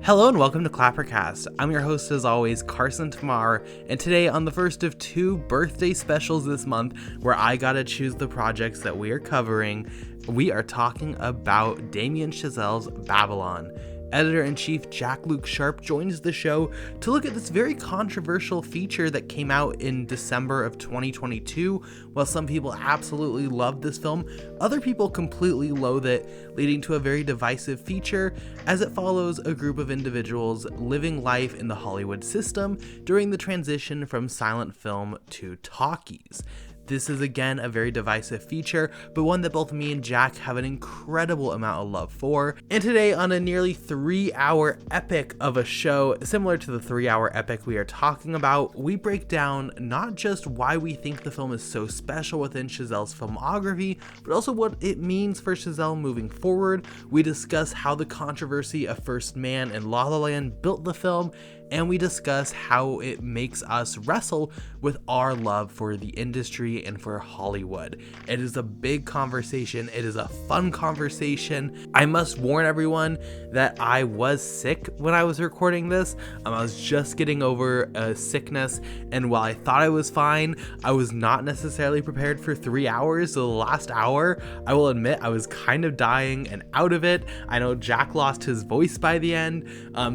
Hello and welcome to ClapperCast. I'm your host as always, Carson Timar, and today on the first of two birthday specials this month where I gotta choose the projects that we are covering, we are talking about Damien Chazelle's Babylon. Editor-in-Chief Jak-Luke Sharp joins the show to look at this very controversial feature that came out in December of 2022. While some people absolutely loved this film, other people completely loathe it, leading to a very divisive feature as it follows a group of individuals living life in the Hollywood system during the transition from silent film to talkies. This is again a very divisive feature, but one that both me and Jack have an incredible amount of love for. And today, on a nearly 3-hour epic of a show, similar to the 3-hour epic we are talking about, we break down not just why we think the film is so special within Chazelle's filmography, but also what it means for Chazelle moving forward. We discuss how the controversy of First Man and La La Land built the film, and we discuss how it makes us wrestle with our love for the industry and for Hollywood. It is a big conversation. It is a fun conversation. I must warn everyone that I was sick when I was recording this. I was just getting over a sickness, and while I thought I was fine, I was not necessarily prepared for 3 hours. So the last hour, I will admit, I was kind of dying and out of it. I know Jack lost his voice by the end,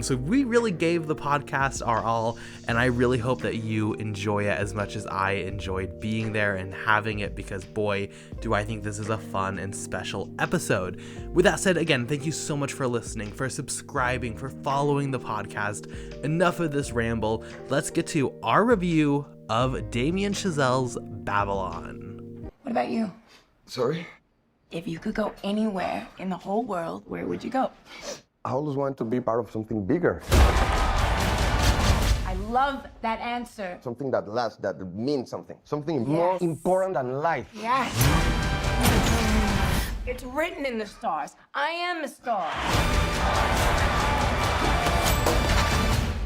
so we really gave the podcast our all, and I really hope that you enjoy it as much as I enjoyed being there and having it, because boy, do I think this is a fun and special episode. With that said, again, thank you so much for listening, for subscribing, for following the podcast. Enough of this ramble. Let's get to our review of Damien Chazelle's Babylon. What about you? Sorry? If you could go anywhere in the whole world, where would you go? I always wanted to be part of something bigger. I love that answer. Something that lasts, that means something. Something more important than life. Yes. It's written in the stars. I am a star.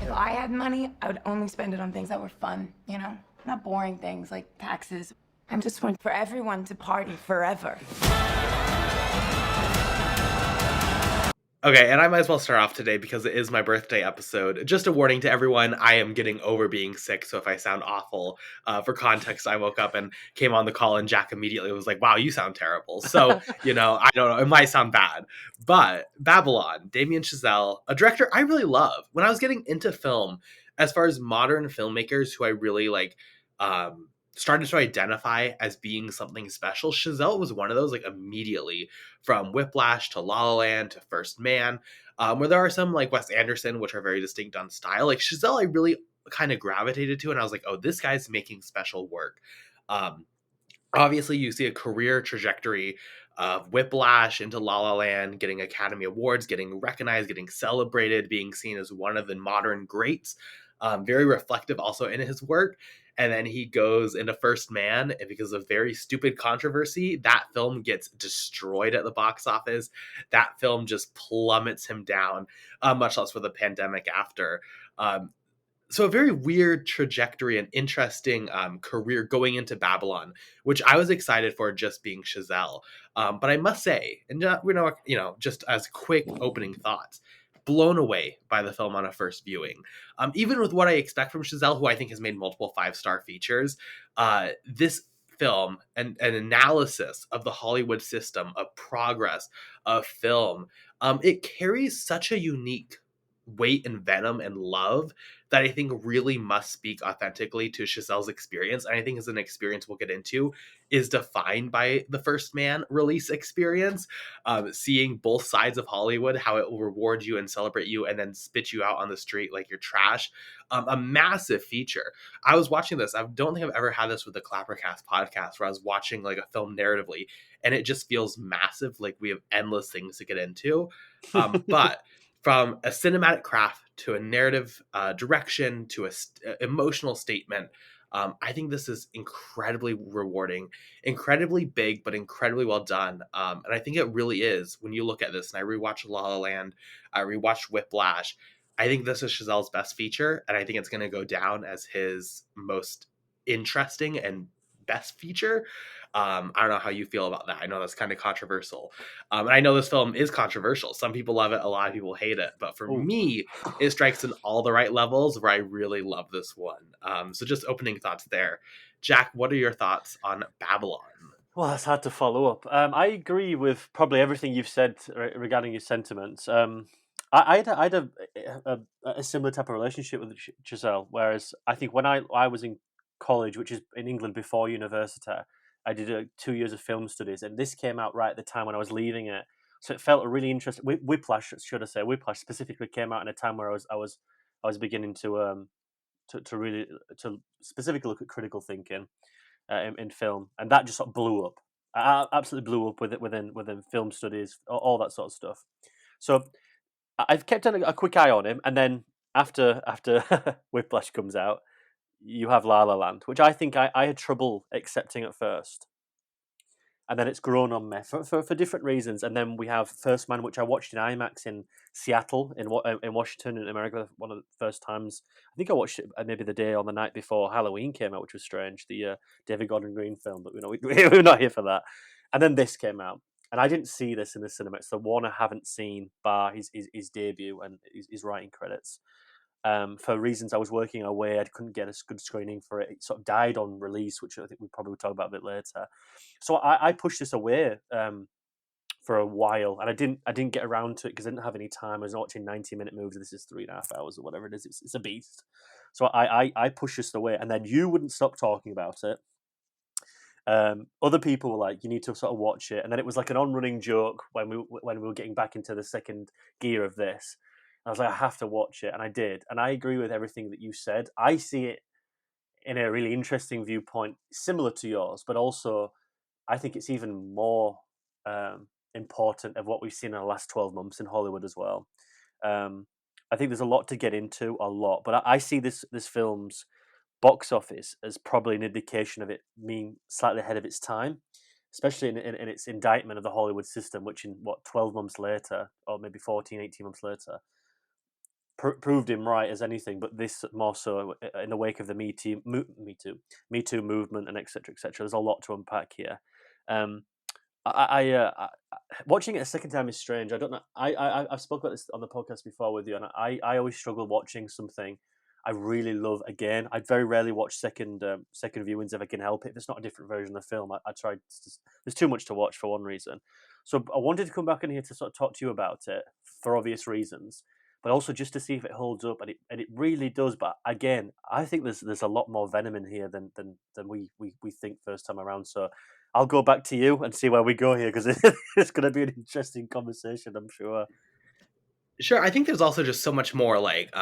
If I had money, I would only spend it on things that were fun, you know? Not boring things like taxes. I'm just one for everyone to party forever. Okay, and I might as well start off today because it is my birthday episode. Just a warning to everyone, I am getting over being sick, so if I sound awful, for context, I woke up and came on the call and Jack immediately was like, wow, you sound terrible. So, I don't know, it might sound bad. But Babylon, Damien Chazelle, a director I really love. When I was getting into film, as far as modern filmmakers who I really started to identify as being something special, Chazelle was one of those, immediately, from Whiplash to La La Land to First Man, where there are some like Wes Anderson, which are very distinct on style. Like Chazelle, I really kind of gravitated to, and I was like, oh, this guy's making special work. Obviously, you see a career trajectory of Whiplash into La La Land, getting Academy Awards, getting recognized, getting celebrated, being seen as one of the modern greats. Very reflective also in his work. And then he goes into First Man, and because of very stupid controversy, that film gets destroyed at the box office. That film just plummets him down, much less with a pandemic after. So a very weird trajectory and interesting career going into Babylon, which I was excited for just being Chazelle. But I must say, and just as quick opening thoughts, blown away by the film on a first viewing. Even with what I expect from Chazelle, who I think has made multiple 5-star features, this film and an analysis of the Hollywood system, of progress, of film, it carries such a unique weight and venom and love that I think really must speak authentically to Chazelle's experience. And I think is an experience we'll get into is defined by the First Man release experience, seeing both sides of Hollywood, how it will reward you and celebrate you and then spit you out on the street like you're trash. A massive feature. I was watching this. I don't think I've ever had this with the ClapperCast podcast where I was watching like a film narratively and it just feels massive. Like we have endless things to get into. But from a cinematic craft to a narrative direction to a emotional statement, I think this is incredibly rewarding, incredibly big, but incredibly well done. And I think it really is when you look at this. And I rewatched La La Land, I rewatched Whiplash. I think this is Chazelle's best feature, and I think it's going to go down as his most interesting and best feature. I don't know how you feel about that. I know that's kind of controversial. And I know this film is controversial. Some people love it, a lot of people hate it. But for Ooh. me, it strikes in all the right levels where I really love this one. So just opening thoughts there. Jack, what are your thoughts on Babylon? Well, it's hard to follow up. I agree with probably everything you've said regarding your sentiments. I had a similar type of relationship with Chazelle, whereas I think when I was in college, which is in England before university, I did 2 years of film studies, and this came out right at the time when I was leaving it. So it felt a really interesting. Whiplash, should I say? Whiplash specifically came out in a time where I was beginning to really to specifically look at critical thinking in film, and that just sort of blew up. Absolutely blew up within film studies, all that sort of stuff. So I've kept a quick eye on him, and then after Whiplash comes out, you have La La Land, which I think I had trouble accepting at first, and then it's grown on me for different reasons. And then we have First Man, which I watched in IMAX in Seattle, in Washington, in America, one of the first times. I think I watched it maybe the day or the night before Halloween came out, which was strange. The David Gordon Green film, but we're not here for that. And then this came out, and I didn't see this in the cinema. It's the one I haven't seen, bar his debut and his writing credits. For reasons I was working away, I couldn't get a good screening for it. It sort of died on release, which I think we probably will talk about a bit later. So I pushed this away for a while, and I didn't get around to it because I didn't have any time. I was watching 90-minute movies. This is 3.5 hours or whatever it is. It's a beast. So I pushed this away, and then you wouldn't stop talking about it. Other people were like, "You need to sort of watch it," and then it was like an on-running joke when we were getting back into the second gear of this. I was like, I have to watch it, and I did, and I agree with everything that you said. I see it in a really interesting viewpoint, similar to yours, but also I think it's even more important of what we've seen in the last 12 months in Hollywood as well. I think there's a lot to get into, but I see this film's box office as probably an indication of it being slightly ahead of its time, especially in its indictment of the Hollywood system, which in 12 months later, or maybe 14, 18 months later, proved him right as anything, but this more so in the wake of the Me Too movement and etc. etc. There's a lot to unpack here. I watching it a second time is strange. I don't know. I've spoken about this on the podcast before with you, and I always struggle watching something I really love again. I very rarely watch second viewings if I can help it. If it's not a different version of the film, I try. There's too much to watch for one reason. So I wanted to come back in here to sort of talk to you about it for obvious reasons, but also just to see if it holds up, and it really does. But again, I think there's a lot more venom in here than we think first time around. So I'll go back to you and see where we go here, because it's going to be an interesting conversation, I'm sure. Sure, I think there's also just so much more like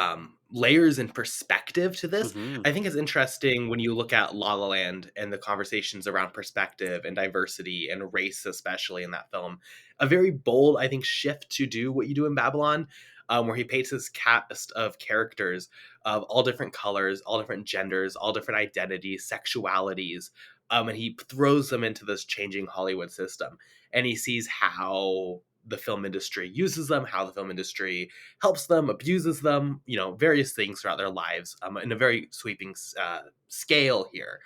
layers and perspective to this. Mm-hmm. I think it's interesting when you look at La La Land and the conversations around perspective and diversity and race, especially in that film. A very bold, I think, shift to do what you do in Babylon, where he paints this cast of characters of all different colors, all different genders, all different identities, sexualities, and he throws them into this changing Hollywood system. And he sees how the film industry uses them, how the film industry helps them, abuses them, various things throughout their lives in a very sweeping scale here.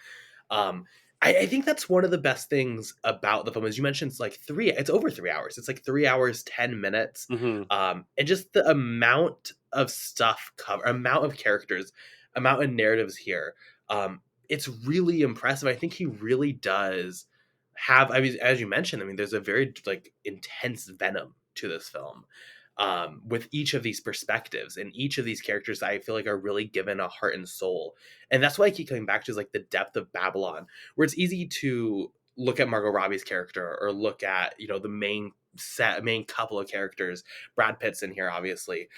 I think that's one of the best things about the film. As you mentioned, it's over 3 hours. It's like 3 hours, 10 minutes. Mm-hmm. And just the amount of stuff amount of characters, amount of narratives here. It's really impressive. I think he really does have, as you mentioned, there's a very intense venom to this film, with each of these perspectives and each of these characters I feel like are really given a heart and soul. And that's why I keep coming back to is the depth of Babylon, where it's easy to look at Margot Robbie's character or look at, the main couple of characters. Brad Pitt's in here, obviously.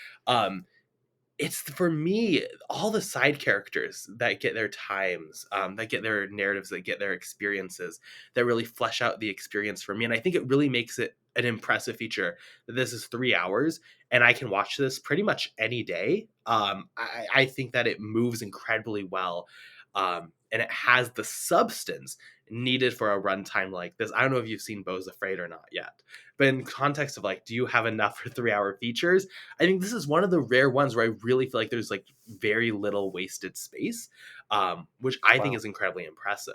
It's, for me, all the side characters that get their times, that get their narratives, that get their experiences, that really flesh out the experience for me. And I think it really makes it an impressive feature that this is 3 hours and I can watch this pretty much any day. I think that it moves incredibly well. And it has the substance needed for a runtime like this. I don't know if you've seen Beau's Afraid or not yet, but in context of do you have enough for 3 hour features? I think this is one of the rare ones where I really feel like there's very little wasted space, which I think is incredibly impressive.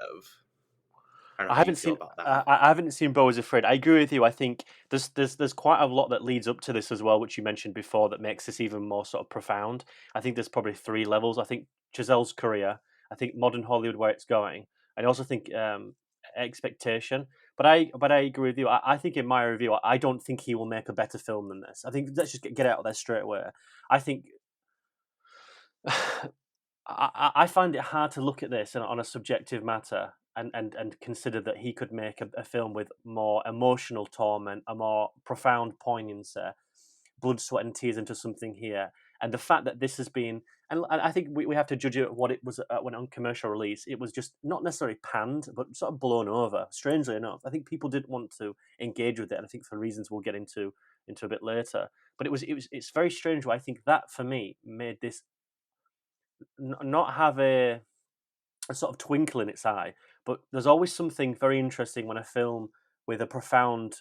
don't know I how you haven't feel seen. about that. I haven't seen Beau is Afraid. I agree with you. I think there's quite a lot that leads up to this as well, which you mentioned before, that makes this even more sort of profound. I think there's probably three levels. I think Chazelle's career. I think modern Hollywood, where it's going. I also think expectation. But I agree with you. I think in my review, I don't think he will make a better film than this. I think let's just get out there straight away. I think I find it hard to look at this on a subjective matter and consider that he could make a film with more emotional torment, a more profound poignancy, blood, sweat, and tears into something here. And the fact that this has been, and I think we have to judge it what it was when on commercial release. It was just not necessarily panned, but sort of blown over. Strangely enough, I think people didn't want to engage with it, and I think for reasons we'll get into a bit later. But it's very strange. Why I think that for me made this not have a sort of twinkle in its eye, but there's always something very interesting when a film with a profound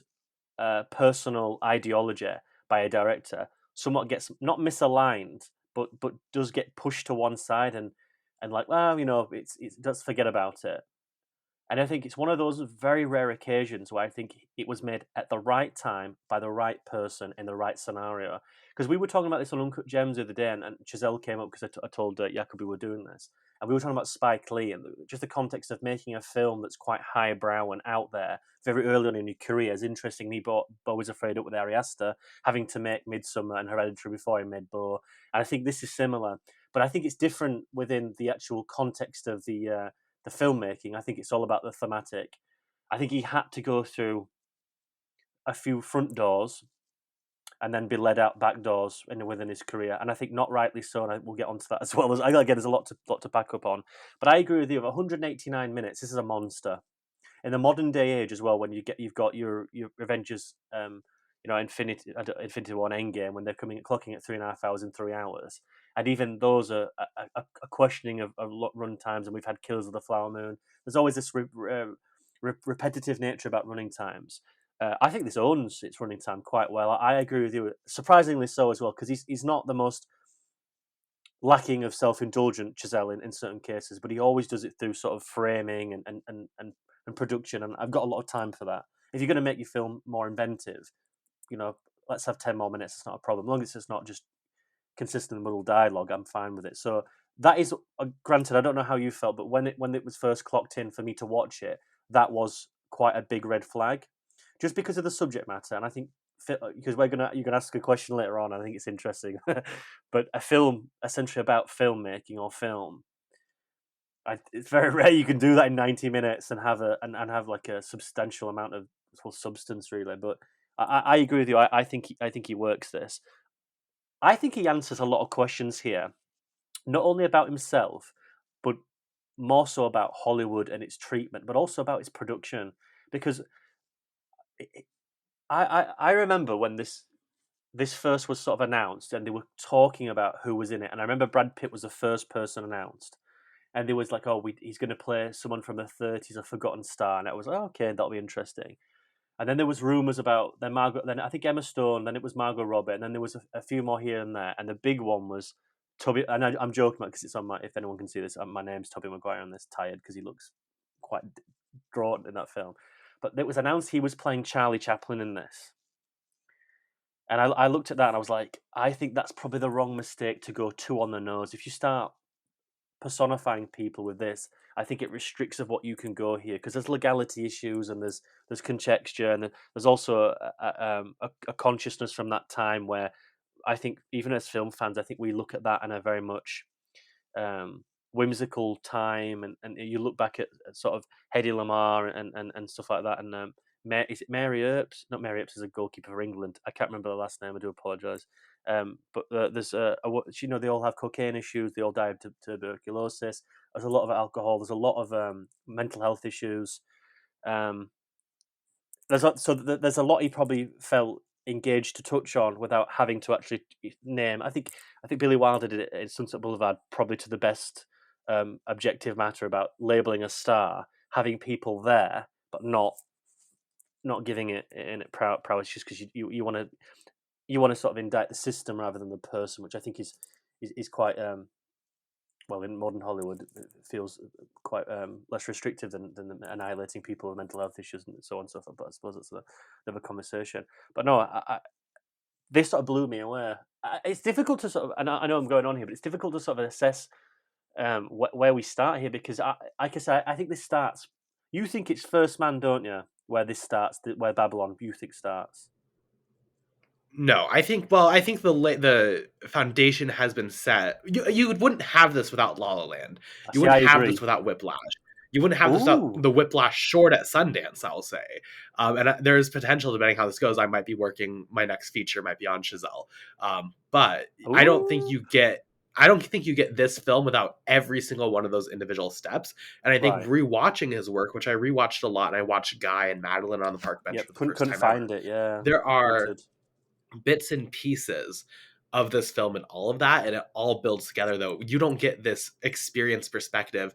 personal ideology by a director somewhat gets not misaligned, but does get pushed to one side and like, well, it's let's forget about it. And I think it's one of those very rare occasions where I think it was made at the right time by the right person in the right scenario. Because we were talking about this on Uncut Gems the other day, and Chazelle came up because I told Jacob we were doing this. And we were talking about Spike Lee and just the context of making a film that's quite highbrow and out there very early on in your career. As interestingly, Beau was Afraid up with Ari Aster, having to make Midsummer and Hereditary before he made Beau. And I think this is similar. But I think it's different within the actual context of the filmmaking. I think it's all about the thematic. I think he had to go through a few front doors and then be led out back doors within his career, and I think not rightly so. And we'll get onto that as well. Again, there's a lot to back up on, but I agree with you. 189 minutes. This is a monster in the modern day age as well. When you've got your Avengers, Infinity War, Endgame, when they're clocking at 3.5 hours and 3 hours. And even those are a questioning of run times, and we've had Killers of the Flower Moon. There's always this repetitive nature about running times. I think this owns its running time quite well. I agree with you, surprisingly so as well, because he's not the most lacking of self-indulgent Chazelle in certain cases, but he always does it through sort of framing and production, and I've got a lot of time for that. If you're going to make your film more inventive, let's have 10 more minutes. It's not a problem. As long as it's not just consistent middle dialogue, I'm fine with it. So that is granted. I don't know how you felt, but when it was first clocked in for me to watch it, that was quite a big red flag, just because of the subject matter. And I think because you're gonna ask a question later on, I think it's interesting. But a film essentially about filmmaking or film, it's very rare you can do that in 90 minutes and have have like a substantial amount of substance, really. But I agree with you. I think he works this. I think he answers a lot of questions here, not only about himself, but more so about Hollywood and its treatment, but also about its production. Because I remember when this first was sort of announced, and they were talking about who was in it, and I remember Brad Pitt was the first person announced, and there was like, he's going to play someone from the 30s, a forgotten star, and I was like, okay, that'll be interesting. And then there was rumors about then I think Emma Stone, then it was Margot Robbie, and then there was a few more here and there, and the big one was Toby. And I'm joking about because it's on if anyone can see this, my name's Tobey Maguire on this, tired because he looks quite distraught in that film. But it was announced he was playing Charlie Chaplin in this. And I looked at that and I was like, I think that's probably the wrong mistake to go too on the nose. If you start personifying people with this, I think it restricts of what you can go here, because there's legality issues and there's contexture, and there's also a consciousness from that time where I think even as film fans, I think we look at that in a very much whimsical time, and you look back at sort of Hedy Lamarr and stuff like that, and is it Mary Earps? Not Mary Earps is a goalkeeper for England. I can't remember the last name. I do apologise. But there's they all have cocaine issues. They all die of tuberculosis. There's a lot of alcohol. There's a lot of mental health issues. There's a lot he probably felt engaged to touch on without having to actually name. I think Billy Wilder did it in Sunset Boulevard probably to the best objective matter about labeling a star, having people there, but not giving it in it prowess just because you want to sort of indict the system rather than the person, which I think is quite well in modern Hollywood. It feels quite less restrictive than annihilating people with mental health issues and so on and so forth. But I suppose that's another conversation. But no, this sort of blew me away. It's difficult to sort of, and I know I'm going on here, but it's difficult to sort of assess where we start here, because like I say, I think this starts. You think it's First Man, don't you? Where this starts, where Babylon you think starts? No, I think the foundation has been set. You wouldn't have this without La La Land. I You see. wouldn't I have agree. this without Whiplash. You wouldn't have this without Ooh, the Whiplash short at Sundance, I'll say. There is potential, depending how this goes. I might be working, my next feature might be on Chazelle. But I don't think ooh, you get. I don't think you get this film without every single one of those individual steps. And I think right. rewatching his work, which I rewatched a lot, and I watched Guy and Madeline on the park bench Yep. for the Couldn't first couldn't time ever. find it. Yeah. There are Noted. bits and pieces of this film and all of that, and it all builds together, though you don't get this experience perspective.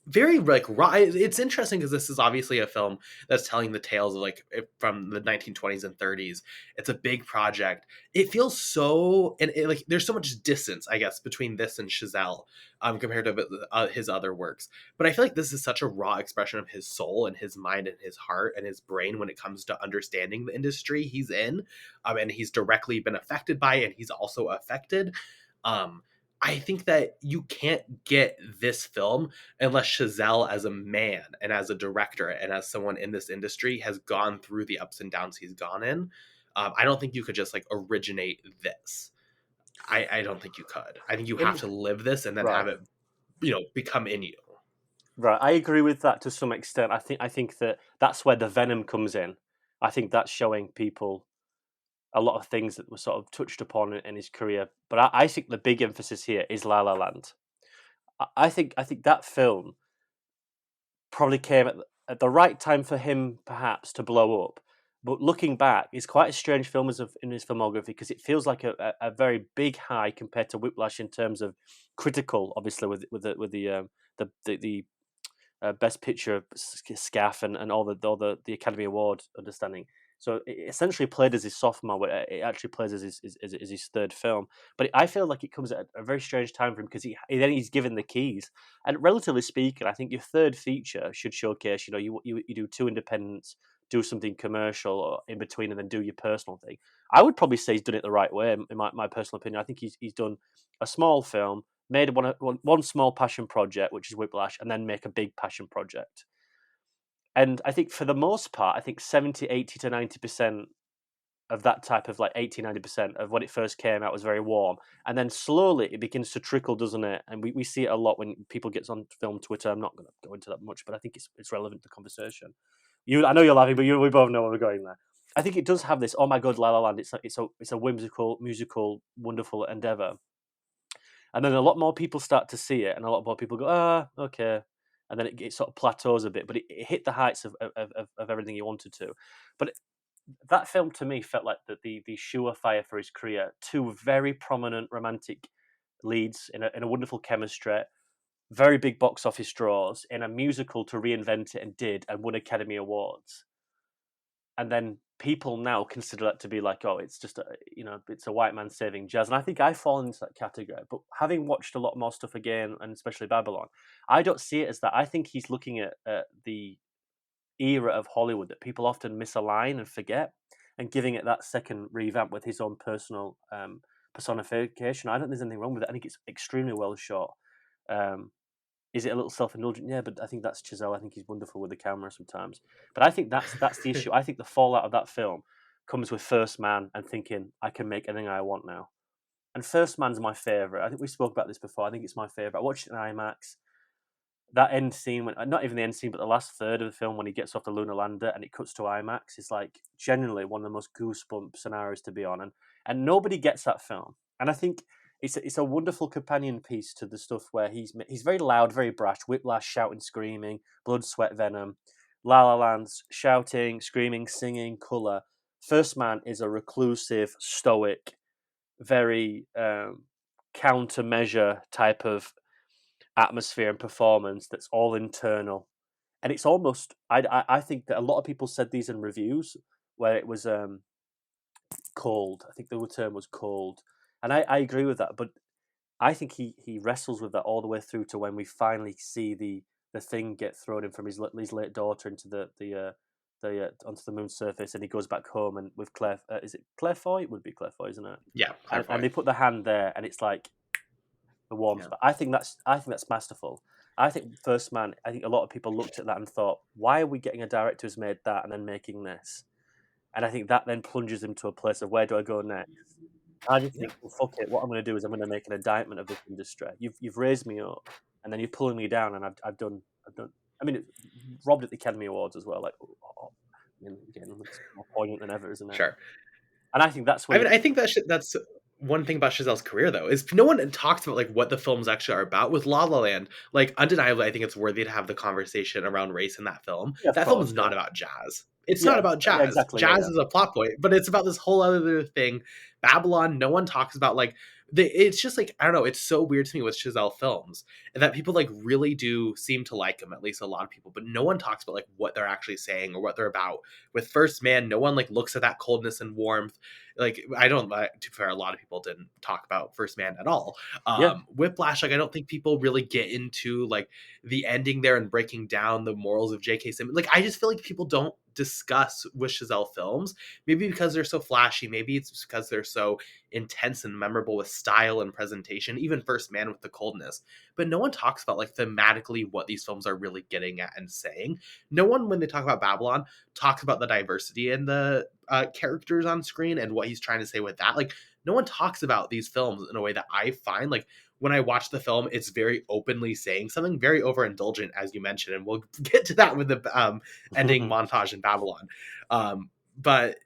Very like raw. It's interesting because this is obviously a film that's telling the tales of like from the 1920s and 30s. It's a big project. It feels so, and like there's so much distance, I guess, between this and Chazelle compared to his other works. But I feel like this is such a raw expression of his soul and his mind and his heart and his brain when it comes to understanding the industry he's in, and he's directly been affected by it, and he's also affected. Um, I think that you can't get this film unless Chazelle, as a man and as a director and as someone in this industry, has gone through the ups and downs he's gone in. I don't think you could just like originate this. I don't think you could. I think you have In to live this and then have right. it, become in you. Right, I agree with that to some extent. I think that that's where the venom comes in. I think that's showing people a lot of things that were sort of touched upon in his career. But I think the big emphasis here is La La Land. I think that film probably came at the right time for him, perhaps, to blow up. But looking back, it's quite a strange film in his filmography, because it feels like a very big high compared to Whiplash in terms of critical, obviously with the Best Picture SCAF and all the Academy Award understanding. So it essentially played as his sophomore, but it actually plays as his third film. But I feel like it comes at a very strange time for him, because then he's given the keys. And relatively speaking, I think your third feature should showcase, you do two independents, do something commercial or in between, and then do your personal thing. I would probably say he's done it the right way, in my personal opinion. I think he's done a small film, made one small passion project, which is Whiplash, and then make a big passion project. And I think for the most part, I think 70, 80 to 90% of that type of, like 80, 90% of when it first came out was very warm. And then slowly it begins to trickle, doesn't it? And we see it a lot when people get on film Twitter. I'm not going to go into that much, but I think it's relevant to the conversation. I know you're laughing, but we both know where we're going there. I think it does have this, oh my God, La La Land. It's a whimsical, musical, wonderful endeavor. And then a lot more people start to see it, and a lot more people go, okay. And then it sort of plateaus a bit, but it hit the heights of everything he wanted to. But that film to me felt like the surefire for his career. Two very prominent romantic leads in a wonderful chemistry, very big box office draws, in a musical to reinvent it, and did, and won Academy Awards. And then people now consider that to be like, oh, it's just it's a white man saving jazz. And I think I fall into that category. But having watched a lot more stuff again, and especially Babylon, I don't see it as that. I think he's looking at the era of Hollywood that people often misalign and forget, and giving it that second revamp with his own personal personification. I don't think there's anything wrong with it. I think it's extremely well shot. Is it a little self-indulgent? Yeah, but I think that's Chazelle. I think he's wonderful with the camera sometimes. But I think that's the issue. I think the fallout of that film comes with First Man and thinking, I can make anything I want now. And First Man's my favourite. I think we spoke about this before. I think it's my favourite. I watched it in IMAX. That end scene, not even the end scene, but the last third of the film when he gets off the lunar lander and it cuts to IMAX, is like genuinely one of the most goosebump scenarios to be on. And nobody gets that film. And I think it's a wonderful companion piece to the stuff where he's very loud, very brash. Whiplash, shouting, screaming, blood, sweat, venom. La La Land's shouting, screaming, singing, color. First Man is a reclusive, stoic, very countermeasure type of atmosphere and performance that's all internal. And it's almost, I think that a lot of people said these in reviews where it was cold. I think the term was cold. And I agree with that. But I think he wrestles with that all the way through to when we finally see the thing get thrown in from his late daughter into the onto the moon's surface, and he goes back home and with Claire. Is it Claire Foy? It would be Claire Foy, isn't it? Yeah, And clairvoyant. they put the hand there, and it's like the warm Yeah. spot. I think that's masterful. I think First Man. I think a lot of people looked at that and thought, why are we getting a director who's made that and then making this? And I think that then plunges him to a place of where do I go next? I just Yeah. think, well, fuck it. What I'm going to do is I'm going to make an indictment of this industry. You've raised me up, and then you're pulling me down, and I've done. I mean, it robbed at the Academy Awards as well. Like, I mean, again, it's more poignant than ever, isn't it? Sure. And I think that's I where mean, I think that's one thing about Chazelle's career, though, is no one talks about like what the films actually are about. With La La Land, like undeniably, I think it's worthy to have the conversation around race in that film. yeah, of That film course, is yeah, not about jazz. It's yeah, not about yeah, jazz. exactly, yeah, Jazz yeah. is a plot point, but it's about this whole other thing. Babylon, no one talks about like it's just like I don't know. It's so weird to me with Chazelle films that people like really do seem to like them. At least a lot of people, but no one talks about like what they're actually saying or what they're about. With First Man, no one like looks at that coldness and warmth. Like I don't, to be fair, a lot of people didn't talk about First Man at all. Yeah. Whiplash, like I don't think people really get into like the ending there and breaking down the morals of J.K. Simmons. Like I just feel like people don't discuss with Chazelle films, maybe because they're so flashy, maybe it's because they're so intense and memorable with style and presentation, even First Man with the coldness. But no one talks about like thematically what these films are really getting at and saying. No one, when they talk about Babylon, talks about the diversity in the characters on screen and what he's trying to say with that. Like no one talks about these films in a way that I find like when I watch the film, it's very openly saying something very overindulgent, as you mentioned, and we'll get to that with the ending montage in Babylon. But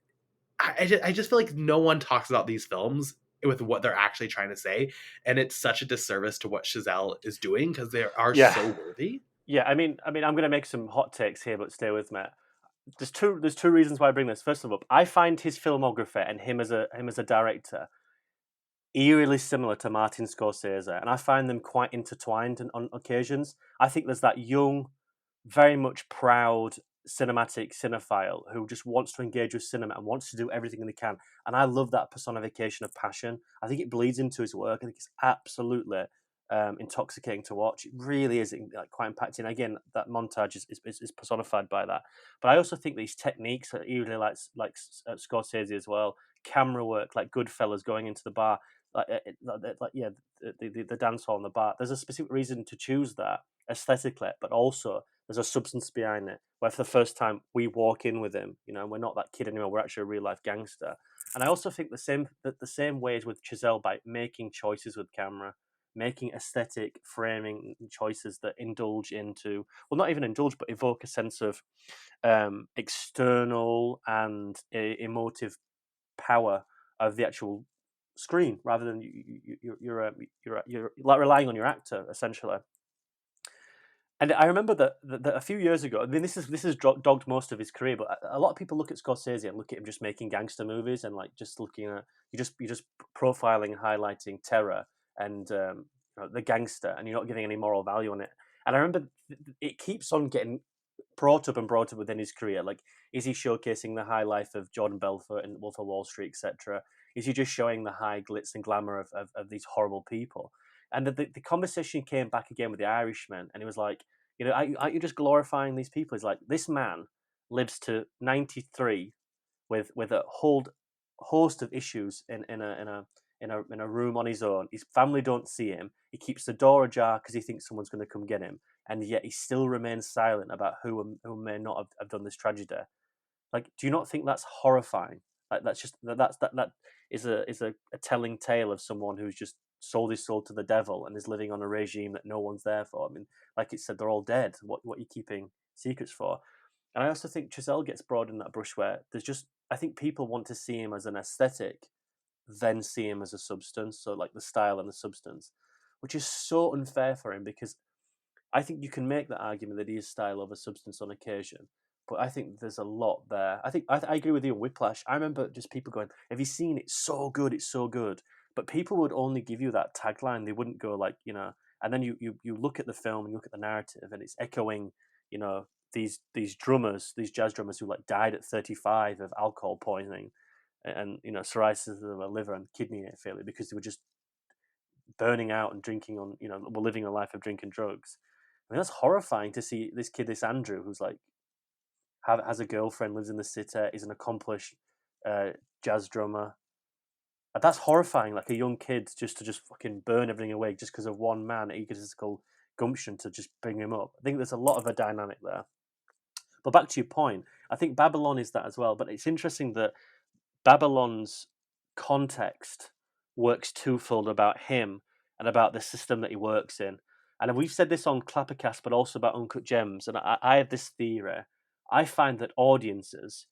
I just feel like no one talks about these films with what they're actually trying to say, and it's such a disservice to what Chazelle is doing because they are Yeah. so worthy. Yeah, I mean, I'm going to make some hot takes here, but stay with me. There's two reasons why I bring this. First of all, I find his filmography and him as a director eerily similar to Martin Scorsese, and I find them quite intertwined on occasions. I think there's that young, very much proud cinematic cinephile who just wants to engage with cinema and wants to do everything they can. And I love that personification of passion. I think it bleeds into his work. I think it's absolutely intoxicating to watch. It really is like quite impacting. Again, that montage is personified by that. But I also think these techniques are eerily like Scorsese as well. Camera work, like Goodfellas going into the bar, the dance hall in the bar. There's a specific reason to choose that aesthetically, but also there's a substance behind it. Where for the first time we walk in with him, and we're not that kid anymore. We're actually a real life gangster. And I also think the same ways with Chazelle by making choices with camera, making aesthetic framing choices that indulge into, well, not even indulge, but evoke a sense of external and emotive power of the actual screen, rather than you're like relying on your actor essentially. And I remember that a few years ago, I mean, this is dogged most of his career, but a lot of people look at Scorsese and look at him just making gangster movies and like just looking at you're just profiling and highlighting terror and the gangster, and you're not giving any moral value on it. And I remember it keeps on getting brought up and brought up within his career. Like, is he showcasing the high life of Jordan Belfort and Wolf of Wall Street, etc.? Is he just showing the high glitz and glamour of these horrible people? And the conversation came back again with the Irishman, and he was like, aren't you just glorifying these people? He's like, this man lives to 93 with a whole host of issues in a room on his own. His family don't see him. He keeps the door ajar because he thinks someone's going to come get him, and yet he still remains silent about who may not have done this tragedy. Like, do you not think that's horrifying? Like, that is a telling tale of someone who's just sold his soul to the devil and is living on a regime that no one's there for. I mean, like it said, they're all dead. What are you keeping secrets for? And I also think Chazelle gets broad in that brush where I think people want to see him as an aesthetic, then see him as a substance. So like the style and the substance, which is so unfair for him, because I think you can make that argument that he is style over substance on occasion, but I think there's a lot there. I agree with you on Whiplash. I remember just people going, "Have you seen it? It's so good, it's so good." But people would only give you that tagline. They wouldn't go like, And then you look at the film and you look at the narrative, and it's echoing, these drummers, these jazz drummers who like died at 35 of alcohol poisoning, and cirrhosis of the liver and kidney failure because they were just burning out and drinking on, we're living a life of drinking drugs. I mean, that's horrifying to see this kid, this Andrew, who's like has a girlfriend, lives in the city, is an accomplished jazz drummer. And that's horrifying. Like a young kid just fucking burn everything away just because of one man egotistical gumption to just bring him up. I think there's a lot of a dynamic there. But back to your point, I think Babylon is that as well. But it's interesting that Babylon's context works twofold about him and about the system that he works in. And we've said this on ClapperCast, but also about Uncut Gems. And I have this theory. I find that audiences,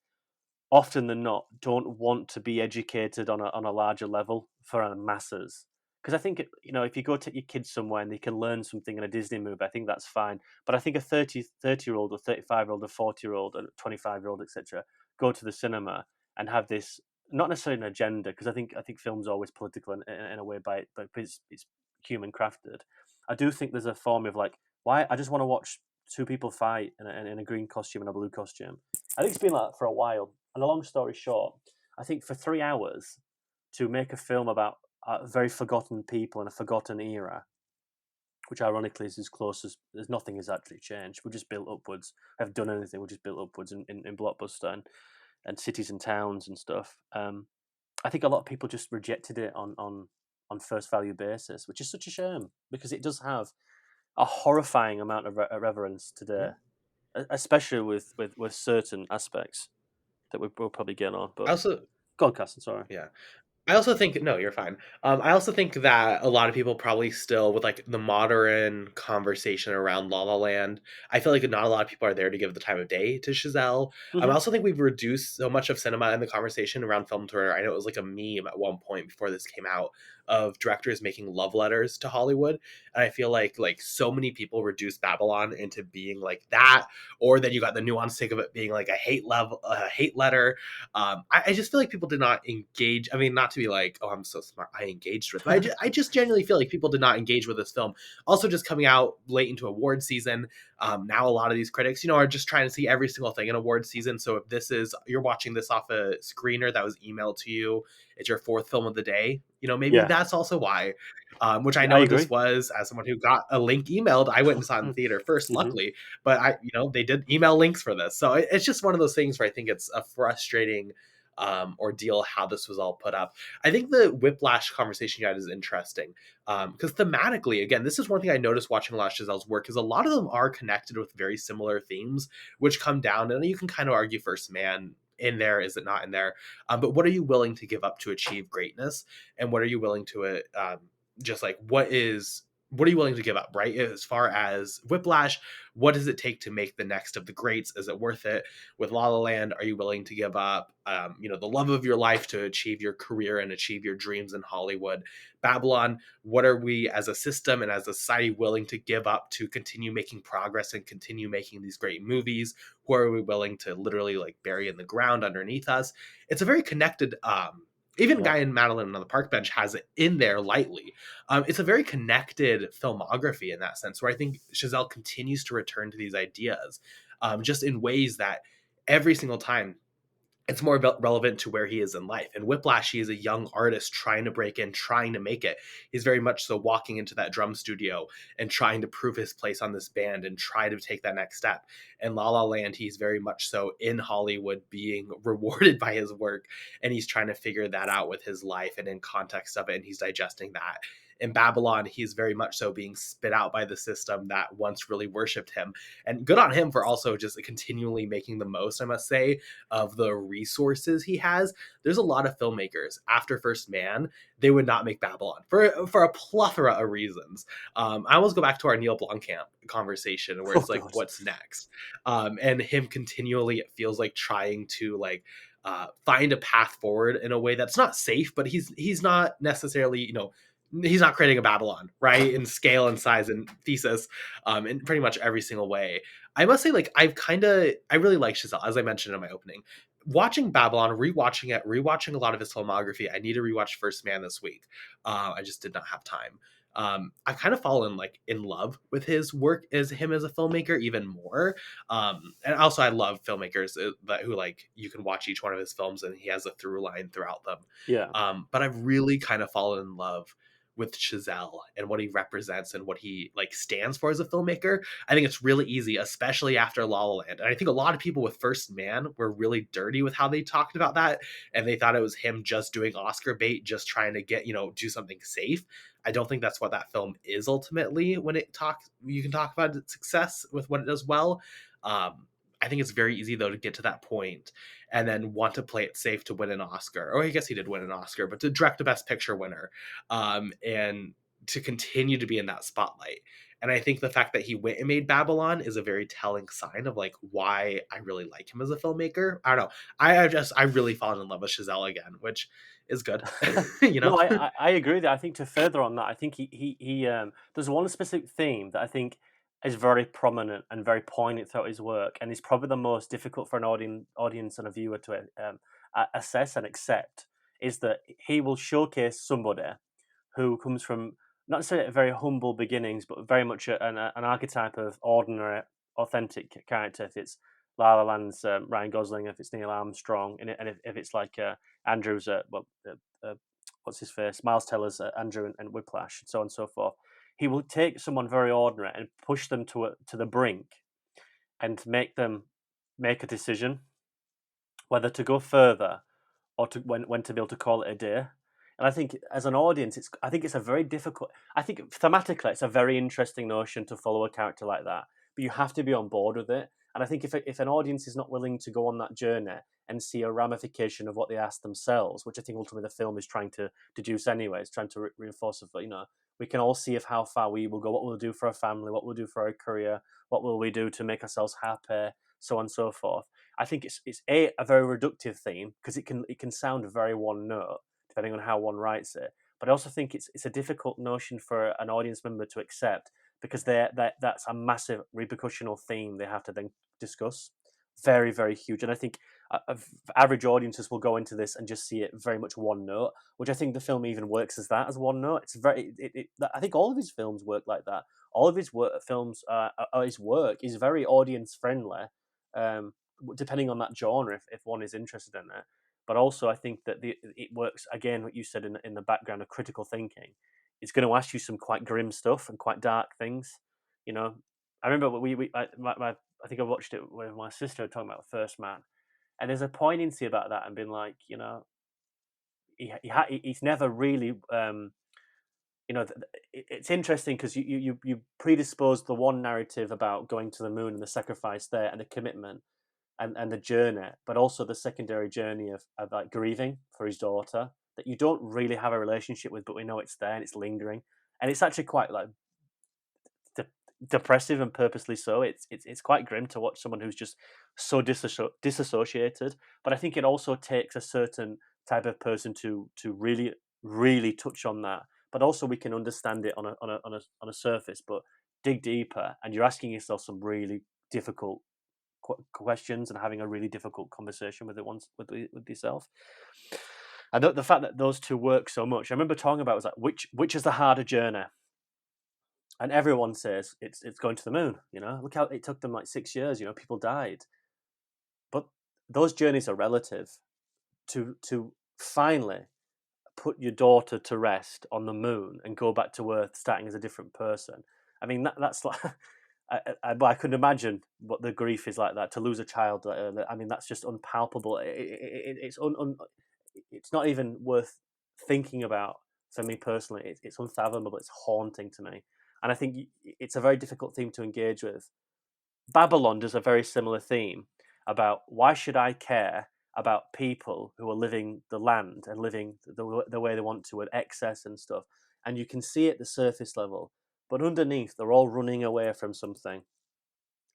often than not, don't want to be educated on a larger level for masses. Because I think, if you go take your kids somewhere and they can learn something in a Disney movie, I think that's fine. But I think a 30-year-old or 35-year-old or 40-year-old or 25-year-old, etc., go to the cinema and have this, not necessarily an agenda, because I think film's always political in a way, but it's human crafted. I do think there's a form of like, why I just want to watch two people fight in a green costume and a blue costume. I think it's been like that for a while. And a long story short, I think for 3 hours to make a film about very forgotten people in a forgotten era, which ironically is as close as nothing has actually changed. We just built upwards. Have done anything? We just built upwards in Blockbuster and cities and towns and stuff. I think a lot of people just rejected it on first value basis, which is such a shame because it does have a horrifying amount of reverence today, especially with certain aspects that we'll probably get on. But Also, go on, Carson, sorry. yeah. I also think no, you're fine. I also think that a lot of people probably still, with like the modern conversation around La La Land, I feel like not a lot of people are there to give the time of day to Chazelle. I also think we've reduced so much of cinema in the conversation around film tour. I know it was like a meme at one point before this came out of directors making love letters to Hollywood, and I feel like so many people reduced Babylon into being like that, or then you got the nuance take of it being like a hate letter. I just feel like people did not engage. I mean, not to be like, oh, I'm so smart, I engaged with it. But I just genuinely feel like people did not engage with this film. Also, just coming out late into award season, now a lot of these critics, are just trying to see every single thing in award season. So if you're watching this off a screener that was emailed to you, it's your fourth film of the day, maybe that's also why. Which I know I this agree. was, as someone who got a link emailed, I went and saw it in theater first, luckily. But they did email links for this. So it's just one of those things where I think it's a frustrating ordeal how this was all put up. I think the whiplash conversation you had is interesting because thematically, again, this is one thing I noticed watching a lot of Chazelle's work is a lot of them are connected with very similar themes, which come down, and you can kind of argue First Man in there, is it not in there? But what are you willing to give up to achieve greatness, and what are you willing to just like what are you willing to give up, right? As far as Whiplash, what does it take to make the next of the greats? Is it worth it? With La La Land, are you willing to give up, the love of your life to achieve your career and achieve your dreams in Hollywood? Babylon, what are we as a system and as a society willing to give up to continue making progress and continue making these great movies? Who are we willing to literally like bury in the ground underneath us? It's a very connected, even Guy and Madeline on the Park Bench has it in there lightly. It's a very connected filmography in that sense, where I think Chazelle continues to return to these ideas just in ways that every single time it's more relevant to where he is in life. And Whiplash, he is a young artist trying to break in, trying to make it. He's very much so walking into that drum studio and trying to prove his place on this band and try to take that next step. In La La Land, he's very much so in Hollywood being rewarded by his work, and he's trying to figure that out with his life and in context of it, and he's digesting that. In Babylon, he's very much so being spit out by the system that once really worshipped him. And good on him for also just continually making the most, I must say, of the resources he has. There's a lot of filmmakers after First Man, they would not make Babylon for a plethora of reasons. I always go back to our Neil Blomkamp conversation where it's like, what's next? And him continually, it feels like trying to find a path forward in a way that's not safe, but he's not necessarily, he's not creating a Babylon, right? In scale and size and thesis, in pretty much every single way. I must say, I really like Chazelle, as I mentioned in my opening. Watching Babylon, rewatching a lot of his filmography. I need to rewatch First Man this week. I just did not have time. I kind of fallen in love with his work as a filmmaker even more. And also I love filmmakers who you can watch each one of his films and he has a through line throughout them. Yeah. But I've really kind of fallen in love with Chazelle and what he represents and what he like stands for as a filmmaker, I think it's really easy, especially after La La Land. And I think a lot of people with First Man were really dirty with how they talked about that, and they thought it was him just doing Oscar bait, just trying to get, do something safe. I don't think that's what that film is ultimately. When you can talk about its success with what it does well. I think it's very easy though to get to that point and then want to play it safe to win an Oscar. Or I guess he did win an Oscar, but to direct a Best Picture winner, and to continue to be in that spotlight. And I think the fact that he went and made Babylon is a very telling sign of like why I really like him as a filmmaker. I don't know. I really fallen in love with Chazelle again, which is good. No, I agree with that. I think to further on that, I think he there's one specific theme that I think is very prominent and very poignant throughout his work, and is probably the most difficult for an audience and a viewer to assess and accept. Is that he will showcase somebody who comes from not necessarily very humble beginnings, but very much an archetype of ordinary, authentic character. If it's La La Land's Ryan Gosling, if it's Neil Armstrong, and if it's like Andrew's, what's his face, Miles Teller's Andrew and Whiplash, and so on and so forth. He will take someone very ordinary and push them to the brink, and make them make a decision whether to go further or to when to be able to call it a day. And I think as an audience, it's a very difficult. I think thematically, it's a very interesting notion to follow a character like that, but you have to be on board with it. And I think if an audience is not willing to go on that journey and see a ramification of what they ask themselves, which I think ultimately the film is trying to deduce anyway, it's trying to reinforce of, we can all see of how far we will go, what we'll do for our family, what we'll do for our career, what will we do to make ourselves happy, so on and so forth. I think it's a very reductive theme because it can sound very one note depending on how one writes it. But I also think it's a difficult notion for an audience member to accept because that's a massive repercussional theme they have to then discuss. Very, very huge. And I think average audiences will go into this and just see it very much one note, which I think the film even works as that, as one note. It's I think all of his films work like that. All of his his work is very audience friendly, depending on that genre, if one is interested in it. But also, I think that it works again. What you said in the background of critical thinking, it's going to ask you some quite grim stuff and quite dark things. I remember I think I watched it with my sister talking about First Man, and there's a poignancy about that, and being like, he's never really. It's interesting because you predispose the one narrative about going to the moon and the sacrifice there and the commitment and the journey, but also the secondary journey of like grieving for his daughter that you don't really have a relationship with, but we know it's there and it's lingering, and it's actually quite like depressive and purposely so. It's quite grim to watch someone who's just so disassociated. But I think it also takes a certain type of person to really really touch on that. But also we can understand it on a surface, but dig deeper, and you're asking yourself some really difficult questions and having a really difficult conversation with yourself. And the fact that those two work so much, I remember talking about was like which is the harder journey, and everyone says it's going to the moon. Look how it took them like 6 years. People died, but those journeys are relative. To finally put your daughter to rest on the moon and go back to Earth, starting as a different person. I mean, that's like. I couldn't imagine what the grief is like that to lose a child. I mean, that's just unpalpable. It's not even worth thinking about for me personally. It's unfathomable. It's haunting to me, and I think it's a very difficult theme to engage with. Babylon does a very similar theme about why should I care about people who are living the land and living the way they want to with excess and stuff, and you can see at the surface level. But underneath, they're all running away from something.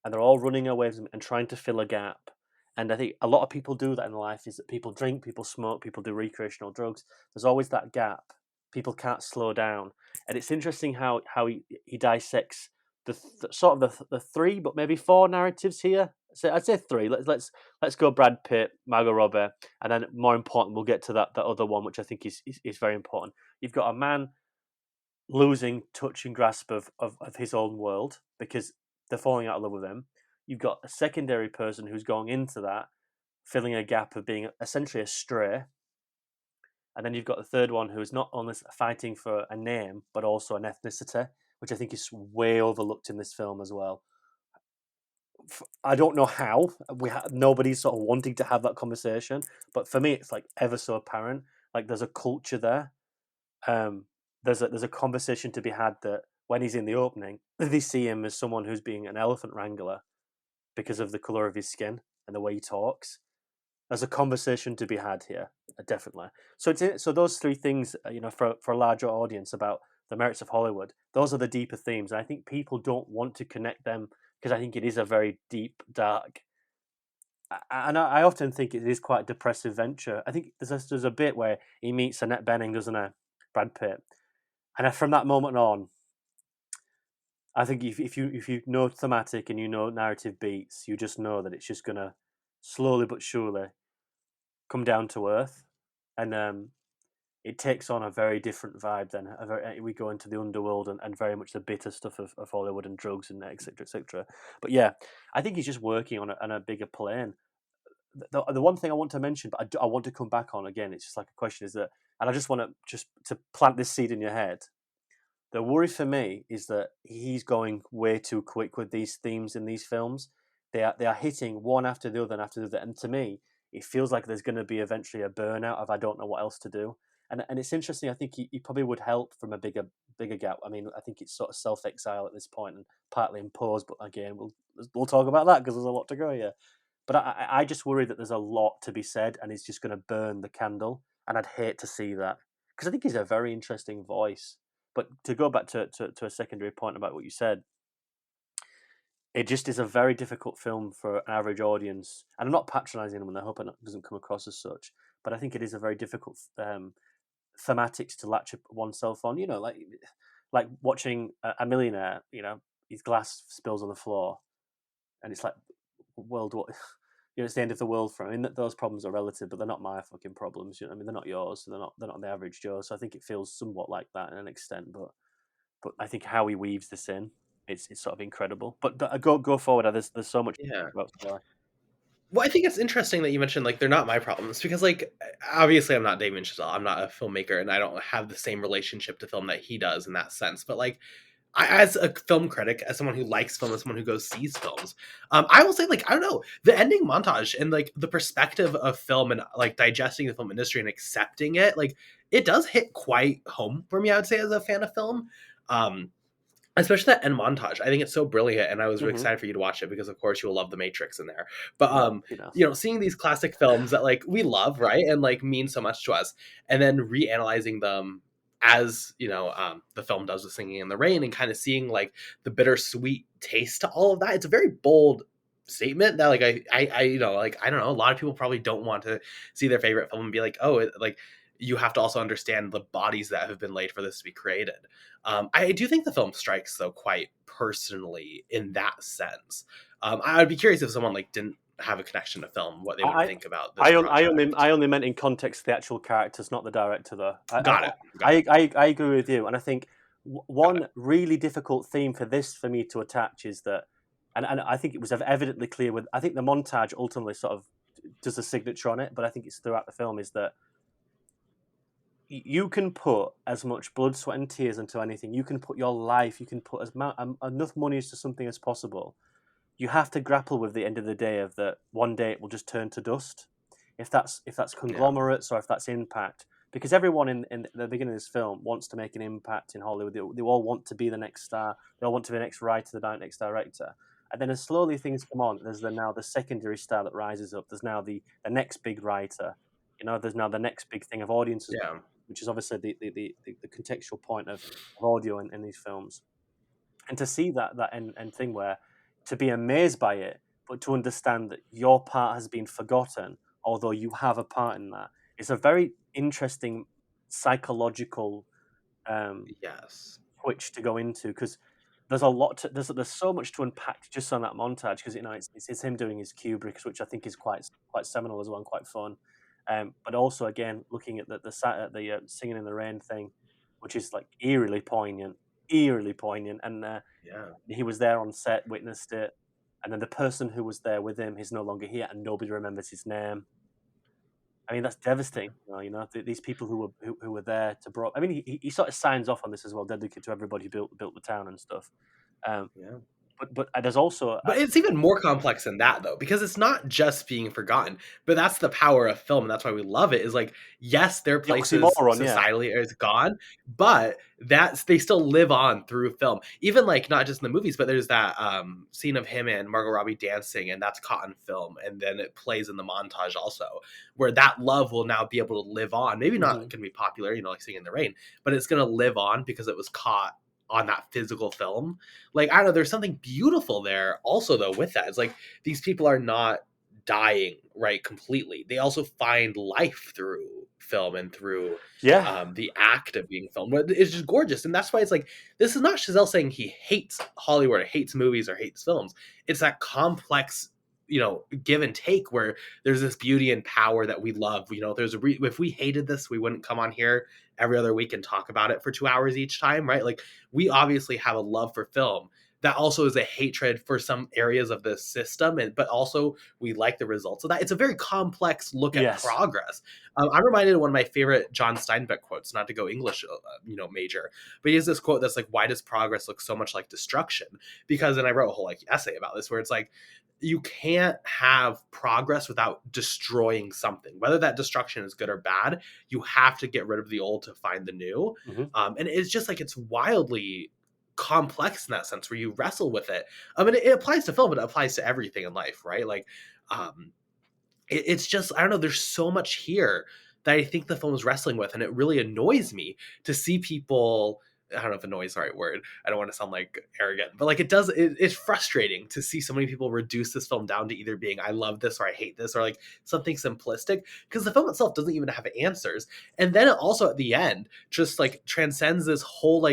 And they're all running away from and trying to fill a gap. And I think a lot of people do that in life, is that people drink, people smoke, people do recreational drugs. There's always that gap. People can't slow down. And it's interesting how he dissects sort of the three, but maybe four narratives here. So I'd say three. Let's go Brad Pitt, Margot Robbie, and then more important, we'll get to that other one, which I think is very important. You've got a man losing touch and grasp of his own world because they're falling out of love with him. You've got a secondary person who's going into that, filling a gap of being essentially a stray. And then you've got the third one who is not only fighting for a name, but also an ethnicity, which I think is way overlooked in this film as well. I don't know how nobody's sort of wanting to have that conversation, but for me, it's like ever so apparent. Like there's a culture there. There's a conversation to be had that when he's in the opening, they see him as someone who's being an elephant wrangler because of the color of his skin and the way he talks. There's a conversation to be had here, definitely. So those three things, for a larger audience about the merits of Hollywood, those are the deeper themes. And I think people don't want to connect them because I think it is a very deep, dark, and I often think it is quite a depressive venture. I think there's a bit where he meets Annette Bening, doesn't he, Brad Pitt, and from that moment on, I think if you know thematic and you know narrative beats, you just know that it's just gonna slowly but surely come down to earth, and it takes on a very different vibe. Then we go into the underworld and very much the bitter stuff of Hollywood and drugs and etc. etc. But yeah, I think he's just working on a bigger plane. The one thing I want to mention, but I want to come back on again, it's just like a question, is that, and I just want to plant this seed in your head. The worry for me is that he's going way too quick with these themes in these films. They are hitting one after the other and after the other, and to me, it feels like there's going to be eventually a burnout of I don't know what else to do. And it's interesting. I think he probably would help from a bigger gap. I mean, I think it's sort of self exile at this point and partly imposed. But again, we'll talk about that because there's a lot to go here. But I just worry that there's a lot to be said, and he's just going to burn the candle, and I'd hate to see that because I think he's a very interesting voice. But to go back to a secondary point about what you said, it just is a very difficult film for an average audience. And I'm not patronising them, and I hope it doesn't come across as such. But I think it is a very difficult thematics to latch oneself on. Like watching a millionaire. His glass spills on the floor, and it's like world war. It's the end of the world for him. I mean, those problems are relative, but they're not my fucking problems. I mean, they're not yours. So they're not the average Joe. So I think it feels somewhat like that in an extent. But I think how he weaves this in, it's sort of incredible. But go forward. There's so much Yeah. about Sky. Well, I think it's interesting that you mentioned like they're not my problems because like obviously I'm not Damien Chazelle. I'm not a filmmaker and I don't have the same relationship to film that he does in that sense. But like as a film critic, as someone who likes film, as someone who goes sees films, I will say like I don't know, the ending montage and like the perspective of film and like digesting the film industry and accepting it, like it does hit quite home for me. I would say as a fan of film. Especially that end montage. I think it's so brilliant, and I was really Mm-hmm. excited for you to watch it because, of course, you will love The Matrix in there. But Yeah, seeing these classic films that like we love, right, and like mean so much to us, and then reanalyzing them as the film does with Singing in the Rain, and kind of seeing like the bittersweet taste to all of that. It's a very bold statement that like I like I don't know, a lot of people probably don't want to see their favorite film and be like, oh, like you have to also understand the bodies that have been laid for this to be created. I do think the film strikes though quite personally in that sense. I would be curious if someone like didn't have a connection to film, what they would I think about this project. I only meant in context the actual characters, not the director. Though Got it. Got it. I agree with you, and I think Got one it. really difficult theme for this for me to attach is that, and I think it was evidently clear with. I think the montage ultimately sort of does a signature on it, but I think it's throughout the film is that you can put as much blood, sweat, and tears into anything. You can put your life. You can put enough money into something as possible. You have to grapple with the end of the day of that one day it will just turn to dust. If that's Yeah. conglomerates or if that's impact, because everyone in the beginning of this film wants to make an impact in Hollywood. They all want to be the next star. They all want to be the next writer, the next director. And then as slowly things come on, there's now the secondary star that rises up. There's now the next big writer. There's now the next big thing of audiences, Yeah. which is obviously the contextual point of audio in these films. And to see that end thing where to be amazed by it, but to understand that your part has been forgotten, although you have a part in that, is a very interesting psychological Yes. switch to go into because there's a lot there's so much to unpack just on that montage because it's him doing his Kubrick, which I think is quite seminal as well and quite fun. But also again looking at the singing in the rain thing, which is like eerily poignant, and Yeah. he was there on set, witnessed it, and then the person who was there with him is no longer here, and nobody remembers his name. I mean, that's devastating. These people who were there to brought. I mean, he sort of signs off on this as well, dedicated to everybody who built the town and stuff. Um, Yeah. but there's also But it's even more complex than that, though, because it's not just being forgotten. But that's the power of film, and that's why we love it. Is like, yes, their the places oxymoron, yeah. societally is gone, but they still live on through film. Even like not just in the movies, but there's that scene of him and Margot Robbie dancing, and that's caught in film, and then it plays in the montage also, where that love will now be able to live on. Maybe not going to be popular, like Singing in the Rain, but it's going to live on because it was caught on that physical film. Like, I don't know, there's something beautiful there also, though, with that. It's like these people are not dying, right, completely. They also find life through film and through the act of being filmed. It's just gorgeous. And that's why it's like, this is not Chazelle saying he hates Hollywood or hates movies or hates films. It's that complex, give and take where there's this beauty and power that we love. If we hated this, we wouldn't come on here every other week and talk about it for 2 hours each time, right? Like, we obviously have a love for film that also is a hatred for some areas of the system, but also we like the results of that. It's a very complex look at progress. I'm reminded of one of my favorite John Steinbeck quotes, not to go English, major, but he has this quote that's like, why does progress look so much like destruction? Because, and I wrote a whole essay about this, where it's like, you can't have progress without destroying something, whether that destruction is good or bad. You have to get rid of the old to find the new. And it's just like, it's wildly complex in that sense, where you wrestle with it. I mean, it applies to film, but it applies to everything in life, right? Like, it's just, I don't know, there's so much here that I think the film is wrestling with, and it really annoys me to see people. I don't know if annoy is the right word. I don't want to sound like arrogant, but like, it's frustrating to see so many people reduce this film down to either being, I love this or I hate this, or like something simplistic, because the film itself doesn't even have answers. And then it also at the end just like transcends this whole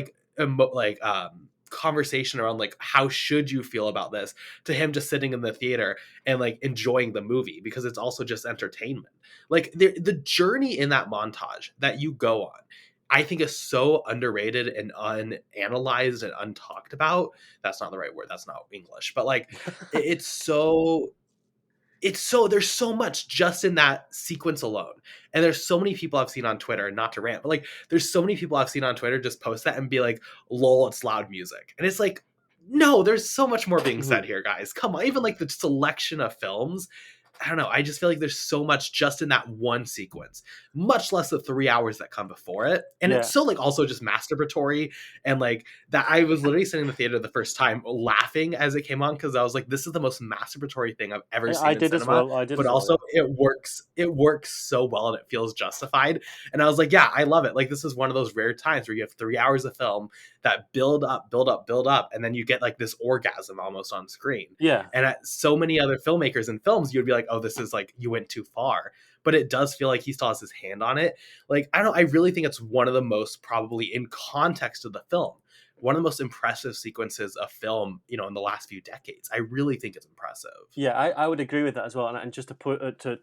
conversation around like, how should you feel about this, to him just sitting in the theater and like enjoying the movie, because it's also just entertainment. Like, the journey in that montage that you go on, I think, is so underrated and unanalyzed and untalked about. That's not the right word. That's not English. But like, it's so there's so much just in that sequence alone. And there's so many people I've seen on Twitter, not to rant, but like, there's so many people I've seen on Twitter just post that and be like, lol, it's loud music. And it's like, no, there's so much more being said here, guys. Come on. Even like the selection of films, I don't know. I just feel like there's so much just in that one sequence, much less the 3 hours that come before it. And it's so like also just masturbatory. And like that, I was literally sitting in the theater the first time laughing as it came on, because I was like, this is the most masturbatory thing I've ever seen in cinema. But also it works so well, and it feels justified. And I was like, yeah, I love it. Like, this is one of those rare times where you have 3 hours of film that build up, and then you get like this orgasm almost on screen. And at so many other filmmakers and films, you'd be like, oh, this is like, you went too far. But it does feel like he still has his hand on it. Like, I don't know, I really think it's one of the most, probably in context of the film, one of the most impressive sequences of film, in the last few decades. I really think it's impressive. Yeah, I would agree with that as well. And just to put to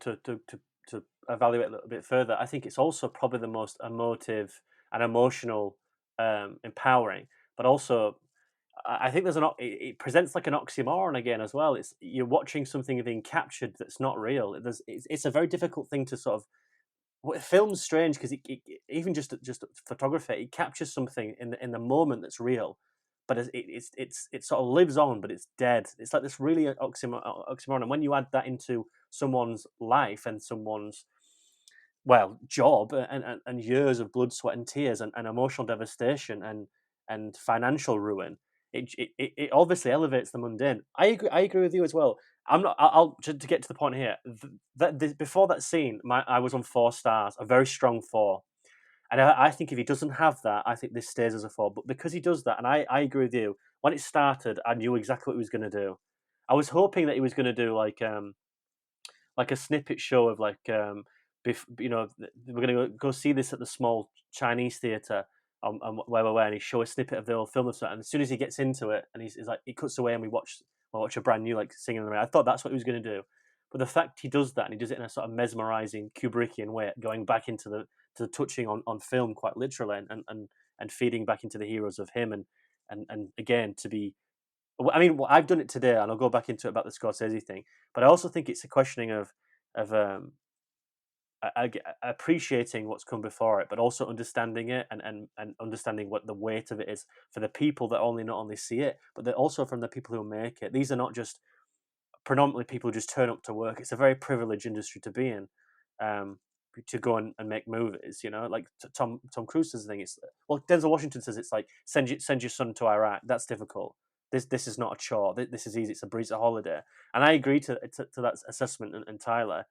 evaluate a little bit further, I think it's also probably the most emotive and emotional, empowering, but also I think it presents like an oxymoron again as well. You're watching something being captured that's not real. It's a very difficult thing to sort of. Film's strange because even just photography, it captures something in the moment that's real, but it sort of lives on, but it's dead. It's like this really oxymoron. And when you add that into someone's life and someone's job and years of blood, sweat, and tears and emotional devastation and financial ruin, it obviously elevates the mundane. I agree with you as well. I'm not. I'll to get to the point here. Before that scene, I was on 4 stars, a very strong 4, and I think if he doesn't have that, I think this stays as a 4. But because he does that, and I agree with you. When it started, I knew exactly what he was going to do. I was hoping that he was going to do like a snippet show of like we're going to go see this at the small Chinese theater where and he show a snippet of the old film and as soon as he gets into it and he's like, he cuts away and we watch a brand new like Singing in the Rain. I thought that's what he was going to do, but the fact he does that and he does it in a sort of mesmerizing Kubrickian way, going back into the touching on film quite literally and feeding back into the heroes of him and again to be. I mean, I've done it today, and I'll go back into it about the Scorsese thing. But I also think it's a questioning of appreciating what's come before it, but also understanding it and understanding what the weight of it is for the people that not only see it, but they're also from the people who make it. These are not just predominantly people who just turn up to work. It's a very privileged industry to be in, to go and make movies. You know, like Tom Cruise's thing. It's Denzel Washington says it's like send your son to Iraq. That's difficult. This is not a chore. This is easy. It's a breeze, a holiday. And I agree to that assessment. And Tyler,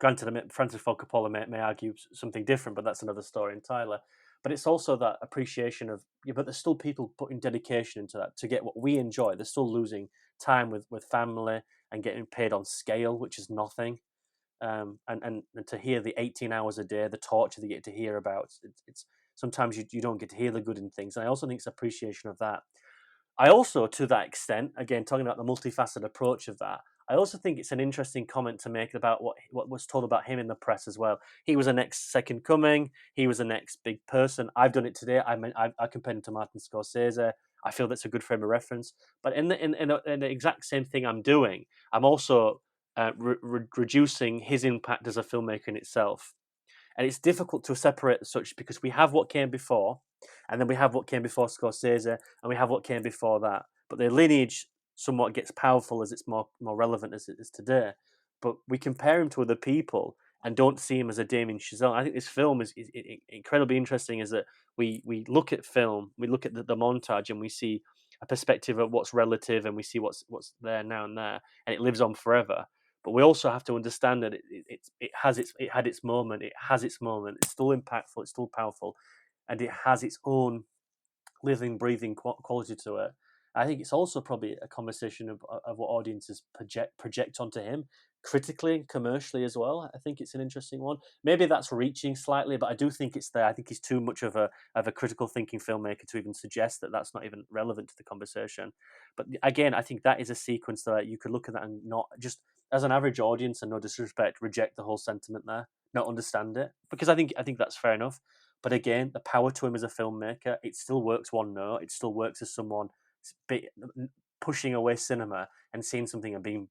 granted, Francis Ford Coppola may argue something different, but that's another story entirely. But it's also that appreciation of, but there's still people putting dedication into that to get what we enjoy. They're still losing time with family and getting paid on scale, which is nothing. And to hear the 18 hours a day, the torture they get to hear about, it's sometimes you don't get to hear the good in things. And I also think it's appreciation of that. I also, to that extent, again, talking about the multifaceted approach of that, I also think it's an interesting comment to make about what was told about him in the press as well. He was a next second coming. He was a next big person. I've done it today. I compared him to Martin Scorsese. I feel that's a good frame of reference. But in the exact same thing I'm doing, I'm also reducing his impact as a filmmaker in itself. And it's difficult to separate such because we have what came before, and then we have what came before Scorsese, and we have what came before that. But the lineage somewhat gets powerful as it's more relevant as it is today. But we compare him to other people and don't see him as a Damien Chazelle. I think this film is incredibly interesting. Is that we look at film, we look at the montage, and we see a perspective of what's relative, and we see what's there now and there, and it lives on forever. But we also have to understand that it had its moment. It has its moment. It's still impactful. It's still powerful, and it has its own living, breathing quality to it. I think it's also probably a conversation of what audiences project onto him critically and commercially as well. I think it's an interesting one. Maybe that's reaching slightly, but I do think it's there. I think he's too much of a critical thinking filmmaker to even suggest that that's not even relevant to the conversation. But again, I think that is a sequence that you could look at that and not just as an average audience, and no disrespect, reject the whole sentiment there, not understand it, because I think that's fair enough. But again, the power to him as a filmmaker, it still works one note. It still works as someone pushing away cinema and seeing something and being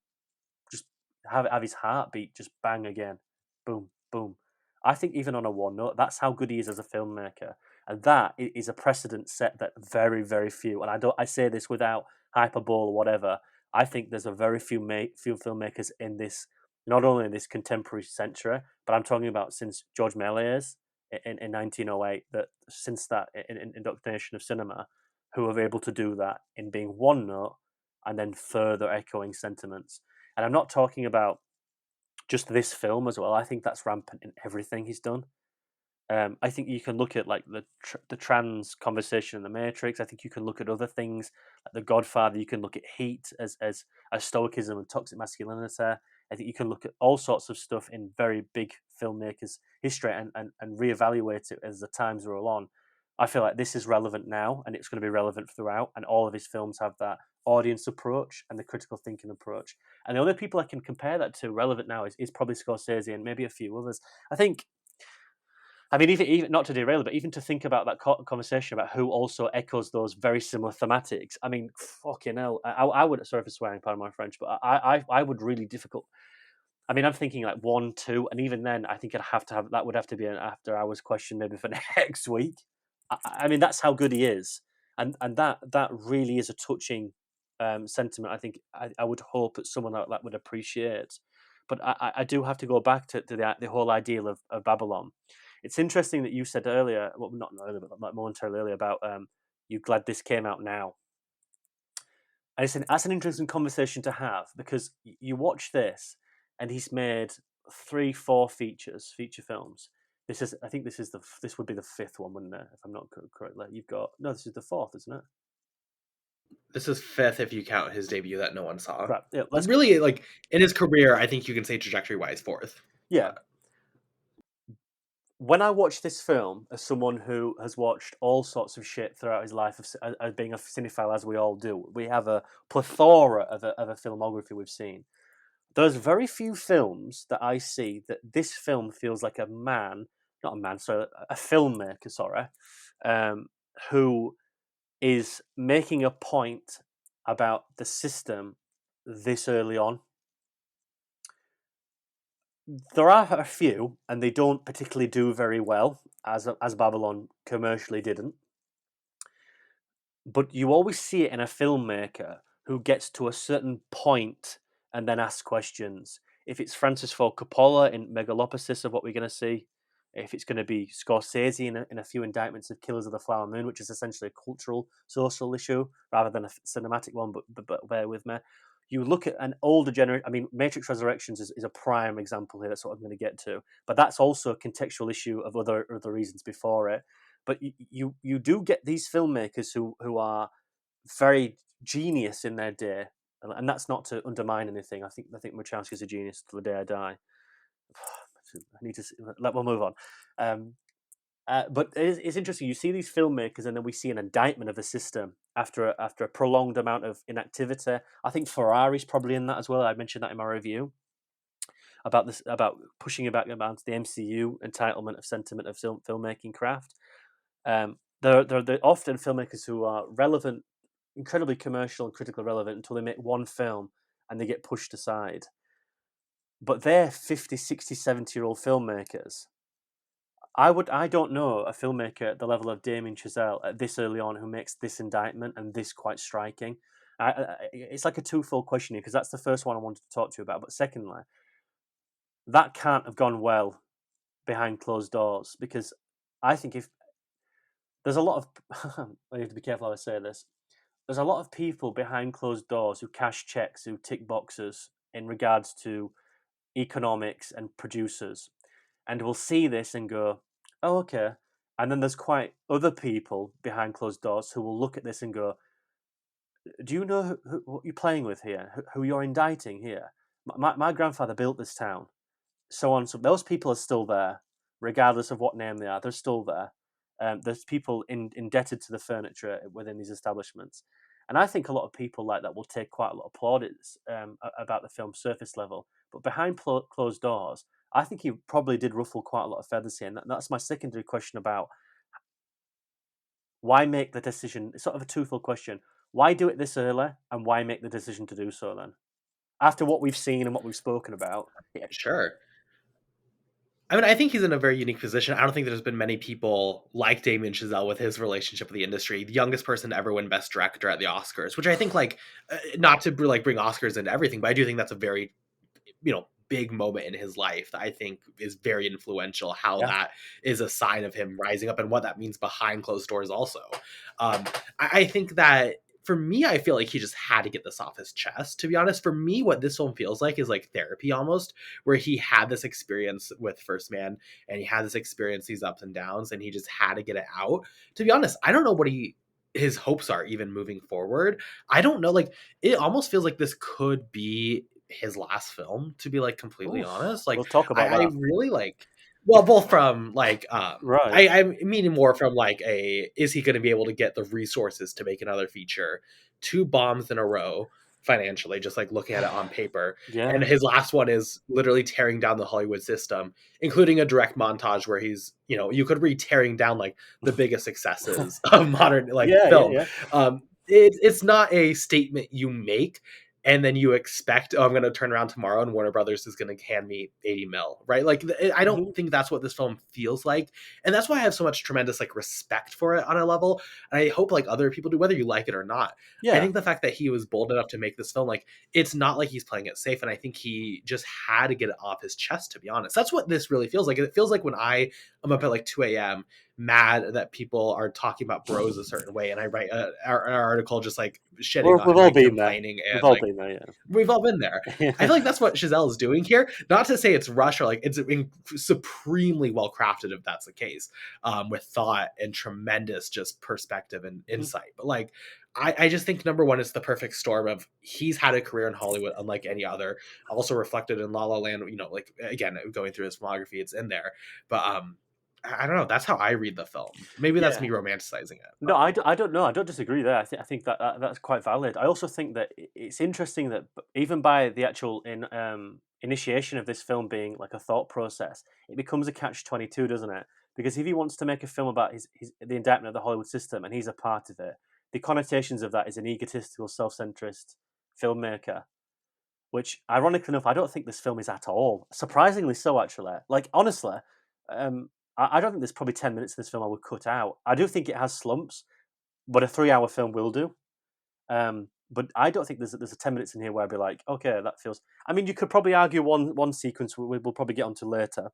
just have his heartbeat just bang again, boom, boom. I think even on a one note, that's how good he is as a filmmaker, and that is a precedent set that very, very few. And I say this without hyperbole or whatever. I think there's a very few filmmakers in this, not only in this contemporary century, but I'm talking about since George Méliès in 1908. That since that indoctrination of cinema, who are able to do that in being one note and then further echoing sentiments. And I'm not talking about just this film as well. I think that's rampant in everything he's done. I think you can look at like the trans conversation in The Matrix. I think you can look at other things like The Godfather. You can look at Heat as stoicism and toxic masculinity. I think you can look at all sorts of stuff in very big filmmakers' history and reevaluate it as the times roll on. I feel like this is relevant now, and it's going to be relevant throughout. And all of his films have that audience approach and the critical thinking approach. And the only people I can compare that to relevant now is probably Scorsese and maybe a few others. I mean, even not to derail it, but even to think about that conversation about who also echoes those very similar thematics. I mean, fucking hell, I would, sorry for swearing, pardon my French, but I would really difficult. I mean, I'm thinking like 1, 2, and even then, I think I'd have to have that would have to be an after hours question maybe for next week. I mean, that's how good he is, and that really is a touching sentiment. I think I would hope that someone like that would appreciate. But I do have to go back to the whole ideal of Babylon. It's interesting that you said earlier, well, not earlier, but momentarily earlier, about you glad this came out now. And that's an interesting conversation to have, because you watch this, and he's made 3, 4 feature films. I think this would be the 5th one, wouldn't it? If I'm not correctly, this is the 4th, isn't it? This is 5th if you count his debut that no one saw. Right. Yeah, really, like in his career, I think you can say trajectory-wise 4th. Yeah. When I watch this film, as someone who has watched all sorts of shit throughout his life, as being a cinephile, as we all do, we have a plethora of a filmography we've seen. There's very few films that I see that this film feels like a filmmaker, who is making a point about the system this early on. there are a few, and they don't particularly do very well, as Babylon commercially didn't. But you always see it in a filmmaker who gets to a certain point and then asks questions. If it's Francis Ford Coppola in Megalopolis of what we're going to see, if it's going to be Scorsese in a few indictments of Killers of the Flower Moon, which is essentially a cultural, social issue rather than a cinematic one, but bear with me. You look at an older generation. I mean, Matrix Resurrections is a prime example here. That's what I'm going to get to. But that's also a contextual issue of other reasons before it. But you do get these filmmakers who are very genius in their day, and that's not to undermine anything. I think Wachowski's a genius till the day I die. I need to we'll move on. But it's interesting. You see these filmmakers, and then we see an indictment of the system after a prolonged amount of inactivity. I think Ferrari's probably in that as well. I mentioned that in my review about pushing it back about the MCU entitlement of sentiment of filmmaking craft. They're often filmmakers who are relevant, incredibly commercial and critically relevant until they make one film and they get pushed aside. But they're 50, 60, 70-year-old filmmakers. I don't know a filmmaker at the level of Damien Chazelle at this early on who makes this indictment and this quite striking. It's like a twofold question here, because that's the first one I wanted to talk to you about. But secondly, that can't have gone well behind closed doors, because I think if there's a lot of I need to be careful how I say this. There's a lot of people behind closed doors who cash checks, who tick boxes in regards to economics and producers, and will see this and go, "Oh, okay." And then there's quite other people behind closed doors who will look at this and go, "Do you know what you're playing with here? Who you're indicting here? My grandfather built this town, so on." So those people are still there, regardless of what name they are. They're still there. There's people indebted to the furniture within these establishments. And I think a lot of people like that will take quite a lot of plaudits about the film's surface level. But behind closed doors, I think he probably did ruffle quite a lot of feathers here. And that's my secondary question about why make the decision. It's sort of a twofold question. Why do it this early, and why make the decision to do so then? After what we've seen and what we've spoken about. Yeah. Sure. I mean, I think he's in a very unique position. I don't think there's been many people like Damien Chazelle with his relationship with the industry. The youngest person to ever win Best Director at the Oscars, which I think, not to bring Oscars into everything, but I do think that's a very, big moment in his life that I think is very influential. How Yeah. that is a sign of him rising up and what that means behind closed doors. Also, I think that for me, I feel like he just had to get this off his chest. To be honest, for me, what this film feels like is like therapy almost, where he had this experience with First Man and he had this experience, these ups and downs, and he just had to get it out. To be honest, I don't know what his hopes are even moving forward. I don't know. Like, it almost feels like this could be his last film, to be like completely Oof. honest. Like, We'll talk about I that. really like, well, both from Right. I'm meaning more from like is he going to be able to get the resources to make another feature? Two bombs in a row financially, just like looking at it on paper. Yeah. And his last one is literally tearing down the Hollywood system, including a direct montage where he's, you could read tearing down like the biggest successes of modern like Yeah, film. yeah. It's not a statement you make and then you expect, oh, I'm going to turn around tomorrow and Warner Brothers is going to hand me 80 mil, right? Like, I don't Mhm. think that's what this film feels like. And that's why I have so much tremendous like respect for it on a level. And I hope like other people do, whether you like it or not. I Yeah. think the fact that he was bold enough to make this film, like, it's not like he's playing it safe. And I think he just had to get it off his chest, to be honest. That's what this really feels like. It feels like when I am up at like 2 a.m. mad that people are talking about bros a certain way, and I write an article just like shitting on We've him all and been there. complaining We've and all like been there, we've all been there. yeah. I feel like that's what Chazelle is doing here. Not to say it's rush or like it's supremely well crafted if that's the case, with thought and tremendous just perspective and Mhm. insight. But like, I just think number one is the perfect storm of he's had a career in Hollywood unlike any other. Also reflected in La La Land. Like again going through his filmography, it's in there. But I don't know. That's how I read the film. Maybe that's Yeah. me romanticizing it. No, I don't know. I don't disagree there. I think that's quite valid. I also think that it's interesting that even by the actual initiation of this film being like a thought process, it becomes a catch-22, doesn't it? Because if he wants to make a film about the indictment of the Hollywood system and he's a part of it, the connotations of that is an egotistical, self-centrist filmmaker. which, ironically enough, I don't think this film is at all. Surprisingly so, actually. Like, honestly, I don't think there's probably 10 minutes of this film I would cut out. I do think it has slumps, but a 3-hour film will do. But I don't think there's a 10 minutes in here where I'd be like, okay, that feels. I mean, you could probably argue one sequence we'll probably get onto later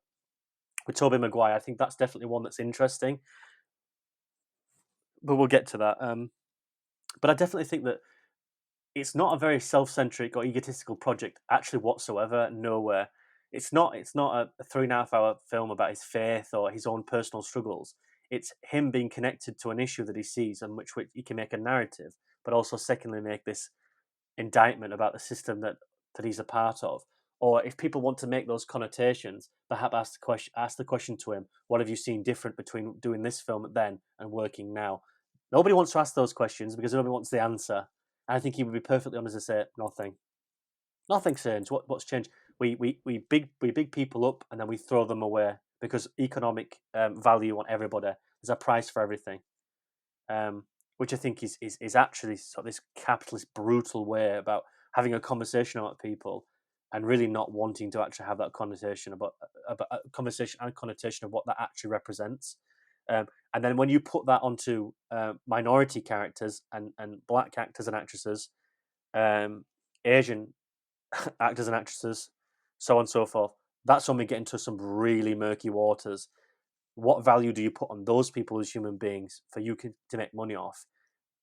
with Tobey Maguire. I think that's definitely one that's interesting, but we'll get to that. But I definitely think that it's not a very self-centric or egotistical project actually whatsoever. Nowhere. It's not a 3.5-hour film about his faith or his own personal struggles. It's him being connected to an issue that he sees and which he can make a narrative, but also secondly make this indictment about the system that he's a part of. Or if people want to make those connotations, perhaps ask the question to him: what have you seen different between doing this film then and working now? Nobody wants to ask those questions because nobody wants the answer. And I think he would be perfectly honest to say nothing. Nothing's changed. What's changed? We big people up and then we throw them away because economic value on everybody. There's a price for everything. Which I think is actually sort of this capitalist brutal way about having a conversation about people and really not wanting to actually have that conversation about a conversation and a connotation of what that actually represents. And then when you put that onto minority characters and black actors and actresses, Asian actors and actresses, so on and so forth, that's when we get into some really murky waters. What value do you put on those people as human beings for you to make money off?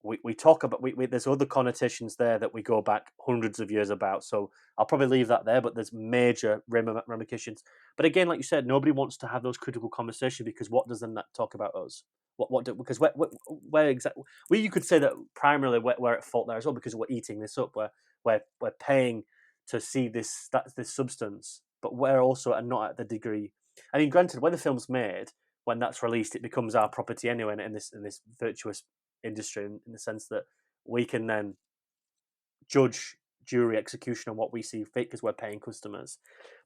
We talk about there's other connotations there that we go back hundreds of years about. So I'll probably leave that there, but there's major ramifications. But again, like you said, nobody wants to have those critical conversations because what does then that talk about us? Because where exactly? Well, you could say that primarily we're at fault there as well because we're eating this up. We're paying to see this substance, but we're also not at the degree. I mean, granted, when the film's made, when that's released, it becomes our property anyway in this virtuous industry in the sense that we can then judge jury execution on what we see fit because we're paying customers.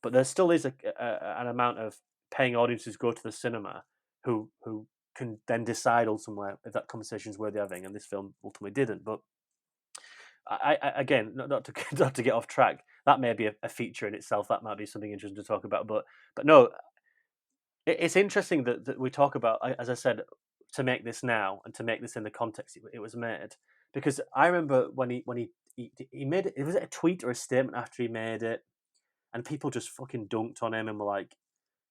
But there still is an amount of paying audiences go to the cinema who can then decide ultimately if that conversation is worth having, and this film ultimately didn't. But I again, not to get off track, that may be a feature in itself. That might be something interesting to talk about. But no, it's interesting that we talk about, as I said, to make this now and to make this in the context it was made. Because I remember when he made it, was it a tweet or a statement after he made it, and people just fucking dunked on him and were like,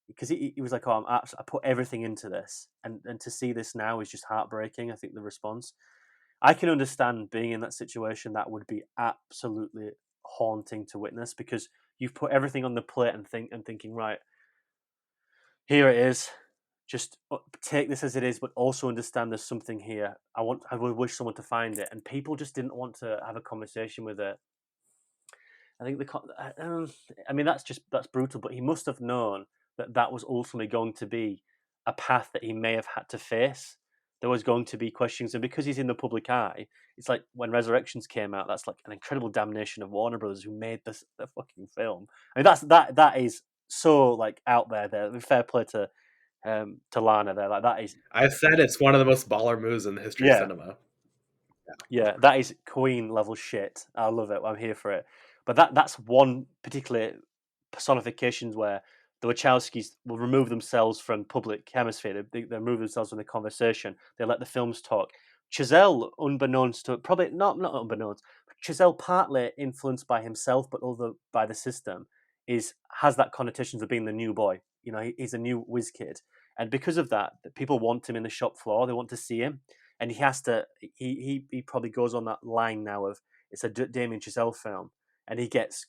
because he was like, oh, I put everything into this, and to see this now is just heartbreaking. I think the response, I can understand being in that situation. That would be absolutely haunting to witness because you've put everything on the plate and thinking, right, here it is. Just take this as it is, but also understand there's something here. I would wish someone to find it, and people just didn't want to have a conversation with it. I think I mean, that's brutal. But he must have known that was ultimately going to be a path that he may have had to face. There was going to be questions, and because he's in the public eye, it's like when Resurrections came out. That's like an incredible damnation of Warner Brothers, who made the fucking film. I mean, that is so like out there. Fair play to Lana there. Like that is. I've said it's one of the most baller moves in the history of cinema. Yeah, that is Queen level shit. I love it. I'm here for it. But that's one particular personification where the Wachowskis will remove themselves from public hemisphere. They remove themselves from the conversation. They let the films talk. Chazelle, unbeknownst to probably not unbeknownst, Chazelle partly influenced by himself, but other by the system, has that connotation of being the new boy. You know, he's a new whiz kid, and because of that, people want him in the shop floor. They want to see him, and he has to. He probably goes on that line now of it's a Damien Chazelle film, and he gets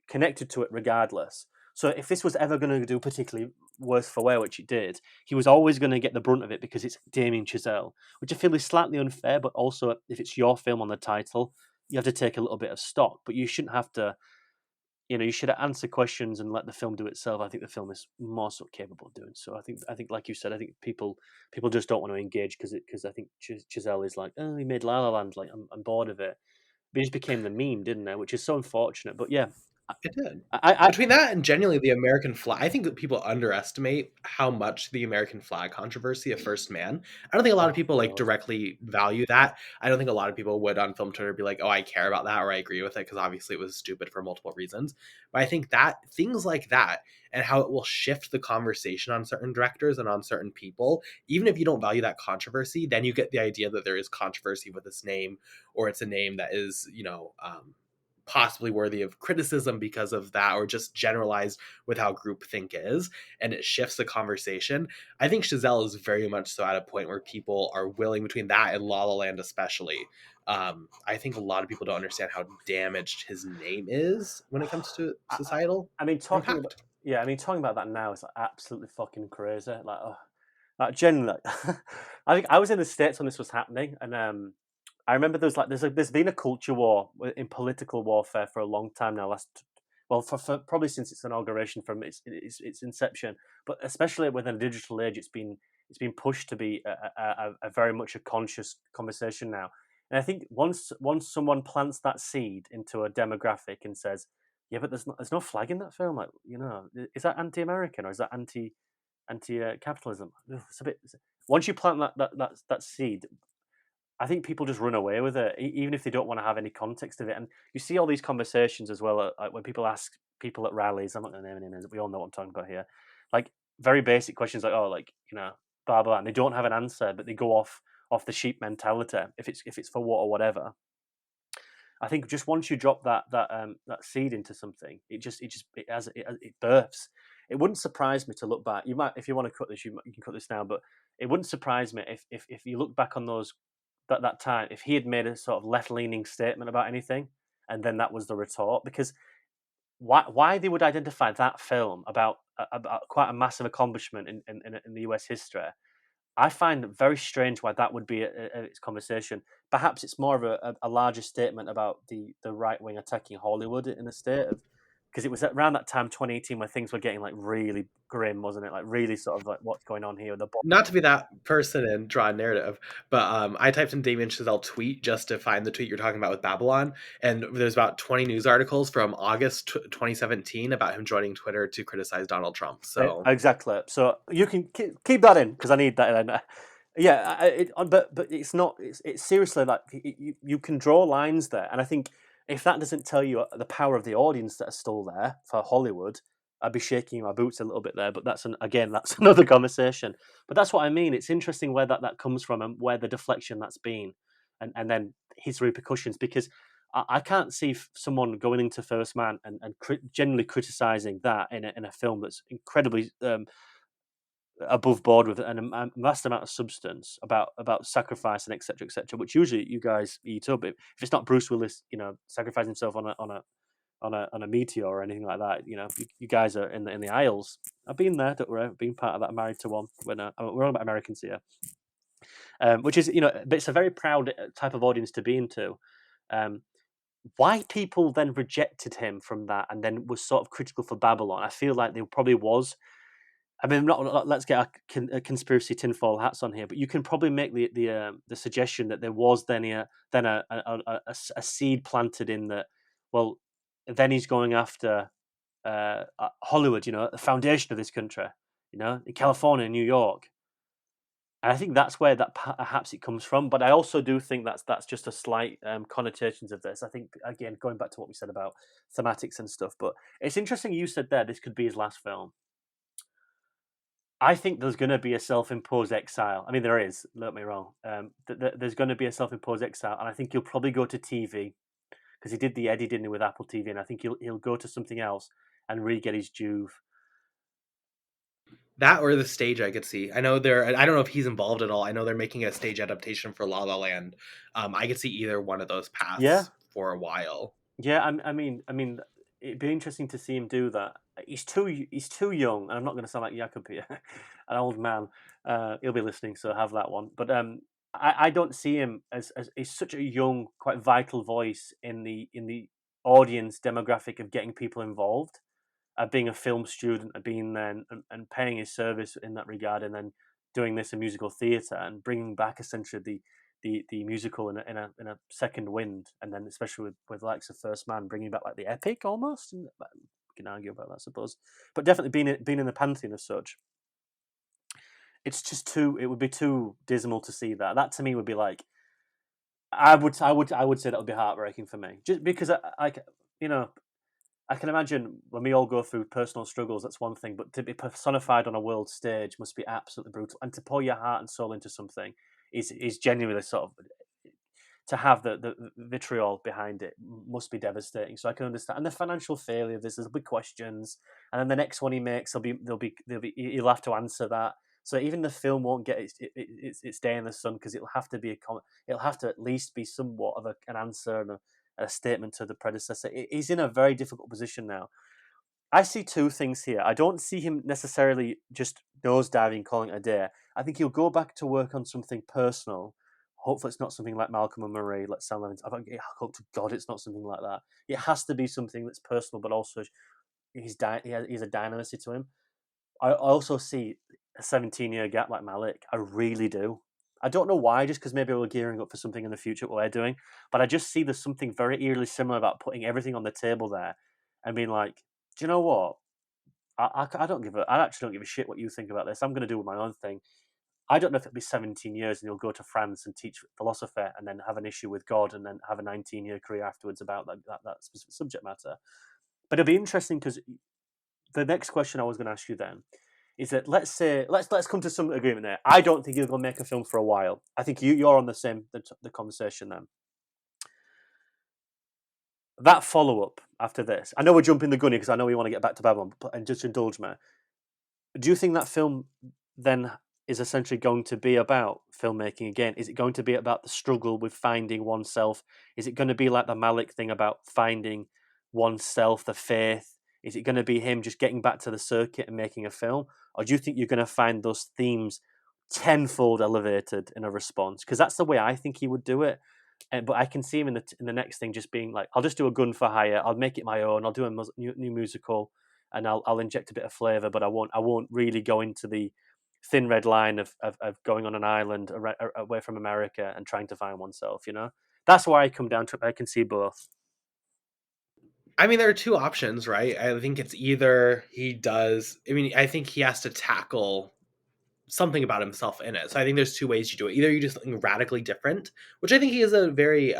connected to it regardless. So if this was ever going to do particularly worse for wear, which it did, he was always going to get the brunt of it because it's Damien Chazelle, which I feel is slightly unfair. But also, if it's your film on the title, you have to take a little bit of stock. But you shouldn't have to. You know, you should answer questions and let the film do itself. I think the film is more so capable of doing so. I think, like you said, I think people just don't want to engage because I think Chazelle is like, oh, he made La La Land, like I'm bored of it. But it just became the meme, didn't it? Which is so unfortunate. But yeah, It did. I Between that and genuinely the American flag, I think that people underestimate how much the American flag controversy of First Man. I don't think a lot of oh people like God. directly value that. I don't think a lot of people would on film Twitter be like, "Oh, I care about that," or "I agree with it," because obviously it was stupid for multiple reasons. But I think that things like that and how it will shift the conversation on certain directors and on certain people, even if you don't value that controversy, then you get the idea that there is controversy with this name, or it's a name that is, possibly worthy of criticism because of that, or just generalized with how groupthink is, and it shifts the conversation. I think Chazelle is very much so at a point where people are willing, between that and La La Land especially. I think a lot of people don't understand how damaged his name is when it comes to I, societal I mean, talking about impact. yeah, I mean, talking about that now is like absolutely fucking crazy. Like, oh, like genuinely, I think I was in the States when this was happening, and I remember there's been a culture war in political warfare for a long time now. For probably since its inauguration, from its inception, but especially within a digital age, it's been pushed to be a very much a conscious conversation now. And I think once someone plants that seed into a demographic and says, "Yeah, but there's no flag in that film," like, is that anti-American or is that anti capitalism? It's a bit. Once you plant that seed, I think people just run away with it, even if they don't want to have any context of it. And you see all these conversations as well, like when people ask people at rallies. I'm not going to name any names. We all know what I'm talking about here. Like very basic questions, like, "Oh, like, blah blah," and they don't have an answer, but they go off the sheep mentality. If it's for what or whatever. I think just once you drop that seed into something, it births. It wouldn't surprise me to look back. You might, if you want to cut this, you can cut this now. But it wouldn't surprise me if you look back on that time, if he had made a sort of left leaning statement about anything, and then that was the retort. Because why they would identify that film about quite a massive accomplishment in the US history, I find it very strange why that would be its conversation. Perhaps it's more of a larger statement about the right wing attacking Hollywood in the state of, because it was around that time, 2018, where things were getting like really grim, wasn't it? Like really sort of like what's going on here. Not to be that person and draw a narrative, but I typed in Damien Chazelle tweet just to find the tweet you're talking about with Babylon, and there's about 20 news articles from August 2017 about him joining Twitter to criticize Donald Trump. So Exactly. So you can keep that in because I need that in. Yeah, but it's not. It's seriously like you can draw lines there, and I think if that doesn't tell you the power of the audience that are still there for Hollywood, I'd be shaking my boots a little bit there. But again, that's another conversation. But that's what I mean. It's interesting where that comes from and where the deflection that's been, and then his repercussions. Because I can't see someone going into First Man and generally criticizing that in a film that's incredibly above board with a vast amount of substance about sacrifice and etc., which usually you guys eat up. If it's not Bruce Willis, sacrificing himself on a meteor or anything like that, you guys are in the aisles. I've been there, don't worry. I've been part of that. Married to one. When we're all about Americans here, which is but it's a very proud type of audience to be into. Why people then rejected him from that and then was sort of critical for Babylon? I feel like there probably was. I mean, let's get a conspiracy tinfoil hats on here, but you can probably make the suggestion that there was then a seed planted in that. Well, then he's going after Hollywood, the foundation of this country, in California, New York, and I think that's where that perhaps it comes from. But I also do think that's just a slight connotations of this. I think again going back to what we said about thematics and stuff, but it's interesting you said there this could be his last film. I think there's going to be a self-imposed exile. I mean, there is. Don't get me wrong. There's going to be a self-imposed exile, and I think he'll probably go to TV because he did the Eddie, didn't he, with Apple TV, and I think he'll go to something else and really get his due. that or the stage, I could see. I don't know if he's involved at all. I know they're making a stage adaptation for La La Land. I could see either one of those Yeah, paths for a while. yeah. I mean, it'd be interesting to see him do that. He's too young, and I'm not going to sound like Jakob here, an old man. He'll be listening, so have that one. But I don't see him as he's such a young, quite vital voice in the audience demographic of getting people involved, being a film student, of being there and paying his service in that regard, and then doing this in musical theatre and bringing back essentially the musical in a second wind, and then especially with likes of First Man bringing back like the epic almost. And we can argue about that, I suppose, but definitely being in the pantheon as such. It's just too. It would be too dismal to see that. That to me would be like. I would say that would be heartbreaking for me, just because you know, I can imagine when we all go through personal struggles, that's one thing, but to be personified on a world stage must be absolutely brutal. And to pour your heart and soul into something is genuinely sort of, to have the vitriol behind it must be devastating. So I can understand. And the financial failure of this, there'll be questions, and then the next one he makes, he'll have to answer that. So even the film won't get its day in the sun, because it'll have to be it'll have to at least be somewhat of an answer and a statement to the predecessor. He's in a very difficult position now. I see two things here. I don't see him necessarily just nosediving, calling it a day. I think he'll go back to work on something personal. Hopefully, it's not something like Malcolm and Marie. Let's sound like, I hope to God it's not something like that. It has to be something that's personal, but also he's a dynamism to him. I also see a 17-year gap like Malik. I really do. I don't know why, just because maybe we're gearing up for something in the future, what we're doing. But I just see there's something very eerily similar about putting everything on the table there and being like, do you know what? I actually don't give a shit what you think about this. I'm going to do my own thing. I don't know if it'll be 17 years and you'll go to France and teach philosophy and then have an issue with God and then have a 19-year career afterwards about that specific subject matter. But it'll be interesting, because the next question I was going to ask you then is that let's come to some agreement there. I don't think you're going to make a film for a while. I think you're on the conversation then. That follow-up after this, I know we're jumping the gun here because I know we want to get back to Babylon, and just indulge me. Do you think that film then is essentially going to be about filmmaking again? Is it going to be about the struggle with finding oneself? Is it going to be like the Malik thing about finding oneself, the faith? Is it going to be him just getting back to the circuit and making a film? Or do you think you're going to find those themes tenfold elevated in a response? Because that's the way I think he would do it. But I can see him in the next thing just being like, I'll just do a gun for hire. I'll make it my own. I'll do a new musical, and I'll inject a bit of flavor. But I won't really go into the thin red line of going on an island away from America and trying to find oneself. That's why I come down to it. I can see both. I mean, there are two options, right? I think it's either he does. I mean, I think he has to tackle something about himself in it. So I think there's two ways you do it. Either you do something radically different, which I think he is a very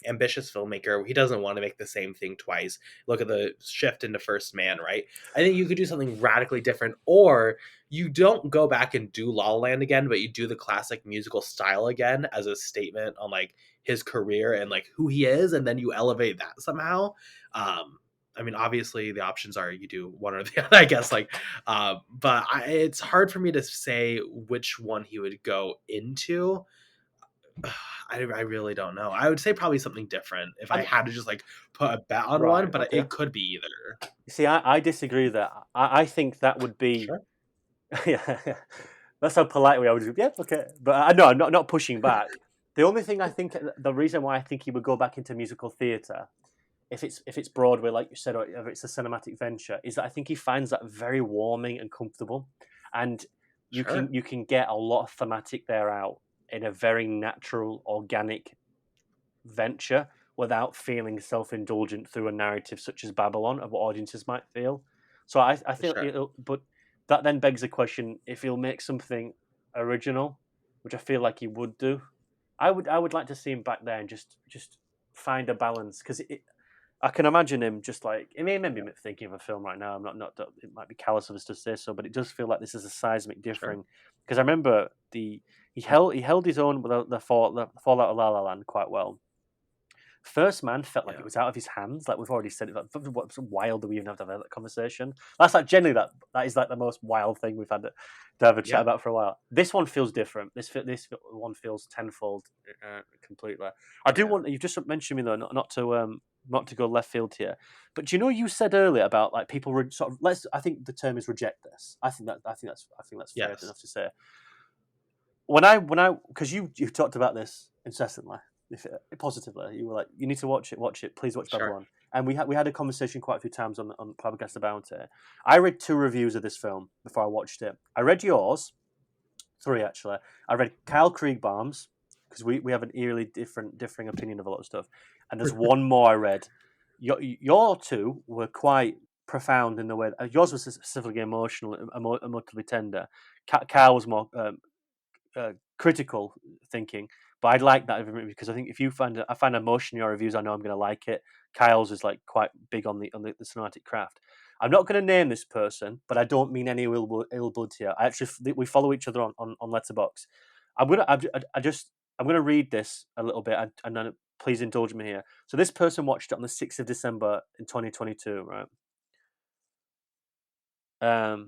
ambitious filmmaker. He doesn't want to make the same thing twice. Look at the shift into First Man, right? I think you could do something radically different, or you don't go back and do La La Land again, but you do the classic musical style again as a statement on like his career and like who he is, and then you elevate that somehow. I mean, obviously the options are you do one or the other, I guess, but it's hard for me to say which one he would go into. I really don't know. I would say probably something different if I had to just like put a bet on one, but okay. It could be either. See, I disagree there. I think that would be... Sure. Yeah, that's how politely I would do. Yeah, okay. But I know I'm not pushing back. The only thing I think, the reason why I think he would go back into musical theatre, if it's Broadway, like you said, or if it's a cinematic venture, is that I think he finds that very warming and comfortable, and you can get a lot of thematic there out in a very natural, organic venture without feeling self-indulgent through a narrative such as Babylon of what audiences might feel. So I think but that then begs the question: if he'll make something original, which I feel like he would do, I would like to see him back there and just find a balance, because I can imagine him just like, I mean, maybe thinking of a film right now. I'm not. It might be callous of us to say so, but it does feel like this is a seismic differing. Because I remember he held his own with the fallout of La La Land quite well. First Man felt like it was out of his hands. Like we've already said, what's wild that we even have to have that conversation. That's like generally that is like the most wild thing we've had to have a chat about for a while. This one feels different. This one feels tenfold completely. I do want, you've just mentioned me though, not to go left field here, but do you know, you said earlier about like people sort of I think the term is reject this. I think that's fair enough to say. When I because you've talked about this incessantly. Positively, you were like, you need to watch it, please watch Babylon. And we had a conversation quite a few times on ClapperCast about it. I read 2 reviews of this film before I watched it. I read yours, 3 actually. I read Kyle Kriegbaum's, because we have an eerily differing opinion of a lot of stuff. And there's one more I read. Your two were quite profound in the way yours was specifically emotional, emotively tender. Carl was more critical thinking, but I'd like that because I think if I find emotion in your reviews, I know I'm going to like it. Kyle's is like quite big on the cinematic craft. I'm not going to name this person, but I don't mean any ill blood here. We follow each other on Letterboxd. I'm gonna read this a little bit, and then please indulge me here. So this person watched it on the 6th of December in 2022, right?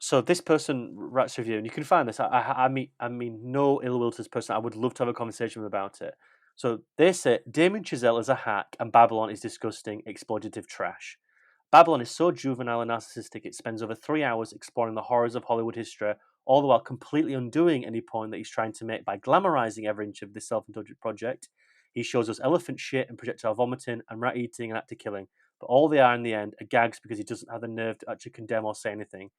So this person writes a review, and you can find this. I mean no ill will to this person. I would love to have a conversation about it. So they say Damien Chazelle is a hack, and Babylon is disgusting, exploitative trash. Babylon is so juvenile and narcissistic, it spends over 3 hours exploring the horrors of Hollywood history, all the while completely undoing any point that he's trying to make by glamorizing every inch of this self-indulgent project. He shows us elephant shit and projectile vomiting and rat eating and actor killing, but all they are in the end are gags because he doesn't have the nerve to actually condemn or say anything.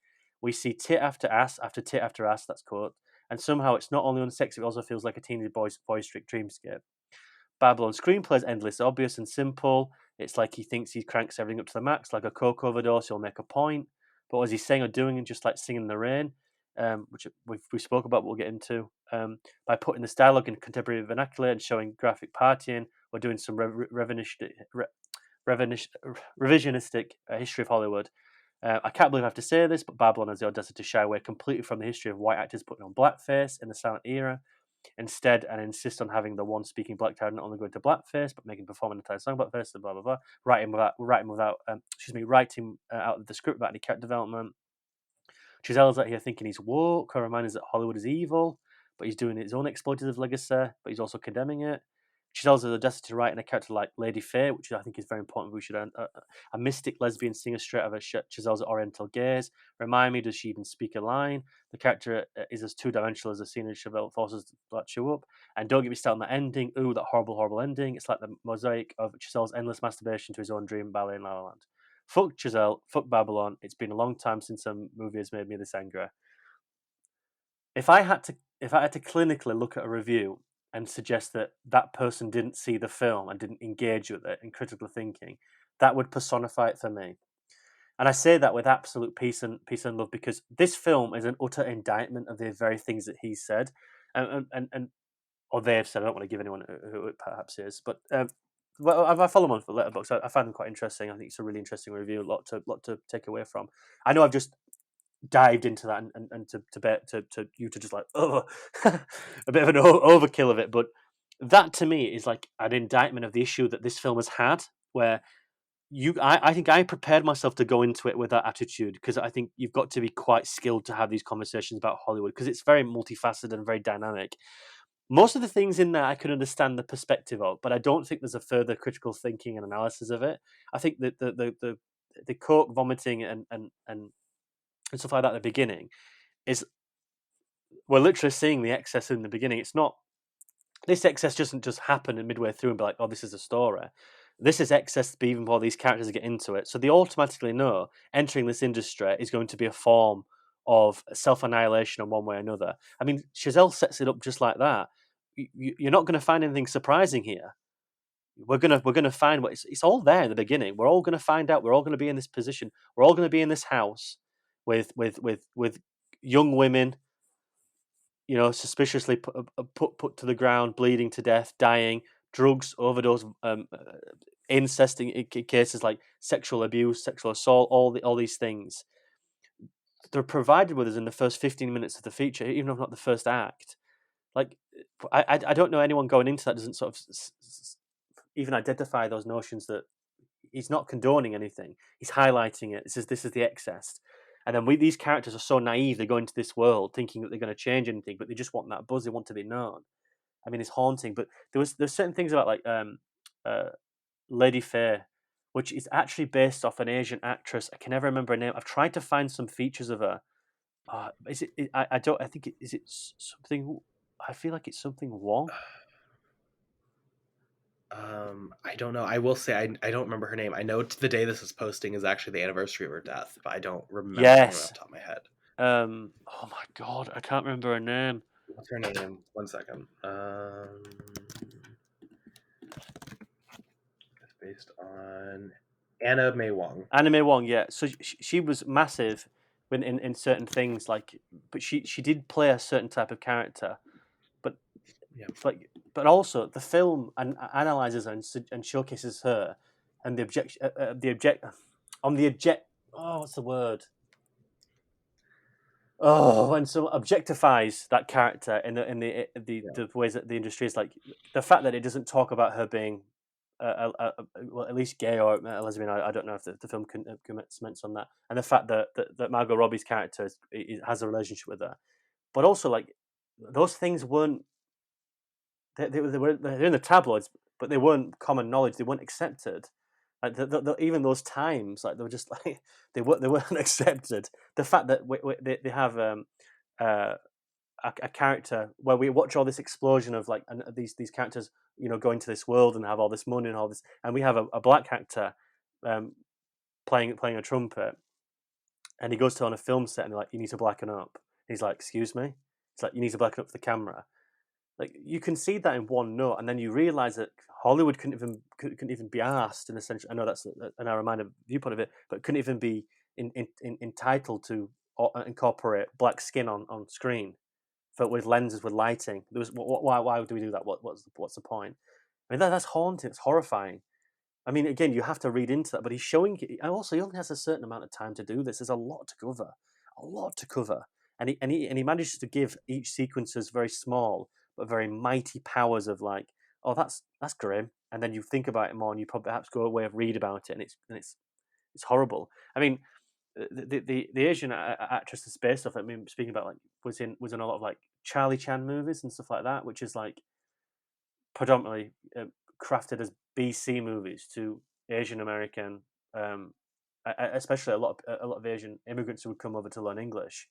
We see tit after ass after tit after ass, that's quote, and somehow it's not only unsexy, it also feels like a teenage boy's strict dreamscape. Babylon's screenplay is endlessly obvious and simple. It's like he thinks he cranks everything up to the max, like a coke overdose. He'll make a point, but what he's saying or doing, just like singing in the rain, which we spoke about, we'll get into. By putting this dialogue in contemporary vernacular and showing graphic partying, we're doing some revisionistic history of Hollywood. I can't believe I have to say this, but Babylon has the audacity to shy away completely from the history of white actors putting on blackface in the silent era. Instead, and insist on having the one speaking black child not only go into blackface, but making perform an entire song blackface, and blah blah blah. Writing out of the script without any character development. Chazelle's out here thinking he's woke, or reminding us that Hollywood is evil, but he's doing his own exploitative legacy, but he's also condemning it. Chazelle's the audacity to write in a character like Lady Faye, which I think is very important. We should a mystic lesbian singer straight out of Chazelle's Oriental gaze. Remind me, does she even speak a line? The character is as two-dimensional as the scene in Chevelle forces to latch you up. And don't get me started on that ending. Ooh, that horrible, horrible ending. It's like the mosaic of Chazelle's endless masturbation to his own dream ballet in La La Land. Fuck Chazelle, fuck Babylon. It's been a long time since some movie has made me this angry. If I had to clinically look at a review and suggest that person didn't see the film and didn't engage with it in critical thinking, that would personify it for me. And I say that with absolute peace and love, because this film is an utter indictment of the very things that he said, and or they have said. I don't want to give anyone who it perhaps is, but well, I follow him on for Letterboxd. I find them quite interesting. I think it's a really interesting review. A lot to take away from. I know I've just dived into that and to you to just like a bit of an overkill of it, but that to me is like an indictment of the issue that this film has had, where I think I prepared myself to go into it with that attitude, because I think you've got to be quite skilled to have these conversations about Hollywood, because it's very multifaceted and very dynamic. Most of the things in there I could understand the perspective of, but I don't think there's a further critical thinking and analysis of it. I think that the coke vomiting and stuff like that at the beginning is, we're literally seeing the excess in the beginning. It's not, this excess doesn't just happen midway through and be like, oh, this is a story. This is excess even before these characters get into it. So they automatically know entering this industry is going to be a form of self-annihilation in one way or another. I mean, Chazelle sets it up just like that. You're not going to find anything surprising here. We're gonna find what it's all there in the beginning. We're all gonna find out. We're all gonna be in this position. We're all gonna be in this house with young women, suspiciously put to the ground, bleeding to death, dying, drugs, overdose, incest in cases like sexual abuse, sexual assault, all these things. They're provided with us in the first 15 minutes of the feature, even if not the first act. Like, I don't know anyone going into that doesn't sort of even identify those notions that he's not condoning anything. He's highlighting it. This is the excess. And then these characters are so naive. They go into this world thinking that they're going to change anything, but they just want that buzz. They want to be known. I mean, it's haunting. But there's certain things about like Lady Faye, which is actually based off an Asian actress. I can never remember her name. I've tried to find some features of her. Is it? I don't. I think is it something. I feel like it's something Wong. I don't know. I will say I don't remember her name. I know the day this is posting is actually the anniversary of her death, but I don't remember her name off the top of my head. Oh my god, I can't remember her name. What's her name? 1 second. It's based on Anna May Wong. Anna May Wong, yeah. So she was massive in certain things, like, but she did play a certain type of character, but Yeah. but also the film analyzes her and showcases her and what's the word? Oh, and so objectifies that character in the ways that the industry is, like the fact that it doesn't talk about her being well, at least gay or lesbian. I don't know if the film comments on that, and the fact that Margot Robbie's character has a relationship with her, but also like those things weren't they're in the tabloids, but they weren't common knowledge. They weren't accepted. Like even those times, like they were just like they weren't accepted. The fact that they have a character where we watch all this explosion of like and these characters, go into this world and have all this money and all this, and we have a black actor playing a trumpet, and he goes to on a film set and they're like, you need to blacken up. And he's like, excuse me. It's like, you need to blacken up for the camera. Like, you can see that in one note, and then you realize that Hollywood couldn't even be asked in a sense. I know that's a narrow-minded viewpoint of it, but couldn't even be entitled to incorporate black skin on screen, with lenses with lighting. There was why do we do that? What's the point? I mean, that's haunting. It's horrifying. I mean, again, you have to read into that, but he's showing. And also, he only has a certain amount of time to do this. There's a lot to cover, and he manages to give each sequences very small but very mighty powers of like, oh, that's grim, and then you think about it more, and you perhaps go away and read about it, and it's horrible. I mean, the Asian actress that's based off. I mean, speaking about like was in a lot of like Charlie Chan movies and stuff like that, which is like predominantly crafted as BC movies to Asian American, especially a lot of Asian immigrants who would come over to learn English.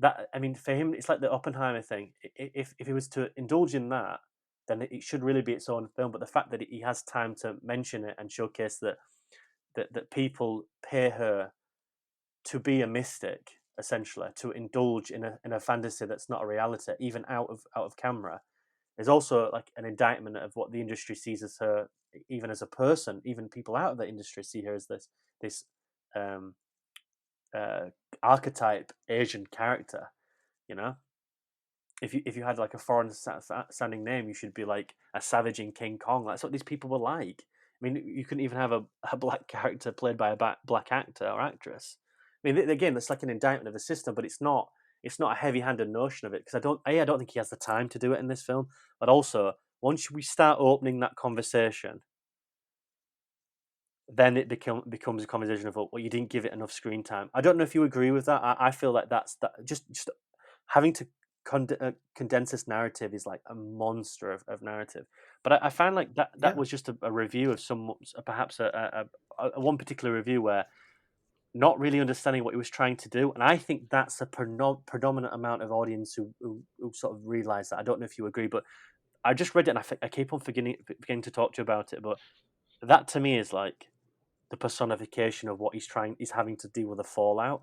That, I mean, for him, it's like the Oppenheimer thing. If he was to indulge in that, then it should really be its own film. But the fact that he has time to mention it and showcase that people pay her to be a mystic, essentially, to indulge in a fantasy that's not a reality, even out of camera, is also like an indictment of what the industry sees as her, even as a person. Even people out of the industry see her as this archetype Asian character. If you had like a foreign sounding name, you should be like a savage in King Kong. That's what these people were like. I mean, you couldn't even have a black character played by a black actor or actress. I mean, again, that's like an indictment of the system, but it's not a heavy-handed notion of it, because I don't think he has the time to do it in this film. But also, once we start opening that conversation, then it becomes a conversation of, well, you didn't give it enough screen time. I don't know if you agree with that. I feel like that's just having to condense this narrative is like a monster of narrative. But I find like that was just a review of perhaps a one particular review where not really understanding what he was trying to do, and I think that's a predominant amount of audience who sort of realize that. I don't know if you agree, but I just read it and I keep on beginning to talk to you about it. But that to me is like the personification of what he's having to deal with the fallout,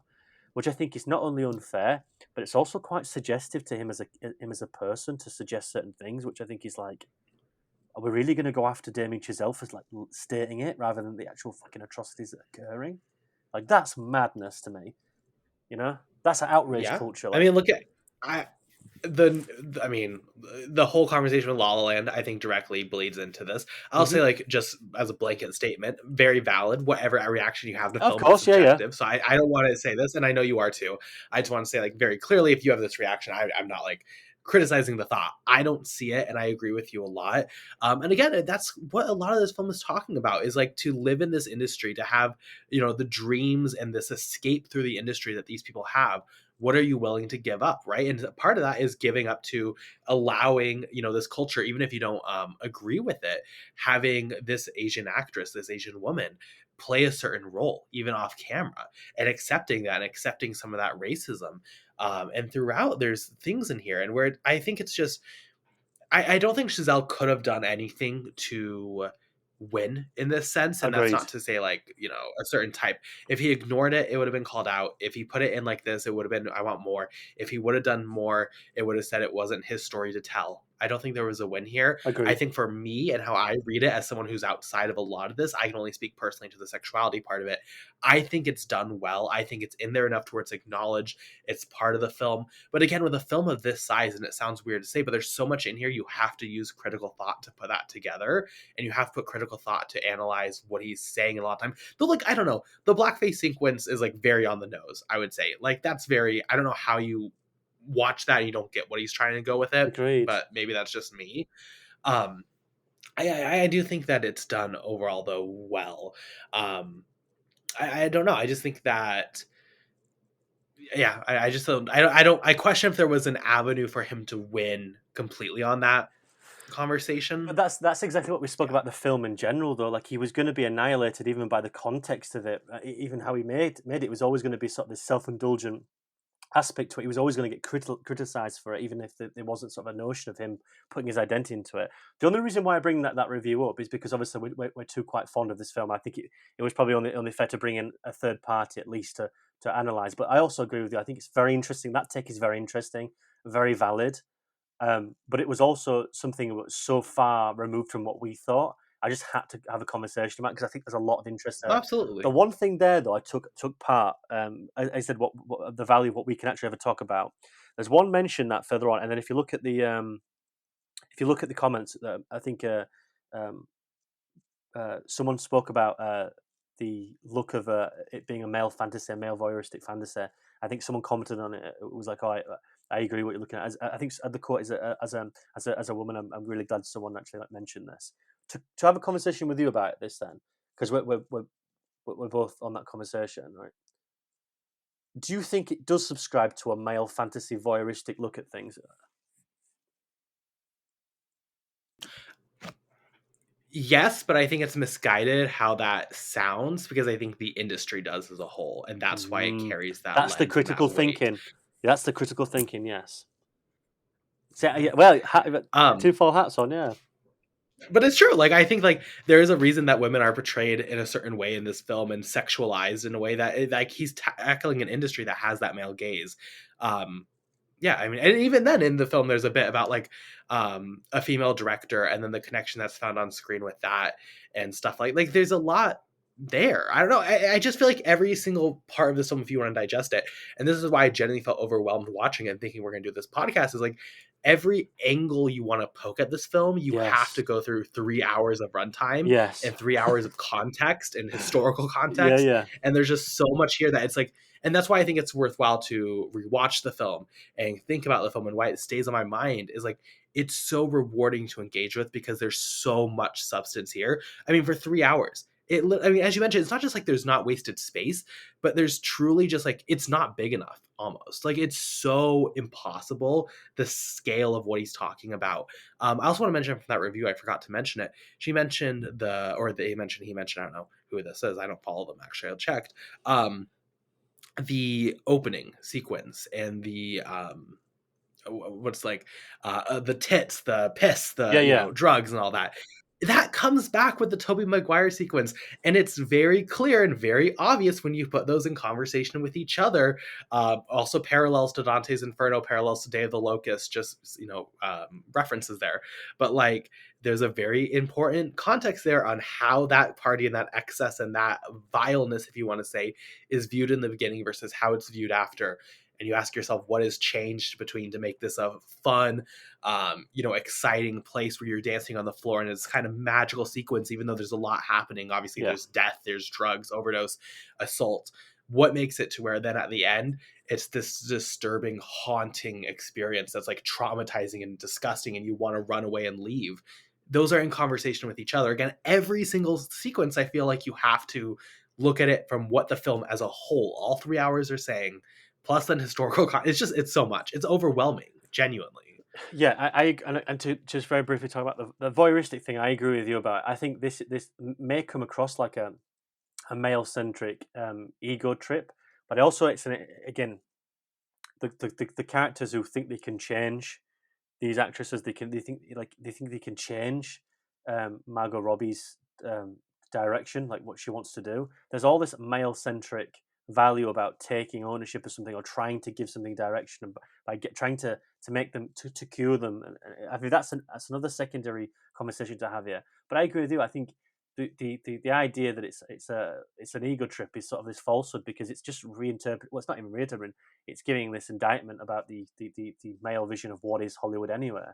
which I think is not only unfair, but it's also quite suggestive to him as a person to suggest certain things, which I think is like, are we really going to go after Damien Chazelle for like stating it rather than the actual fucking atrocities that are occurring? Like, that's madness to me. That's an outrage culture. Like, I mean, look at the whole conversation with La La Land, I think, directly bleeds into this. I'll say, like, just as a blanket statement, very valid. Whatever reaction you have to film is subjective. So I don't want to say this, and I know you are too. I just want to say, like, very clearly, if you have this reaction, I'm not like criticizing the thought. I don't see it, and I agree with you a lot. And again, that's what a lot of this film is talking about, is like to live in this industry, to have, the dreams and this escape through the industry that these people have. What are you willing to give up, right? And part of that is giving up to allowing, this culture, even if you don't agree with it, having this Asian actress, this Asian woman play a certain role, even off camera, and accepting that and accepting some of that racism. And throughout, there's things in here, and where I think it's just, I don't think Chazelle could have done anything to win in this sense, and that's Agreed. not to say like, you know, a certain type. If he ignored it, it would have been called out. If he put it in like this, it would have been I want more. If he would have done more, it would have said it wasn't his story to tell. I don't think there was a win here. I Agreed. think for me and how I read it as someone who's outside of a lot of this, I can only speak personally to the sexuality part of it. I think it's done well. I think it's in there enough to where it's acknowledged. It's part of the film. But again, with a film of this size, and it sounds weird to say, but there's so much in here, you have to use critical thought to put that together. And you have to put critical thought to analyze what he's saying a lot of time. But like, I don't know, the blackface sequence is like very on the nose, I would say. Like that's very, I don't know how you watch that and you don't get what he's trying to go with it. Agreed. But maybe that's just me. I do think that it's done overall though well. I don't know. I just think that yeah, I just don't I question if there was an avenue for him to win completely on that conversation. But that's exactly what we spoke about the film in general, though. Like he was going to be annihilated even by the context of it, even how he made it was always going to be sort of this self-indulgent aspect to it. He was always going to get criticized for it, even if there wasn't sort of a notion of him putting his identity into it. The only reason why I bring that review up is because obviously we're too quite fond of this film. I think it was probably only fair to bring in a third party at least to analyze. But I also agree with you. I think it's very interesting. That take is very interesting, very valid. But it was also something that was so far removed from what we thought. I just had to have a conversation about it because I think there's a lot of interest there. Absolutely. The one thing there, though, I took part. I said what the value of what we can actually ever talk about. There's one mention that further on, and then if you look at the comments, I think someone spoke about the look of it being a male fantasy, a male voyeuristic fantasy. I think someone commented on it. It was like, "Oh, I agree with what you're looking at." I think at the quote is as a woman, I'm really glad someone actually mentioned this to have a conversation with you about this then, because we're both on that conversation, right? Do you think it does subscribe to a male fantasy voyeuristic look at things? Yes, but I think it's misguided how that sounds because I think the industry does as a whole, and that's why it carries that. That's the lens and critical that weight. thinking. That's the critical thinking. Yes. So, yeah, well, two full hats on. Yeah. But it's true. Like I think like there is a reason that women are portrayed in a certain way in this film and sexualized in a way that like he's tackling an industry that has that male gaze. Yeah, I mean, and even then in the film, there's a bit about like a female director and then the connection that's found on screen with that and stuff like there's a lot there. I don't know. I just feel like every single part of this film, if you want to digest it, and this is why I genuinely felt overwhelmed watching it and thinking we're going to do this podcast, is like every angle you want to poke at this film, you have to go through 3 hours of runtime and 3 hours of context and historical context. Yeah. And there's just so much here that it's like, and that's why I think it's worthwhile to rewatch the film and think about the film, and why it stays on my mind is like, it's so rewarding to engage with because there's so much substance here. I mean, for 3 hours, I mean, as you mentioned, it's not just like there's not wasted space, but there's truly just like, it's not big enough almost. Like it's so impossible, the scale of what he's talking about. I also want to mention from that review, I forgot to mention it. She mentioned he mentioned, I don't know who this is. I don't follow them actually. I checked. The opening sequence and the, what's like the tits, the piss, the you know, drugs and all that comes back with the Tobey Maguire sequence, and it's very clear and very obvious when you put those in conversation with each other. Also parallels to Dante's Inferno, parallels to Day of the Locust, just, you know, references there. But like there's a very important context there on how that party and that excess and that vileness, if you want to say, is viewed in the beginning versus how it's viewed after. And you ask yourself what has changed between to make this a fun, you know, exciting place where you're dancing on the floor and it's kind of magical sequence, even though there's a lot happening. Obviously, there's death, there's drugs, overdose, assault. What makes it to where then at the end, it's this disturbing, haunting experience that's like traumatizing and disgusting, and you want to run away and leave. Those are in conversation with each other. Again, every single sequence, I feel like you have to look at it from what the film as a whole, all 3 hours are saying, plus then historical it's so much. It's overwhelming, genuinely. Yeah, and to just very briefly talk about the voyeuristic thing, I agree with you about. I think this may come across like a male centric ego trip, but also it's again the characters who think they can change these actresses, they think they can change Margot Robbie's direction, like what she wants to do. There's all this male-centric value about taking ownership of something or trying to give something direction by trying to make them to cure them. And I think that's another secondary conversation to have here. But I agree with you. I think the idea that it's an ego trip is sort of this falsehood, because it's just reinterpret. Well, it's not even reinterpreting. It's giving this indictment about the male vision of what is Hollywood anyway.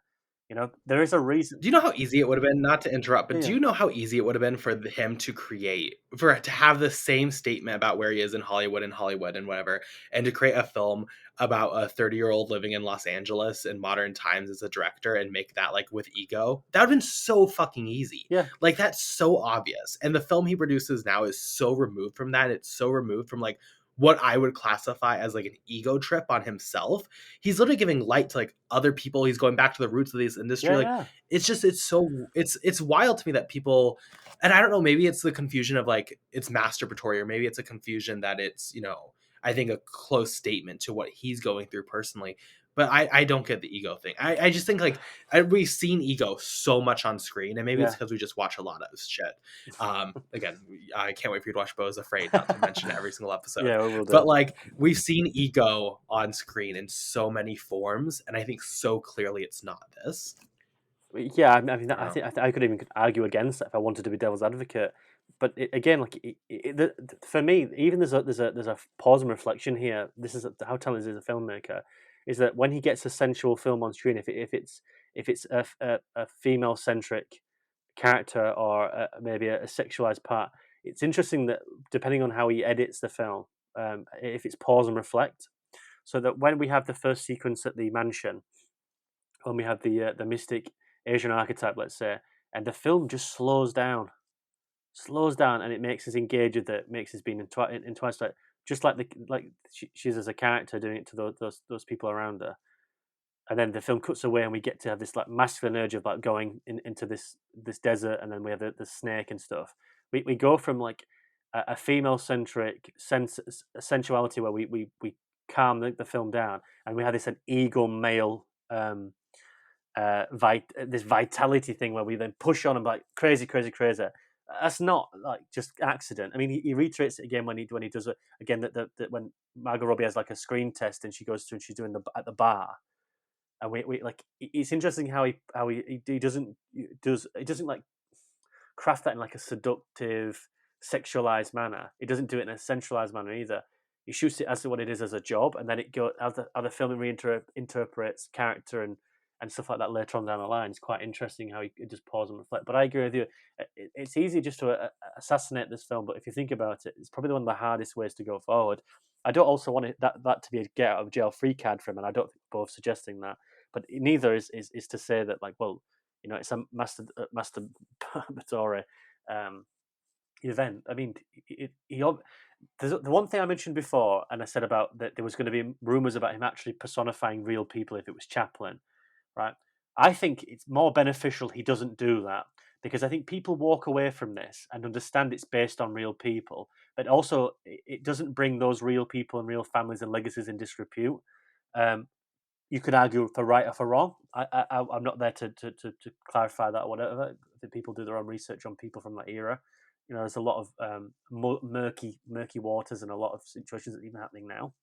You know, there is a reason. Do you know how easy it would have been, not to interrupt, but do Yeah. you know how easy it would have been for him to have the same statement about where he is in Hollywood and whatever, and to create a film about a 30-year-old living in Los Angeles in modern times as a director and make that like with ego? That would have been so fucking easy. Yeah. Like, that's so obvious. And the film he produces now is so removed from that. It's so removed from like what I would classify as like an ego trip on himself. He's literally giving light to like other people. He's going back to the roots of this industry. Yeah, like yeah. it's wild to me that people, and I don't know, maybe it's the confusion of like it's masturbatory, or maybe it's a confusion that it's, I think a close statement to what he's going through personally. But I don't get the ego thing. I just think like we've seen ego so much on screen, and maybe it's Yeah. because we just watch a lot of shit. Again, I can't wait for you to watch Bo is Afraid, not to mention it every single episode. Yeah, we will do. But like we've seen ego on screen in so many forms, and I think so clearly it's not this. Yeah, I mean, I think I could even argue against that if I wanted to be devil's advocate. But again, like for me, even there's a pause and reflection here. This is how talented is a filmmaker. Is that when he gets a sensual film on screen, if it's a female centric character or maybe a sexualized part, it's interesting that depending on how he edits the film, if it's pause and reflect, so that when we have the first sequence at the mansion, when we have the mystic Asian archetype, let's say, and the film just slows down, and it makes us engage with it, makes us being entwined, just like she's as a character doing it to those people around her. And then the film cuts away, and we get to have this like masculine urge of like going into this desert, and then we have the snake and stuff. We go from like a female centric sensuality where we calm the film down, and we have this an ego male this vitality thing where we then push on and like crazy. That's not like just accident. I mean, he reiterates it again when he does it again that when Margot Robbie has like a screen test and she goes through and she's doing at the bar, and we like it's interesting how he doesn't like craft that in like a seductive sexualized manner. He doesn't do it in a centralized manner either. He shoots it as what it is as a job, and then it goes how the film reinterprets character and stuff like that later on down the line. It's quite interesting how he just pause and reflect. But I agree with you. It's easy just to assassinate this film, but if you think about it, it's probably one of the hardest ways to go forward. I don't also want that to be a get out of jail free card for him, and I don't think we're both suggesting that. But neither is to say that like, well, it's a masturbatory event. I mean, there's the one thing I mentioned before, and I said about that there was going to be rumors about him actually personifying real people if it was Chaplin. Right? I think it's more beneficial he doesn't do that, because I think people walk away from this and understand it's based on real people, but also it doesn't bring those real people and real families and legacies in disrepute. You could argue for right or for wrong. I'm not there to clarify that or whatever. I think people do their own research on people from that era. There's a lot of murky waters and a lot of situations that are even happening now.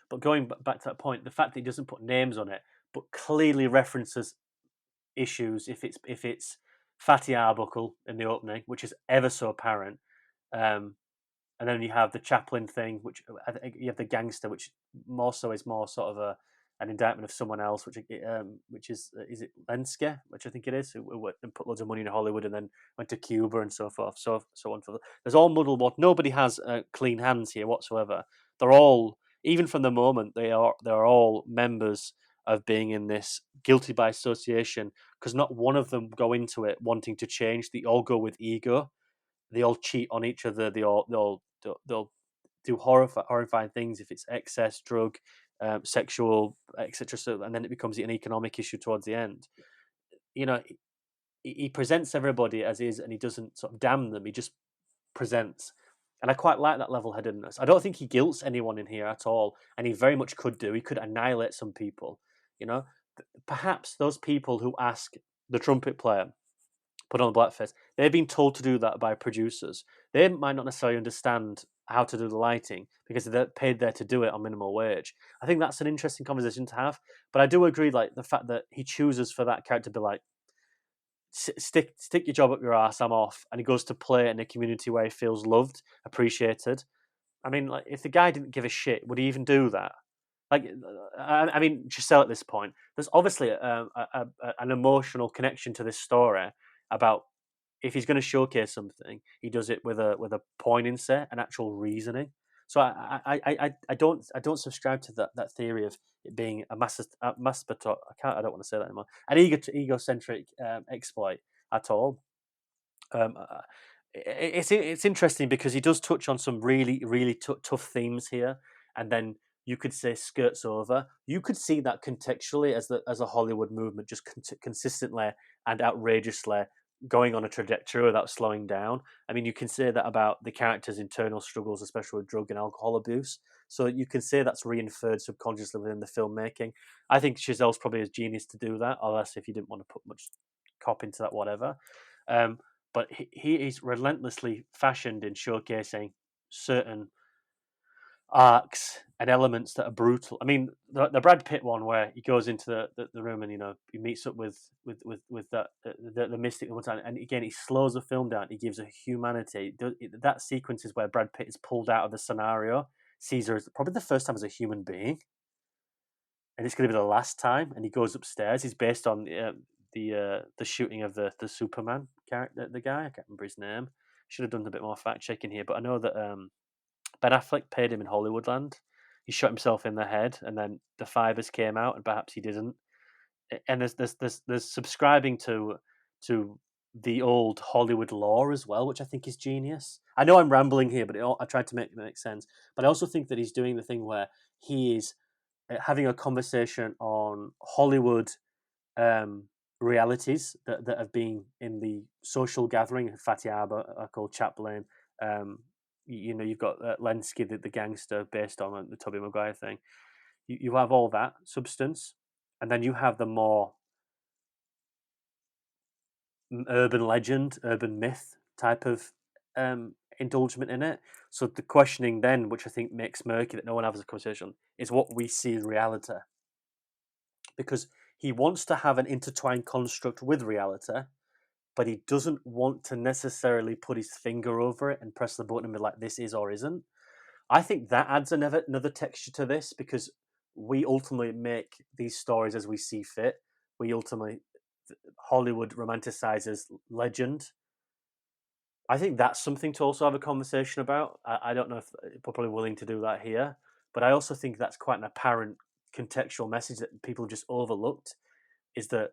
But going back to that point, the fact that he doesn't put names on it, but clearly references issues, if it's Fatty Arbuckle in the opening, which is ever so apparent, and then you have the Chaplin thing, which you have the gangster, which more so is more sort of an indictment of someone else, which is it Lenske, which I think it is, who put loads of money in Hollywood and then went to Cuba and so forth, so on. There's all muddled water. Nobody has clean hands here whatsoever. They're all, even from the moment, they're all members of being in this guilty by association, because not one of them go into it wanting to change. They all go with ego. They all cheat on each other. They'll do horrifying things if it's excess, drug, sexual, etc. So, and then it becomes an economic issue towards the end. He presents everybody as is, and he doesn't sort of damn them. He just presents. And I quite like that level-headedness. I don't think he guilts anyone in here at all, and he very much could do. He could annihilate some people. Perhaps those people who ask the trumpet player, put on blackface. They've been told to do that by producers. They might not necessarily understand how to do the lighting because they're paid there to do it on minimal wage. I think that's an interesting conversation to have. But I do agree, like the fact that he chooses for that character to be like, stick your job up your ass, I'm off, and he goes to play in a community where he feels loved, appreciated. I mean, like if the guy didn't give a shit, would he even do that? Like, I mean, Giselle at this point, there's obviously an emotional connection to this story about if he's going to showcase something, he does it with a poignancy, an actual reasoning. So I don't subscribe to that theory of it being a masturbator. I don't want to say that anymore. An egocentric exploit at all. It's interesting because he does touch on some really tough themes here, and then you could say skirts over. You could see that contextually as a Hollywood movement, just consistently and outrageously going on a trajectory without slowing down. I mean, you can say that about the character's internal struggles, especially with drug and alcohol abuse. So you can say that's re-inferred subconsciously within the filmmaking. I think Chazelle's probably a genius to do that, unless if you didn't want to put much cop into that, whatever. But he is relentlessly fashioned in showcasing certain arcs and elements that are brutal. I mean, the Brad Pitt one where he goes into the room and he meets up with that the mystic one time, and again he slows the film down. He gives a humanity. That sequence is where Brad Pitt is pulled out of the scenario, sees her as probably the first time as a human being, and it's going to be the last time. And he goes upstairs. He's based on the shooting of the Superman character, the guy. I can't remember his name. Should have done a bit more fact checking here, but I know that Ben Affleck paid him in Hollywoodland. He shot himself in the head, and then the fibers came out, and perhaps he didn't. And there's subscribing to the old Hollywood lore as well, which I think is genius. I know I'm rambling here, but I tried to make it make sense. But I also think that he's doing the thing where he is having a conversation on Hollywood realities that have been in the social gathering. Fatty Arbuckle, Chaplin. You've got Lenski, the gangster, based on the Tobey Maguire thing. You have all that substance, and then you have the more urban legend, urban myth type of indulgement in it. So the questioning then, which I think makes murky that no one has a conversation, is what we see in reality. Because he wants to have an intertwined construct with reality, but he doesn't want to necessarily put his finger over it and press the button and be like, this is or isn't. I think that adds another texture to this because we ultimately make these stories as we see fit. Hollywood romanticizes legend. I think that's something to also have a conversation about. I don't know if we're probably willing to do that here, but I also think that's quite an apparent contextual message that people just overlooked is that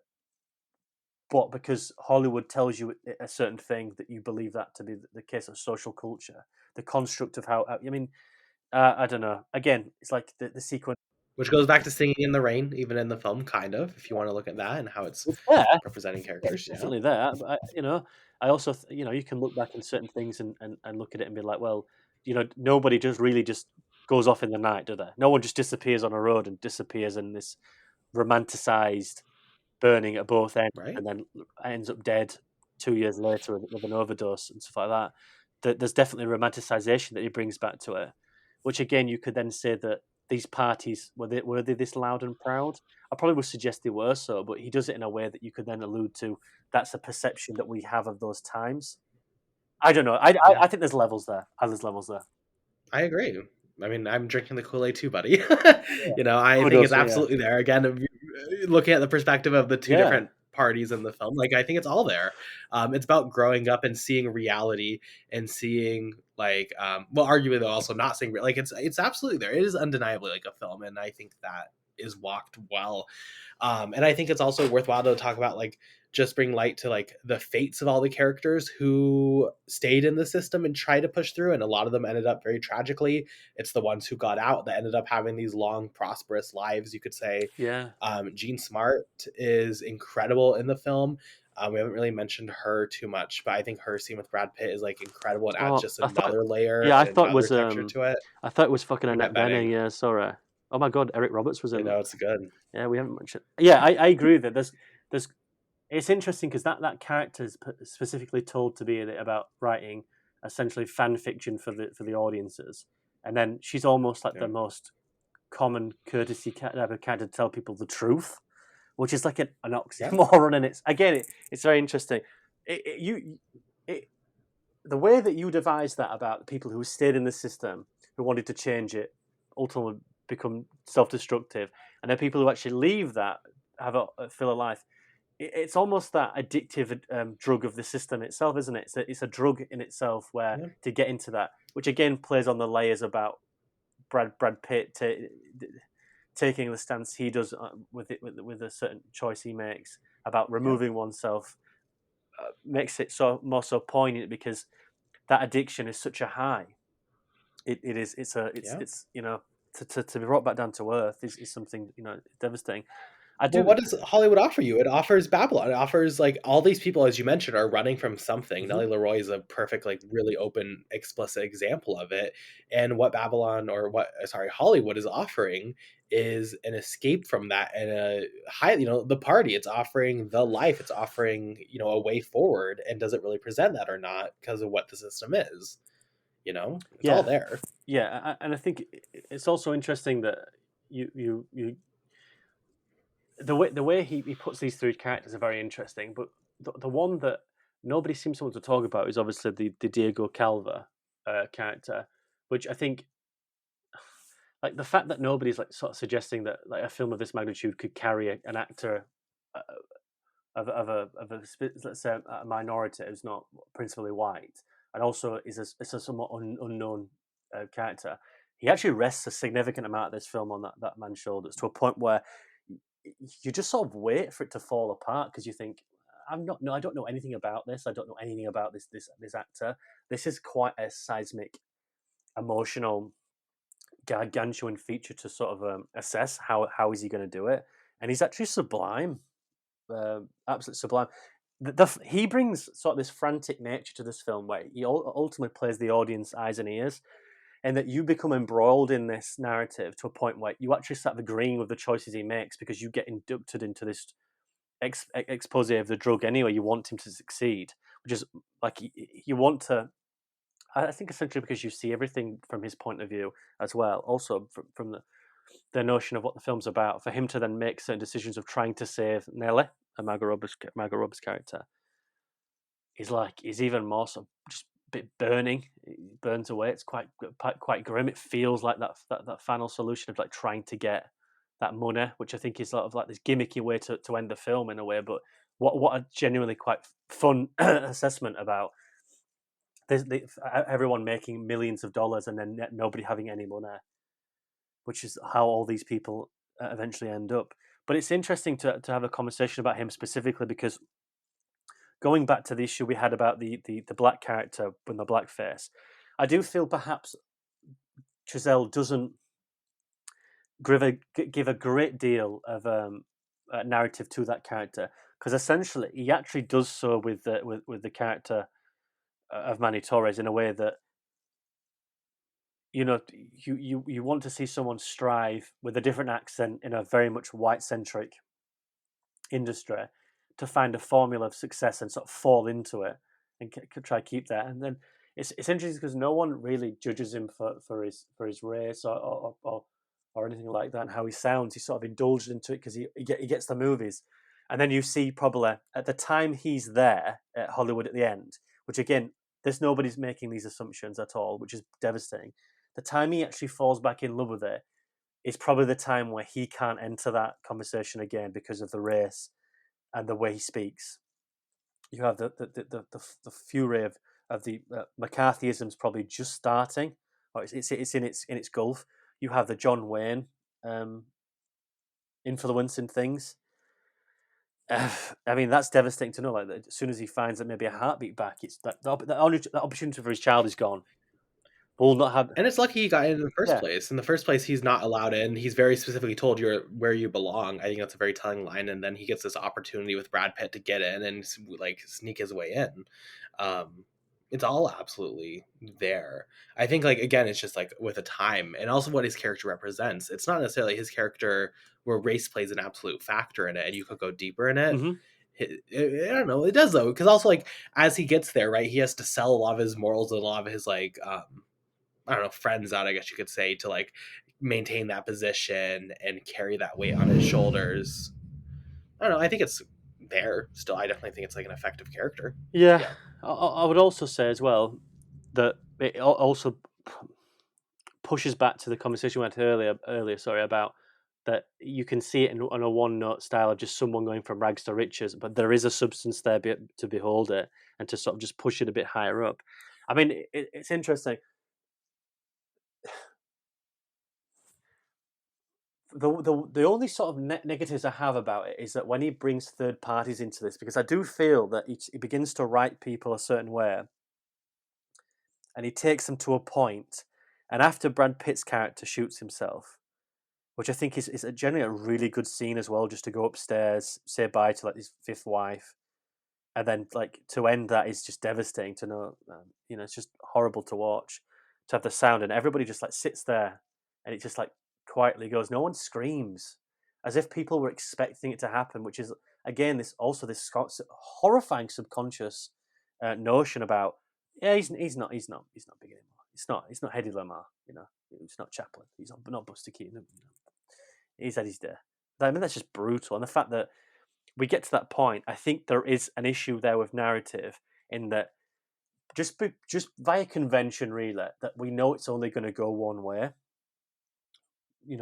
but because Hollywood tells you a certain thing that you believe that to be the case of social culture, the construct of how, I mean, I don't know. Again, it's like the sequence. Which goes back to Singing in the Rain, even in the film, kind of, if you want to look at that and how it's It's there. representing It's characters. Yeah. definitely there. But I also, you can look back in certain things and look at it and be like, well, nobody just really just goes off in the night, do they? No one just disappears on a road and disappears in this romanticized burning at both ends Right. and then ends up dead 2 years later with an overdose and stuff like that. There's definitely romanticization that he brings back to it, which again you could then say that these parties were they this loud and proud? I probably would suggest they were so, but he does it in a way that you could then allude to that's a perception that we have of those times. I don't know. I think there's levels there. There's levels there. I agree. I mean, I'm drinking the Kool-Aid too, buddy. I think Kudos, it's absolutely there. Again, looking at the perspective of the two Yeah. different parties in the film, like I think it's all there. It's about growing up and seeing reality and seeing arguably though also not seeing like it's absolutely there. It is undeniably like a film, and I think that is walked well. And I think it's also worthwhile to talk about just bring light to the fates of all the characters who stayed in the system and tried to push through, and a lot of them ended up very tragically. It's the ones who got out that ended up having these long prosperous lives, you could say. Yeah. Jean Smart is incredible in the film. We haven't really mentioned her too much, but I think her scene with Brad Pitt is incredible and adds just another layer Yeah, I and thought it another was texture to it. I thought it was fucking Annette Annette Bening. Bening. Yeah, sorry. Oh my god, Eric Roberts was in it. It's good. Yeah, we haven't mentioned. Yeah, I agree that there's it's interesting because that character is specifically told to be about writing essentially fan fiction for the audiences, and then she's almost like Yeah. the most common courtesy type of character to tell people the truth, which is like an oxymoron, and it's very interesting. The way that you devised that about the people who stayed in the system, who wanted to change it, ultimately become self-destructive, and then people who actually leave that have a feel of life. It's almost that addictive drug of the system itself, isn't it? It's a drug in itself where to get into that, which again plays on the layers about Brad Pitt taking the stance he does with a certain choice he makes about removing oneself, makes it more so poignant because that addiction is such a high. It's to be brought back down to earth is something devastating. Well, what does Hollywood offer you? It offers Babylon. It offers like all these people, as you mentioned, are running from something. Nellie Leroy is a perfect, like, really open, explicit example of it. And what Hollywood is offering is an escape from that and the party. It's offering the life. It's offering, a way forward. And does it really present that or not because of what the system is? It's all there. Yeah, and I think it's also interesting that you the way he puts these three characters are very interesting, but the one that nobody seems to want to talk about is obviously the Diego Calva character, which I think, like, the fact that nobody's like sort of suggesting that like a film of this magnitude could carry an actor let's say a minority who's not principally white, and also is a somewhat unknown character. He actually rests a significant amount of this film on that man's shoulders, to a point where you just sort of wait for it to fall apart because you think, I don't know anything about this. I don't know anything about this actor. This is quite a seismic, emotional, gargantuan feature to sort of assess how is he going to do it, and he's actually sublime, absolutely sublime. He brings sort of this frantic nature to this film where he ultimately plays the audience eyes and ears, and that you become embroiled in this narrative to a point where you actually start agreeing with the choices he makes because you get inducted into this expose of the drug anyway. You want him to succeed, which is like you want to. I think essentially because you see everything from his point of view as well. Also from the notion of what the film's about, for him to then make certain decisions of trying to save Nellie, Margot Robbie's character, is even more so just a bit burning. It burns away. It's quite grim. It feels like that final solution of like trying to get that money, which I think is sort of like this gimmicky way to end the film in a way. But what a genuinely quite fun assessment about everyone making millions of dollars and then nobody having any money, which is how all these people eventually end up. But it's interesting to have a conversation about him specifically because, going back to the issue we had about the black character with the blackface, I do feel perhaps Chazelle doesn't give a great deal of narrative to that character, because essentially he actually does so with the character of Manny Torres in a way that you want to see someone strive with a different accent in a very much white centric industry to find a formula of success and sort of fall into it and try to keep that. And then it's interesting because no one really judges him for his race or anything like that and how he sounds. He sort of indulges into it because he gets the movies. And then you see probably at the time he's there at Hollywood at the end, which again, there's nobody's making these assumptions at all, which is devastating. The time he actually falls back in love with it is probably the time where he can't enter that conversation again because of the race and the way he speaks. You have the fury of the McCarthyism's probably just starting, or it's in its gulf. You have the John Wayne influence in things. I mean, that's devastating to know. Like, as soon as he finds that maybe a heartbeat back, it's that opportunity for his child is gone. Will not have. And it's lucky he got in the first place. In the first place, he's not allowed in. He's very specifically told you're where you belong. I think that's a very telling line. And then he gets this opportunity with Brad Pitt to get in and like sneak his way in. It's all absolutely there. I think, like, again, it's just like with a time and also what his character represents. It's not necessarily his character where race plays an absolute factor in it, and you could go deeper in it. Mm-hmm. I don't know. It does though, because also like as he gets there, right, he has to sell a lot of his morals and a lot of his like I don't know, friends out, I guess you could say, to like maintain that position and carry that weight on his shoulders. I don't know. I think it's there still. I definitely think it's like an effective character. Yeah, Yeah. I would also say as well that it also pushes back to the conversation we had earlier, sorry, about that you can see it on a one note style of just someone going from rags to riches, but there is a substance there to behold it and to sort of just push it a bit higher up. I mean, it's interesting. The only sort of negatives I have about it is that when he brings third parties into this, because I do feel that he begins to write people a certain way, and he takes them to a point, and after Brad Pitt's character shoots himself, which I think is generally a really good scene as well, just to go upstairs, say bye to like his fifth wife, and then like to end that is just devastating to know. It's just horrible to watch, to have the sound and everybody just like sits there, and it just like quietly goes. No one screams, as if people were expecting it to happen, which is again this horrifying subconscious notion about he's not big anymore. It's not Hedy Lamarr, it's not Chaplin, he's not Buster Keaton. He's had his day. I mean, that's just brutal. And the fact that we get to that point, I think there is an issue there with narrative in that just via convention, really, that we know it's only going to go one way,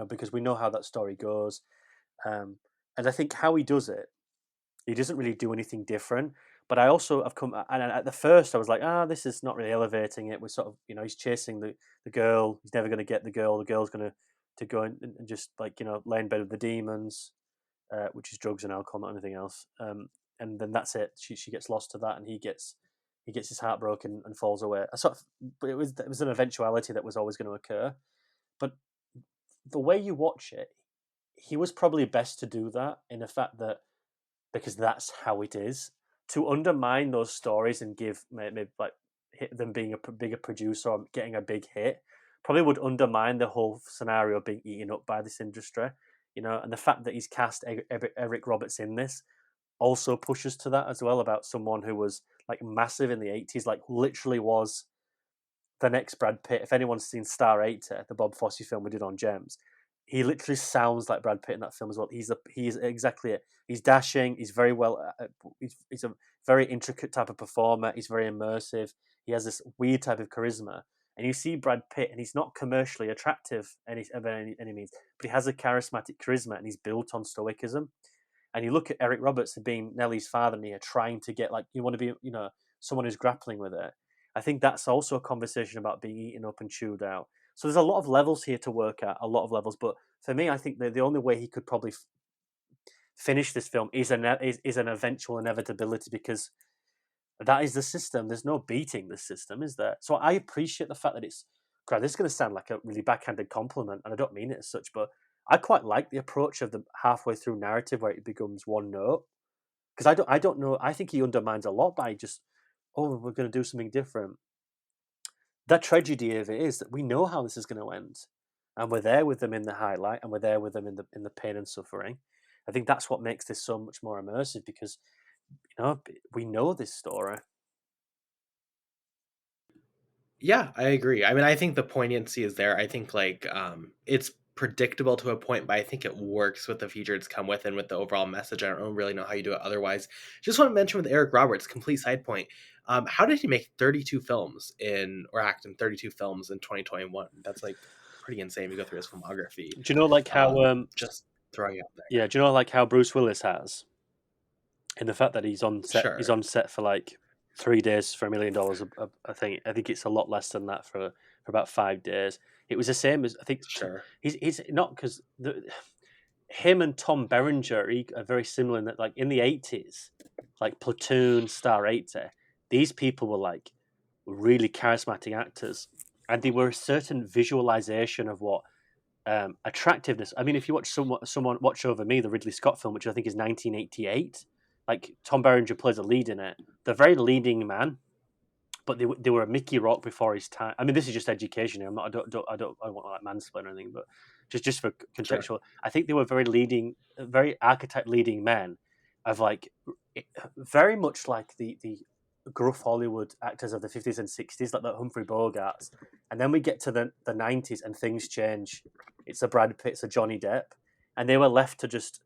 because we know how that story goes. And I think how he does it, he doesn't really do anything different. But I also have come, and at the first I was like, this is not really elevating it. We're sort of, he's chasing the girl. He's never going to get the girl. The girl's going to go and just like, lay in bed with the demons, which is drugs and alcohol, not anything else. And then that's it. She gets lost to that, and he gets his heart broken and falls away. But it was an eventuality that was always going to occur. But the way you watch it, he was probably best to do that in the fact that, because that's how it is, to undermine those stories and give maybe like them being a bigger producer or getting a big hit probably would undermine the whole scenario of being eaten up by this industry, and the fact that he's cast Eric Roberts in this also pushes to that as well, about someone who was like massive in the 80s, like literally was the next Brad Pitt. If anyone's seen Star 80, the Bob Fosse film we did on Gems, he literally sounds like Brad Pitt in that film as well. He's exactly it. He's dashing. He's very well. He's a very intricate type of performer. He's very immersive. He has this weird type of charisma. And you see Brad Pitt, and he's not commercially attractive any means, but he has a charismatic charisma, and he's built on stoicism. And you look at Eric Roberts being Nellie's father, and here trying to get, like, you want to be, someone who's grappling with it. I think that's also a conversation about being eaten up and chewed out. So there's a lot of levels here to work at, a lot of levels. But for me, I think that the only way he could probably finish this film is an eventual inevitability, because that is the system. There's no beating this system, is there? So I appreciate the fact that it's. God, this is going to sound like a really backhanded compliment, and I don't mean it as such, but I quite like the approach of the halfway through narrative where it becomes one note, because I don't know. I think he undermines a lot by just, we're going to do something different. The tragedy of it is that we know how this is going to end, and we're there with them in the highlight, and we're there with them in the pain and suffering. I think that's what makes this so much more immersive, because we know this story. Yeah, I agree. I mean, I think the poignancy is there. I think like it's predictable to a point, but I think it works with the feature it's come with and with the overall message. I don't really know how you do it otherwise. Just want to mention with Eric Roberts, complete side point. How did he make 32 films or act in 32 films in 2021? That's like pretty insane. We go through his filmography. Do you know like how just throwing out there. Yeah, do you know like how Bruce Willis has, in the fact that he's on set? Sure. He's on set for like 3 days for $1 million. I think it's a lot less than that for about 5 days. It was the same as, I think. Sure. He's not, because him and Tom Berenger are very similar in that, like in the 80s, like Platoon, Star 80, these people were like really charismatic actors, and they were a certain visualization of what attractiveness. I mean, if you watch someone Watch Over Me, the Ridley Scott film, which I think is 1988, like Tom Berenger plays a lead in it. They're very leading man, but they were a Mickey Rourke before his time. I mean, this is just education. I don't want to like mansplain or anything, but just for contextual, sure. I think they were very archetype leading men of like very much like the gruff Hollywood actors of the 50s and 60s, like that Humphrey Bogarts. And then we get to the 90s and things change. It's a Brad Pitt, it's a Johnny Depp. And they were left to just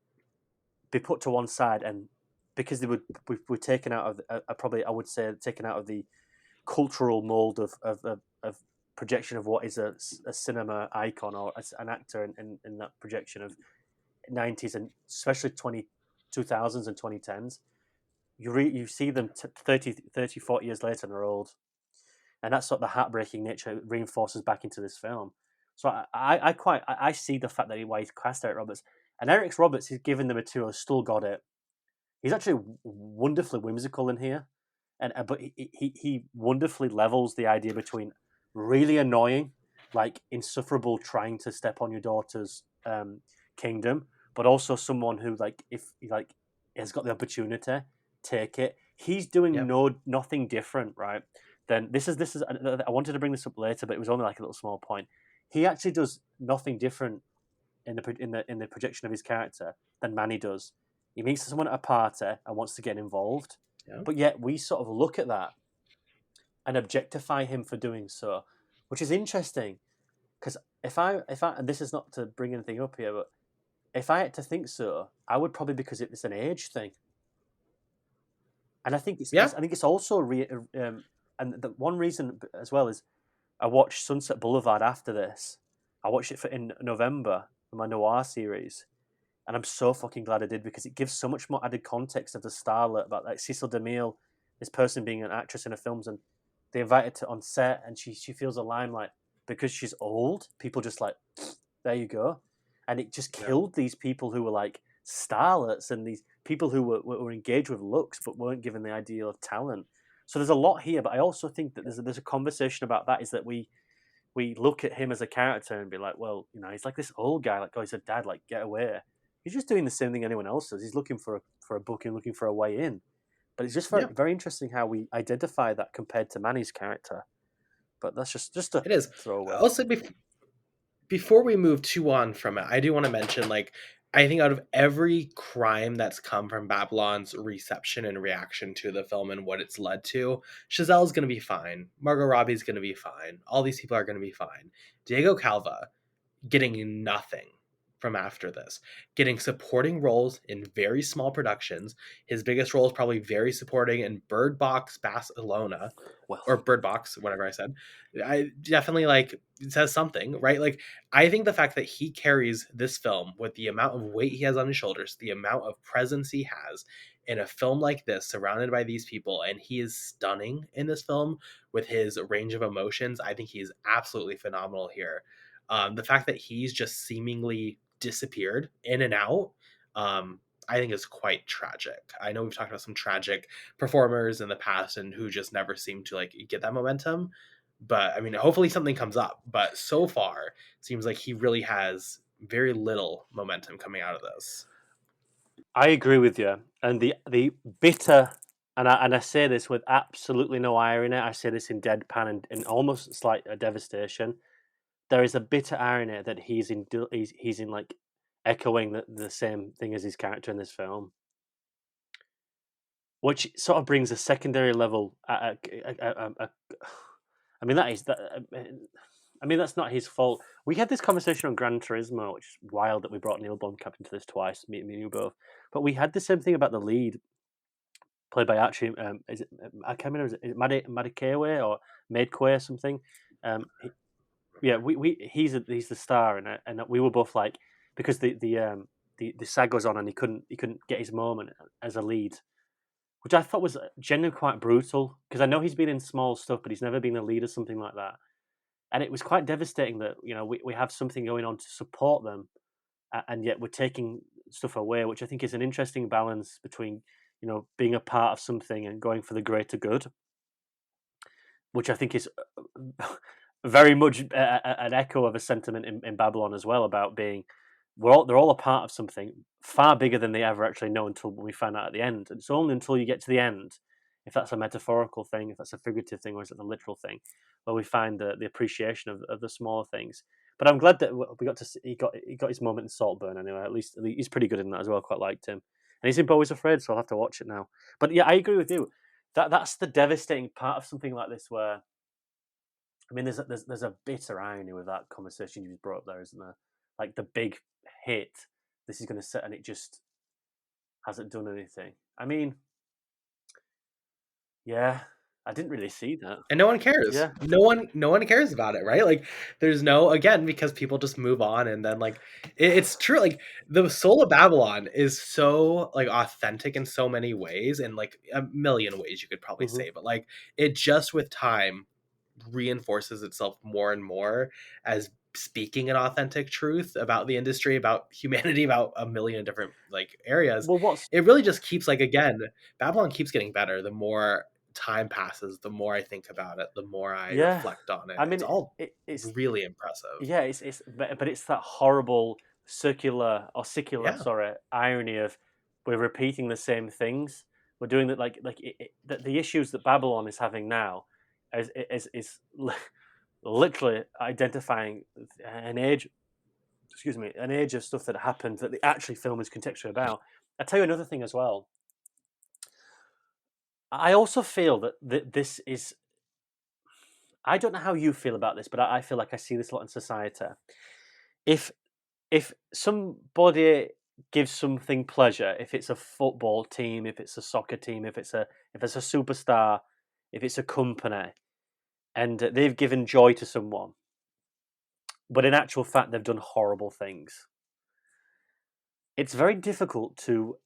be put to one side. And because they were taken out of, probably I would say, taken out of the cultural mold of projection of what is a cinema icon or an actor in that projection of 90s and especially 2000s and 2010s. You see them 30, 40 years later and they're old. And that's sort of the heartbreaking nature reinforces back into this film. So I see the fact that why he's cast Eric Roberts. And Eric Roberts, he's given the material, has still got it. He's actually wonderfully whimsical in here. But he wonderfully levels the idea between really annoying, like insufferable, trying to step on your daughter's kingdom, but also someone who has got the opportunity, take it. He's doing nothing different, right? Then this is. I wanted to bring this up later, but it was only like a little small point. He actually does nothing different in the projection of his character than Manny does. He meets someone at a party and wants to get involved. Yeah. But yet we sort of look at that and objectify him for doing so, which is interesting. Because if I, and this is not to bring anything up here, but if I had to think so, I would probably because it's an age thing. And I think it's also and the one reason as well is I watched Sunset Boulevard after this. I watched it in November for my noir series. And I'm so fucking glad I did because it gives so much more added context of the starlet about like Cecil DeMille, this person being an actress in her films, and they invite her on set and she feels a limelight because she's old. People just like, there you go. And it just killed these people who were like starlets and these people who were engaged with looks but weren't given the ideal of talent. So there's a lot here, but I also think that there's a conversation about that is that we look at him as a character and be like, well, he's like this old guy, like, oh, he's a dad, like, get away. He's just doing the same thing anyone else does. He's looking for a booking, looking for a way in. But it's just very interesting how we identify that compared to Manny's character. But that's just a it is. throwaway. Also, before we move too on from it, I do want to mention, like, I think out of every crime that's come from Babylon's reception and reaction to the film and what it's led to, Chazelle's going to be fine. Margot Robbie's going to be fine. All these people are going to be fine. Diego Calva getting nothing from after this, getting supporting roles in very small productions. His biggest role is probably very supporting in Bird Box Barcelona, or Bird Box, whatever I said. I definitely it says something, right? Like, I think the fact that he carries this film with the amount of weight he has on his shoulders, the amount of presence he has in a film like this, surrounded by these people, and he is stunning in this film with his range of emotions. I think he's absolutely phenomenal here. The fact that he's just seemingly disappeared in and out, I think is quite tragic. I know we've talked about some tragic performers in the past and who just never seem to get that momentum. But I mean, hopefully something comes up. But so far, it seems like he really has very little momentum coming out of this. I agree with you. And the bitter, and I say this with absolutely no irony. I say this in deadpan and almost slight devastation. There is a bitter irony that he's in like echoing the same thing as his character in this film, which sort of brings a secondary level. I mean, that's not his fault. We had this conversation on Gran Turismo, which is wild that we brought Neil Blomkamp into this twice, me and you both. But we had the same thing about the lead, played by Archie. I can't remember. Is it Madikewe or Madekwe or something? He's the star in it, and we were both like, because the SAG goes on and he couldn't get his moment as a lead, which I thought was genuinely quite brutal, because I know he's been in small stuff, but he's never been a lead or something like that, and it was quite devastating that we have something going on to support them, and yet we're taking stuff away, which I think is an interesting balance between being a part of something and going for the greater good, which I think is very much an echo of a sentiment in Babylon as well, about being they're all a part of something far bigger than they ever actually know until we find out at the end. And it's only until you get to the end, if that's a metaphorical thing, if that's a figurative thing, or is it a literal thing, where we find the appreciation of the smaller things. But I'm glad that we got to see, he got his moment in Saltburn anyway. At least he's pretty good in that as well. Quite liked him. And he's in Bo is Afraid, so I'll have to watch it now. But yeah, I agree with you. That's the devastating part of something like this, where I mean, there's a bitter irony with that conversation you just brought up there, isn't there? Like the big hit, this is going to set, and it just hasn't done anything. I mean, yeah, I didn't really see that. And no one cares. Yeah. No one cares about it, right? Like, there's no, again, because people just move on, and then like it's true. Like, the Soul of Babylon is so like authentic in so many ways, and like a million ways you could probably Mm-hmm. say, but like it just with time reinforces itself more and more as speaking an authentic truth about the industry, about humanity, about a million different like areas. Well, what's It really just keeps, like, again, Babylon keeps getting better the more time passes, the more I think about it, the more I yeah? reflect on it. I It's mean, all it's really impressive. yeah, it's but it's that horrible secular Yeah. sorry irony of we're repeating the same things. We're doing that the issues that Babylon is having now is literally identifying an age. Excuse me, an age of stuff that happened that the actually film is contextually about. I tell you another thing as well. I also feel that this is. I don't know how you feel about this, but I feel like I see this a lot in society. If if somebody gives something pleasure, if it's a football team, if it's a soccer team, if it's a superstar, if it's a company, and they've given joy to someone, but in actual fact they've done horrible things, it's very difficult to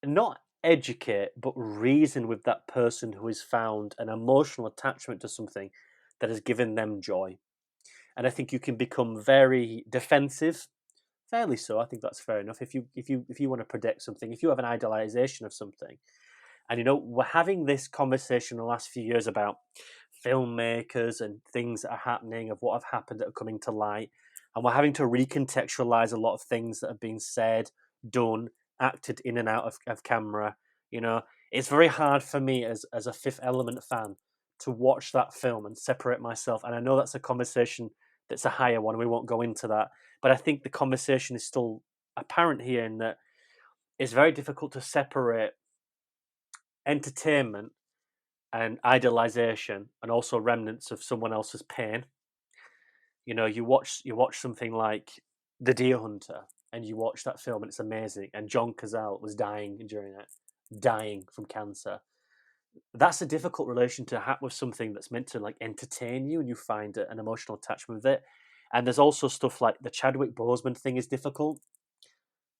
not educate but reason with that person who has found an emotional attachment to something that has given them joy. And I think you can become very defensive, fairly so. I think that's fair enough. If you want to predict something, if you have an idealization of something, and we're having this conversation in the last few years about filmmakers and things that are happening, of what have happened that are coming to light, and we're having to recontextualize a lot of things that have been said, done, acted in and out of camera. It's very hard for me as a Fifth Element fan to watch that film and separate myself. And I know that's a conversation that's a higher one. We won't go into that, but I think the conversation is still apparent here in that it's very difficult to separate entertainment and idealization and also remnants of someone else's pain. You watch something like The Deer Hunter, and you watch that film and it's amazing, and John Chazelle was dying during it, dying from cancer. That's a difficult relation to have with something that's meant to like entertain you, and you find an emotional attachment with it. And there's also stuff like the Chadwick Boseman thing is difficult,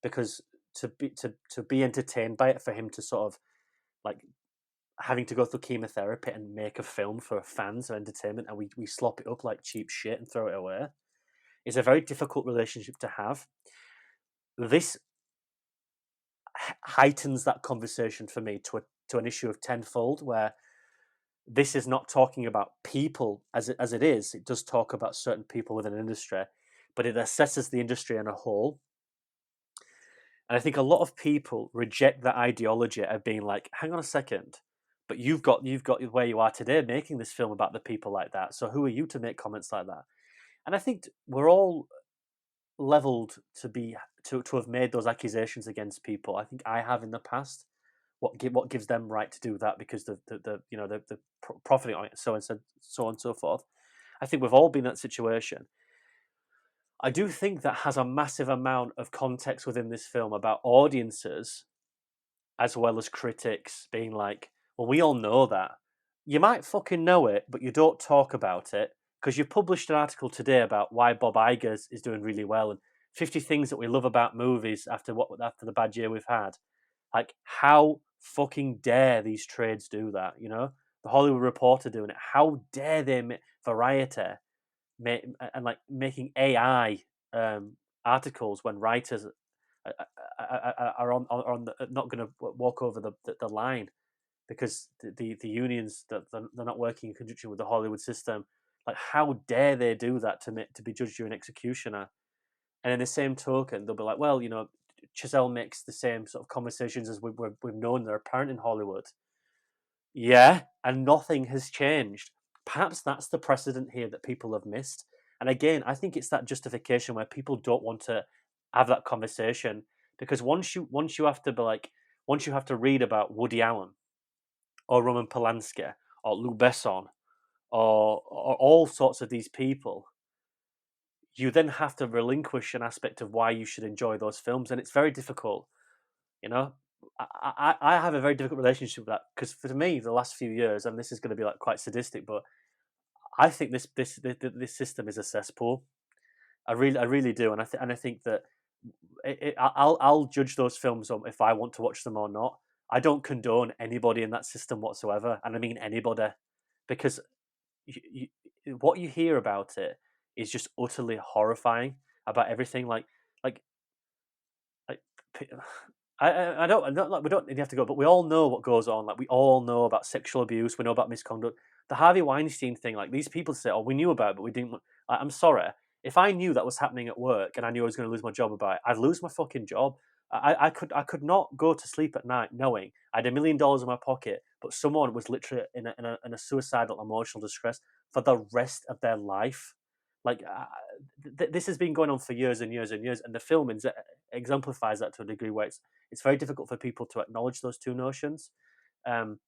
because to be entertained by it, for him to sort of like having to go through chemotherapy and make a film for fans of entertainment, and we slop it up like cheap shit and throw it away, is a very difficult relationship to have. This heightens that conversation for me to an issue of tenfold, where this is not talking about people as it is. It does talk about certain people within an industry, but it assesses the industry in a whole. And I think a lot of people reject that ideology of being like, hang on a second, but you've got where you are today making this film about the people like that. So who are you to make comments like that? And I think we're all leveled to have made those accusations against people. I think I have in the past. What gives them right to do that? Because the profiting on it, so and so forth. I think we've all been in that situation. I do think that has a massive amount of context within this film about audiences as well as critics being like, well, we all know that. You might fucking know it, but you don't talk about it because you published an article today about why Bob Iger is doing really well, and 50 things that we love about movies after the bad year we've had. Like, how fucking dare these trades do that? The Hollywood Reporter doing it. How dare they Variety and like making AI articles when writers are not going to walk over the line because the unions that they're not working in conjunction with the Hollywood system. Like, how dare they do that to be judged during executioner? And in the same token, they'll be like, well, Chazelle makes the same sort of conversations as we've known they're apparent in Hollywood. Yeah, and nothing has changed. Perhaps that's the precedent here that people have missed. And again, I think it's that justification where people don't want to have that conversation, because once you have to be like, once you have to read about Woody Allen or Roman Polanski or Luc Besson or all sorts of these people, you then have to relinquish an aspect of why you should enjoy those films, and it's very difficult. You know, I have a very difficult relationship with that because for me, the last few years, and this is going to be like quite sadistic, but I think this system is a cesspool. I really do, and I think that I'll judge those films on if I want to watch them or not. I don't condone anybody in that system whatsoever, and I mean anybody, because what you hear about it is just utterly horrifying about everything. Like like I don't like we don't even have to go, but we all know what goes on. Like we all know about sexual abuse, we know about misconduct. The Harvey Weinstein thing, like these people say, "Oh, we knew about it, but we didn't." I'm sorry, if I knew that was happening at work and I knew I was going to lose my job about it, I'd lose my fucking job. I could not go to sleep at night knowing I had $1 million in my pocket, but someone was literally in a suicidal emotional distress for the rest of their life. Like this has been going on for years and years and years, and the film exemplifies that to a degree where it's very difficult for people to acknowledge those two notions. Um,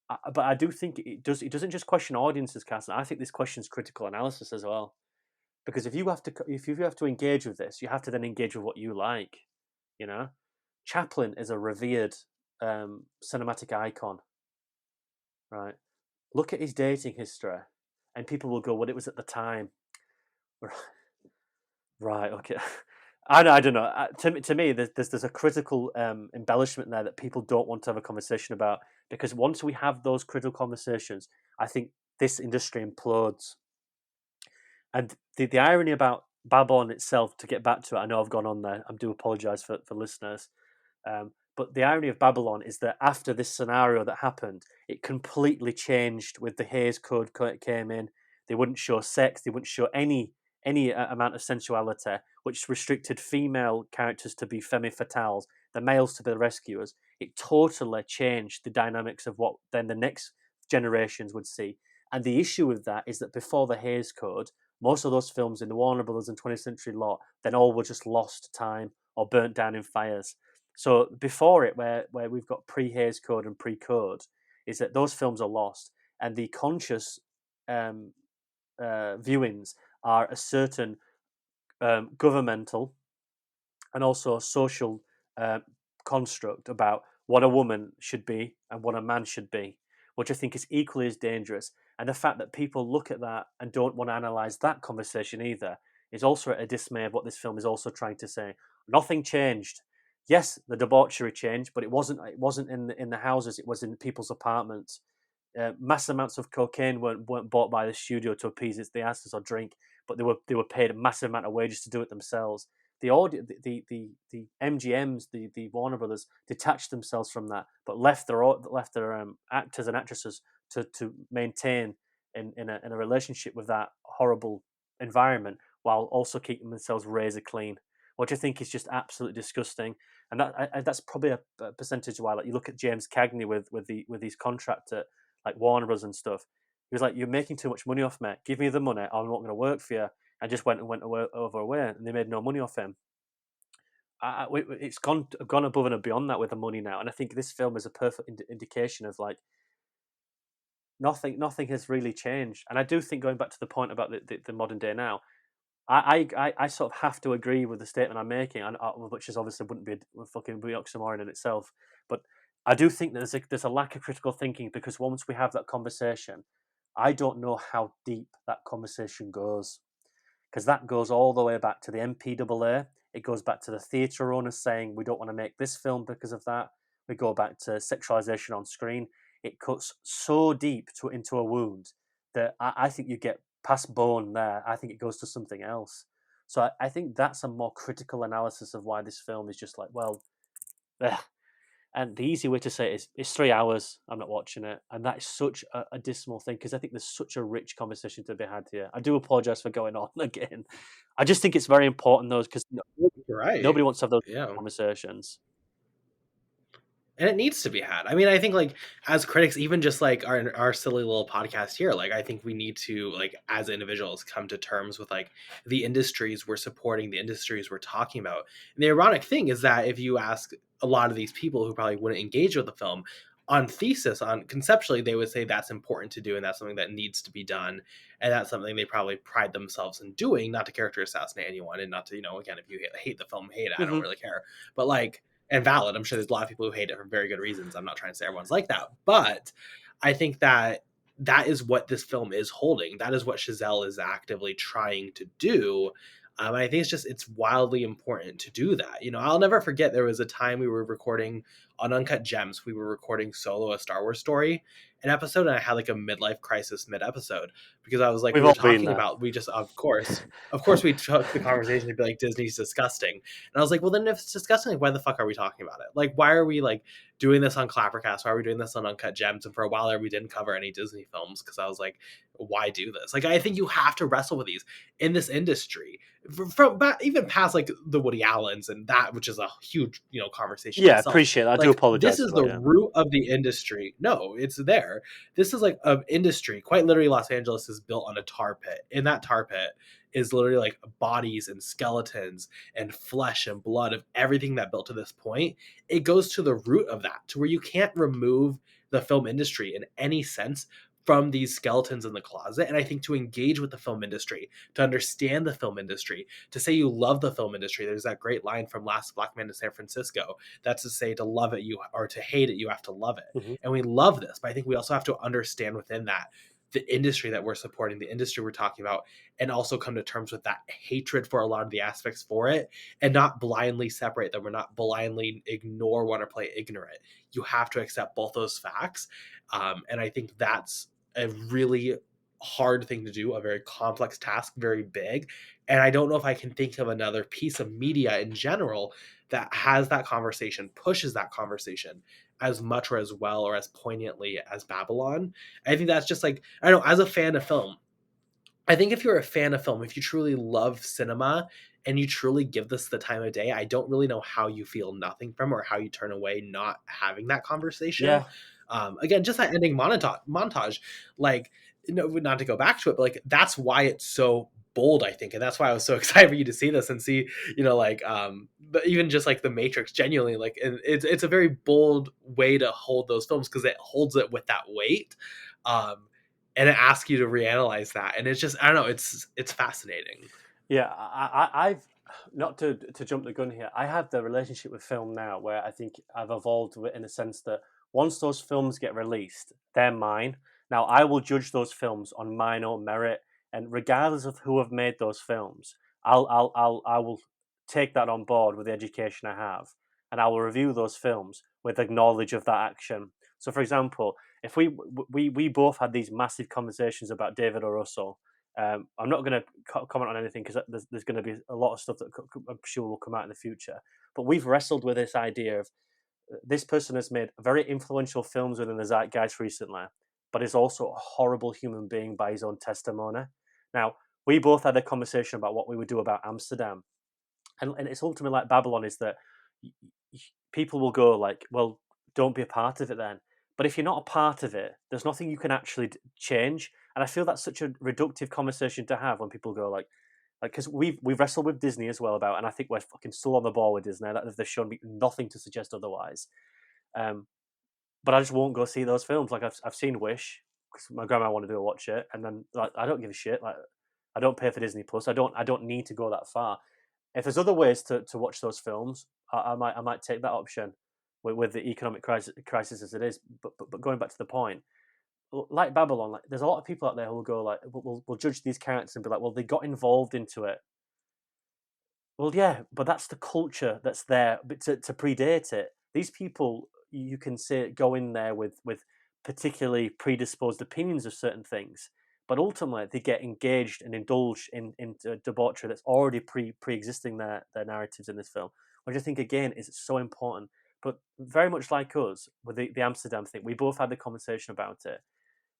but I do think it does. It doesn't just question audiences, Carson. I think this questions critical analysis as well. Because if you have to engage with this, you have to then engage with what you like. You know, Chaplin is a revered cinematic icon, right? Look at his dating history, and people will go, "Well, it was at the time." Right. Okay. I don't know. To me, there's a critical embellishment there that people don't want to have a conversation about, because once we have those critical conversations, I think this industry implodes. And the irony about Babylon itself, to get back to it, I know I've gone on there. I do apologize for listeners. But the irony of Babylon is that after this scenario that happened, it completely changed with the Hays Code came in. They wouldn't show sex. They wouldn't show any amount of sensuality, which restricted female characters to be femme fatales, the males to be the rescuers. It totally changed the dynamics of what then the next generations would see. And the issue with that is that before the Hays Code, most of those films in the Warner Brothers and 20th Century lot, then all were just lost to time or burnt down in fires. So before it, where we've got pre-Hays Code and pre-Code, is that those films are lost, and the conscious viewings are a certain governmental and also social construct about what a woman should be and what a man should be, which I think is equally as dangerous. And the fact that people look at that and don't want to analyze that conversation either is also a dismay of what this film is also trying to say. Nothing changed. Yes, the debauchery changed, but it wasn't in the houses. It was in people's apartments. Mass amounts of cocaine weren't bought by the studio to appease the asses or drink, but they were paid a massive amount of wages to do it themselves. The MGMs, the Warner Brothers, detached themselves from that, but left their actors and actresses to maintain in a relationship with that horrible environment, while also keeping themselves razor clean, which I think is just absolutely disgusting. And that's probably a percentage why, like, you look at James Cagney with these contract at like Warner Bros. And stuff. He was like, "You're making too much money off me. Give me the money. I'm not going to work for you." And just went away, and they made no money off him. It's gone above and beyond that with the money now, and I think this film is a perfect indication of like nothing has really changed. And I do think, going back to the point about the modern day now, I sort of have to agree with the statement I'm making, which is obviously wouldn't be a fucking oxymoron in itself, but I do think that there's a lack of critical thinking, because once we have that conversation, I don't know how deep that conversation goes, because that goes all the way back to the MPAA. It goes back to the theatre owners saying we don't want to make this film because of that. We go back to sexualization on screen. It cuts so deep into a wound that I think you get past bone there. I think it goes to something else. So I think that's a more critical analysis of why this film is just like, well, ugh. And the easy way to say it is, it's 3 hours, I'm not watching it. And that is such a dismal thing, because I think there's such a rich conversation to be had here. I do apologize for going on again. I just think it's very important, though, because Right. nobody wants to have those Yeah. conversations. And it needs to be had. I mean, I think like as critics, even just like our silly little podcast here, like I think we need to like as individuals come to terms with like the industries we're supporting, the industries we're talking about. And the ironic thing is that if you ask a lot of these people who probably wouldn't engage with the film on thesis, on conceptually, they would say that's important to do and that's something that needs to be done. And that's something they probably pride themselves in doing, not to character assassinate anyone and not to, again, if you hate the film, hate it. I don't really care. But like, and valid. I'm sure there's a lot of people who hate it for very good reasons. I'm not trying to say everyone's like that, but I think that that is what this film is holding. That is what Chazelle is actively trying to do. I think it's wildly important to do that. I'll never forget there was a time we were recording on Uncut Gems. We were recording Solo, a Star Wars story, an episode, and I had like a midlife crisis mid episode because I was like, We've we were all been talking there. about, we just, of course, we took the conversation to be like, Disney's disgusting. And I was like, well, then if it's disgusting, like, why the fuck are we talking about it? Like, why are we like doing this on ClapperCast? Why are we doing this on Uncut Gems? And for a while there, we didn't cover any Disney films because I was like, why do this? Like, I think you have to wrestle with these in this industry from even past like the Woody Allens and that, which is a huge, conversation in Yeah, itself. appreciate that. I do Like, apologize this is for the that. Yeah. root of the industry. No, it's there. This is like an industry. Quite literally, Los Angeles is built on a tar pit. In that tar pit is literally like bodies and skeletons and flesh and blood of everything that built to this point. It goes to the root of that, to where you can't remove the film industry in any sense from these skeletons in the closet. And I think to engage with the film industry, to understand the film industry, to say you love the film industry, there's that great line from Last Black Man in San Francisco. That's to say, to love it, or to hate it, you have to love it. Mm-hmm. And we love this, but I think we also have to understand within that the industry that we're supporting, the industry we're talking about, and also come to terms with that hatred for a lot of the aspects for it, and not blindly separate them or not blindly ignore one or play ignorant. You have to accept both those facts. And I think that's a really hard thing to do, a very complex task, very big. And I don't know if I can think of another piece of media in general that has that conversation, pushes that conversation as much or as well or as poignantly as Babylon. I think that's just like, I don't know, as a fan of film, I think if you're a fan of film, if you truly love cinema and you truly give this the time of day, I don't really know how you feel nothing from or how you turn away not having that conversation. Yeah. Again, just that ending montage, like, not to go back to it, but like that's why it's so bold, I think, and that's why I was so excited for you to see this and see, but even just like The Matrix, genuinely, like, and it's a very bold way to hold those films because it holds it with that weight. And it asks you to reanalyze that, and it's just, I don't know, it's fascinating. Yeah, I've not to jump the gun here. I have the relationship with film now where I think I've evolved in a sense that once those films get released, they're mine. Now I will judge those films on mine own merit, and regardless of who have made those films, I will take that on board with the education I have, and I will review those films with the knowledge of that action. So, for example, if we both had these massive conversations about David O. Russell. I'm not going to comment on anything because there's going to be a lot of stuff that I'm sure will come out in the future. But we've wrestled with this idea of this person has made very influential films within the zeitgeist recently, but is also a horrible human being by his own testimony. Now, we both had a conversation about what we would do about Amsterdam. And it's ultimately like Babylon is that people will go like, well, don't be a part of it then. But if you're not a part of it, there's nothing you can actually change. And I feel that's such a reductive conversation to have when people go like because we've wrestled with Disney as well about, and I think we're fucking still on the ball with Disney. That they've shown me nothing to suggest otherwise. But I just won't go see those films. Like I've seen Wish because my grandma wanted to go watch it, and then like I don't give a shit. Like I don't pay for Disney Plus. I don't need to go that far. If there's other ways to watch those films, I might take that option with the economic crisis as it is. But going back to the point, like Babylon, like there's a lot of people out there who will go like, we'll judge these characters and be like, well, they got involved into it. Well, yeah, but that's the culture that's there. But to predate it, these people you can say go in there with particularly predisposed opinions of certain things, but ultimately they get engaged and indulged in debauchery that's already pre-existing their narratives in this film, which I think again is so important. But very much like us with the Amsterdam thing, we both had the conversation about it.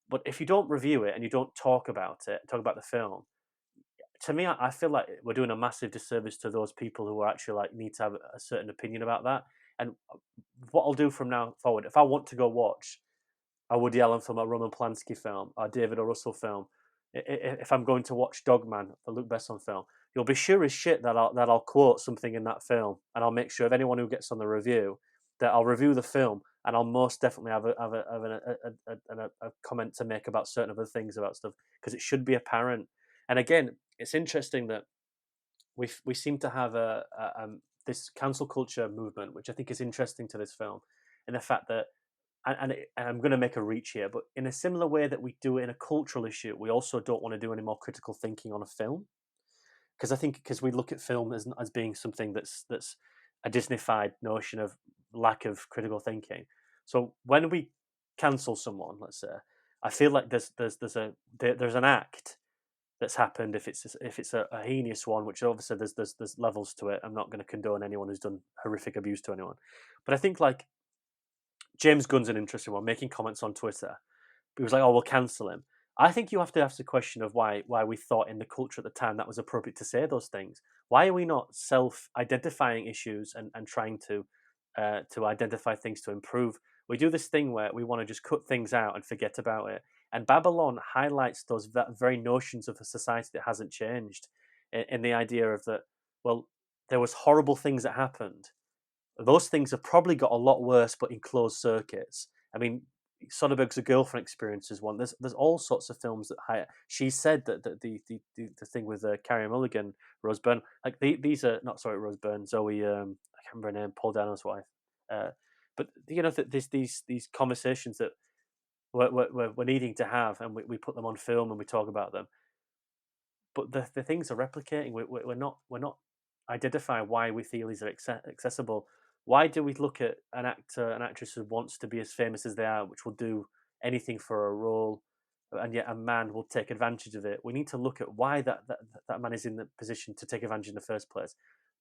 But if you don't review it and you don't talk about the film, to me, I feel like we're doing a massive disservice to those people who are actually like need to have a certain opinion about that. And what I'll do from now forward, if I want to go watch a Woody Allen film, a Roman Polanski film, a David O. Russell film, if I'm going to watch Dogman, the Luc Besson film, you'll be sure as shit that I'll quote something in that film, and I'll make sure of anyone who gets on the review that I'll review the film, and I'll most definitely have a comment to make about certain other things about stuff, because it should be apparent. And again, it's interesting that we seem to have this cancel culture movement, which I think is interesting to this film, in the fact that, and I'm going to make a reach here, but in a similar way that we do it in a cultural issue, we also don't want to do any more critical thinking on a film, because I think we look at film as being something that's a Disneyfied notion of lack of critical thinking. So when we cancel someone, let's say, I feel like there's an act that's happened, if it's a heinous one, which obviously there's levels to it. I'm not going to condone anyone who's done horrific abuse to anyone, but I think like James Gunn's an interesting one, making comments on Twitter. He was like, "Oh, we'll cancel him." I think you have to ask the question of why we thought in the culture at the time that was appropriate to say those things. Why are we not self-identifying issues and trying to identify things to improve? We do this thing where we want to just cut things out and forget about it. And Babylon highlights those very notions of a society that hasn't changed, in the idea of that, well, there was horrible things that happened. Those things have probably got a lot worse, but in closed circuits. I mean, Soderbergh's A Girlfriend Experience is one. There's all sorts of films that she said that the thing with Carrie Mulligan, Rose Byrne, like these are not, sorry, Rose Byrne, Zoe, I can't remember her name, Paul Dano's wife. But you know, there's these conversations that we're needing to have, and we put them on film and we talk about them. But the things are replicating. We're not identifying why we feel these are accessible. Why do we look at an actor, an actress who wants to be as famous as they are, which will do anything for a role, and yet a man will take advantage of it? We need to look at why that man is in the position to take advantage in the first place,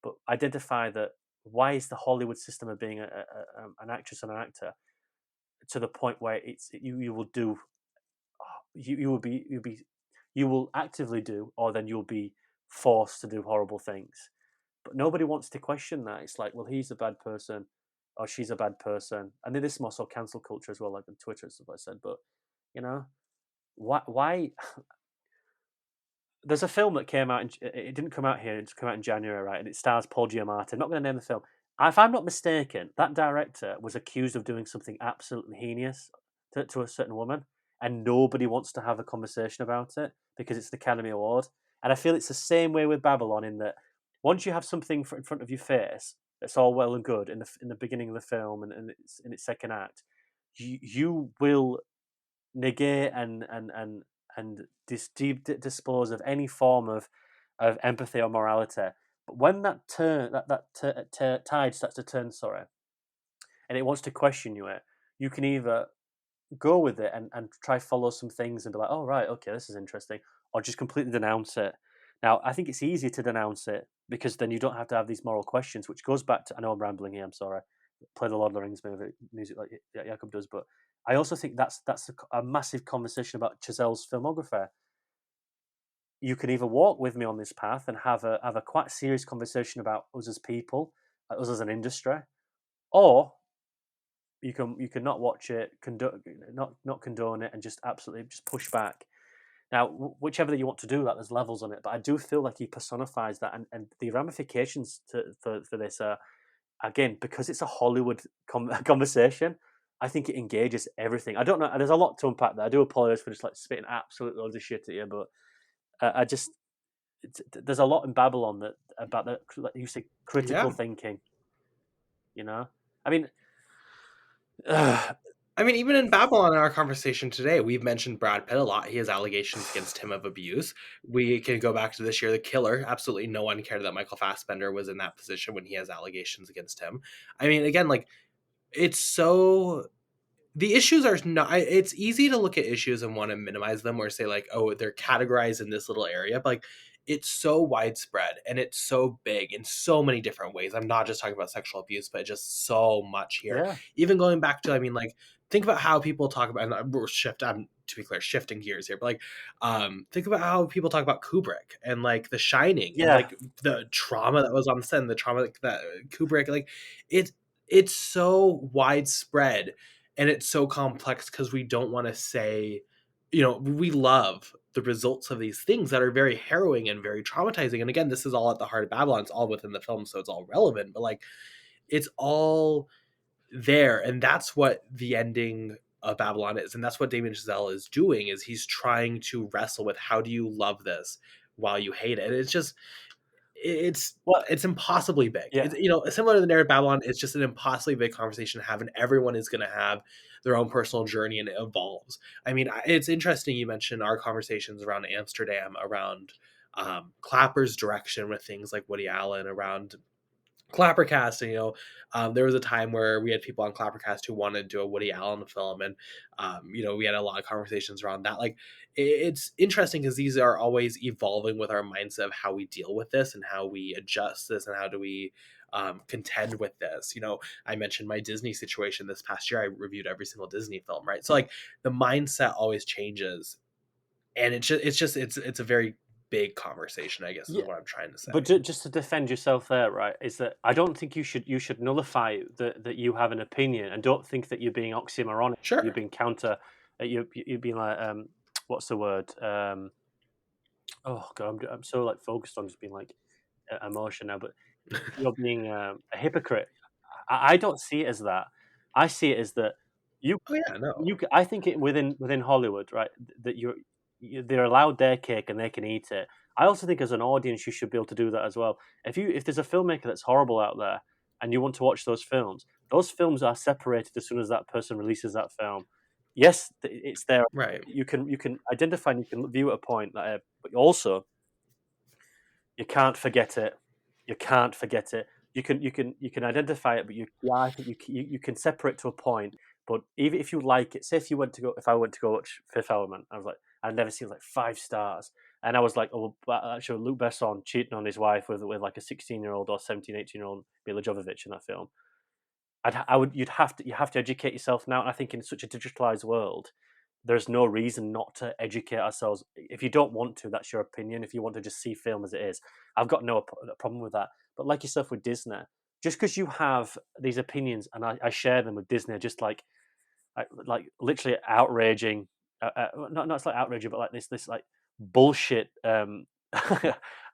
but identify that why is the Hollywood system of being an actress and an actor to the point where you will do, you will actively do, or then you'll be forced to do horrible things. But nobody wants to question that. It's like, well, he's a bad person, or she's a bad person. And then this is more so cancel culture as well, like on Twitter and stuff I said. But, you know, why? There's a film that came out, it didn't come out here, it came out in January, right? And it stars Paul Giamatti. I'm not going to name the film. If I'm not mistaken, that director was accused of doing something absolutely heinous to a certain woman, and nobody wants to have a conversation about it because it's the Academy Award. And I feel it's the same way with Babylon, in that once you have something in front of your face that's all well and good in the beginning of the film and in its second act, you will negate and dispose of any form of empathy or morality. But when that tide starts to turn, and it wants to question you can either go with it and try follow some things and be like, oh right, okay, this is interesting, or just completely denounce it. Now, I think it's easier to denounce it because then you don't have to have these moral questions, which goes back to, I know I'm rambling here, I'm sorry, play the Lord of the Rings music like Jacob does, but I also think that's a massive conversation about Chazelle's filmography. You can either walk with me on this path and have a quite serious conversation about us as people, us as an industry, or you can not watch it, not condone it, and just absolutely just push back. Now, whichever that you want to do that, there's levels on it, but I do feel like he personifies that, and the ramifications for this are, again, because it's a Hollywood conversation, I think it engages everything. I don't know, there's a lot to unpack there. I do apologize for just like spitting absolute loads of shit at you, but there's a lot in Babylon about the, like you say, critical thinking. You know, I mean, even in Babylon, in our conversation today, we've mentioned Brad Pitt a lot. He has allegations against him of abuse. We can go back to this year, The Killer. Absolutely no one cared that Michael Fassbender was in that position when he has allegations against him. I mean, again, like, it's so... The issues are not... It's easy to look at issues and want to minimize them or say, like, oh, they're categorized in this little area. But, like, it's so widespread and it's so big in so many different ways. I'm not just talking about sexual abuse, but just so much here. yeah, Even going back to, I mean, like, think about how people talk about, and I'm to be clear, shifting gears here, but like, think about how people talk about Kubrick and like The Shining, and like the trauma that was on set, and the trauma that Kubrick, like, it's so widespread and it's so complex because we don't want to say, we love the results of these things that are very harrowing and very traumatizing. And again, this is all at the heart of Babylon. It's all within the film, so it's all relevant, but like it's all there. And that's what the ending of Babylon is. And that's what Damien Chazelle is doing, is he's trying to wrestle with how do you love this while you hate it. And it's just, it's Well, it's impossibly big. yeah. It's similar to the narrative Babylon. It's just an impossibly big conversation to have, and everyone is going to have their own personal journey, and it evolves. I mean, it's interesting you mentioned our conversations around Amsterdam, around Clapper's direction with things like Woody Allen, around ClapperCast. And there was a time where we had people on ClapperCast who wanted to do a Woody Allen film, and we had a lot of conversations around that. Like, it's interesting because these are always evolving with our mindset of how we deal with this and how we adjust this and how do we contend with this. I mentioned my Disney situation this past year. I reviewed every single Disney film, right? So like the mindset always changes, and it's a very big conversation, I guess, is Yeah. what I'm trying to say. But just to defend yourself there, right, is that I don't think you should nullify that you have an opinion, and don't think that you're being oxymoronic. Sure. You're being counter. You're being like what's the word? Oh god, I'm so like focused on just being like emotion now, but you're being a hypocrite. I don't see it as that. I see it as that you Oh yeah, no. I think within Hollywood, right, that they're allowed their cake and they can eat it. I also think as an audience you should be able to do that as well. If there's a filmmaker that's horrible out there and you want to watch those films are separated as soon as that person releases that film. Yes, it's there. Right. You can identify and you can view at a point, but also you can't forget it. You can't forget it. You can identify it, but I think you can separate to a point. But even if you like it, say if I went to go watch Fifth Element, I was like, I'd never seen like 5 stars, and I was like, oh, but actually Luc Besson cheating on his wife with like a 16-year-old or 17, 18-year-old Mila Jovovich in that film. You have to educate yourself now, and I think in such a digitalized world, there's no reason not to educate ourselves. If you don't want to, that's your opinion. If you want to just see film as it is, I've got no problem with that. But like yourself with Disney, just because you have these opinions and I share them with Disney, just like literally outraging, not it's like outraging, but like this like bullshit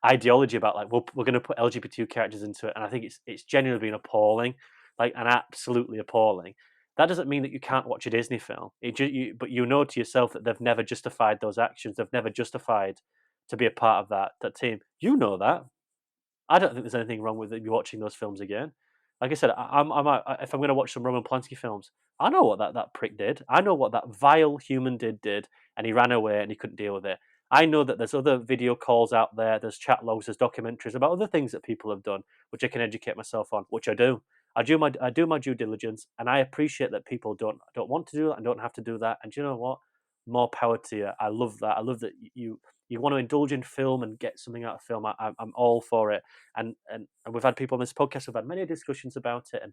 ideology about like we're going to put LGBTQ characters into it, and I think it's genuinely been appalling, like and absolutely appalling. That doesn't mean that you can't watch a Disney film. But you know to yourself that they've never justified those actions. They've never justified to be a part of that team. You know that. I don't think there's anything wrong with you watching those films again. Like I said, if I'm going to watch some Roman Polanski films, I know what that prick did. I know what that vile human did, and he ran away and he couldn't deal with it. I know that there's other video calls out there, there's chat logs, there's documentaries about other things that people have done, which I can educate myself on, which I do. I do my due diligence, and I appreciate that people don't want to do that and don't have to do that. And do you know what? More power to you. I love that. I love that you want to indulge in film and get something out of film. I'm all for it. And we've had people on this podcast. We've had many discussions about it, and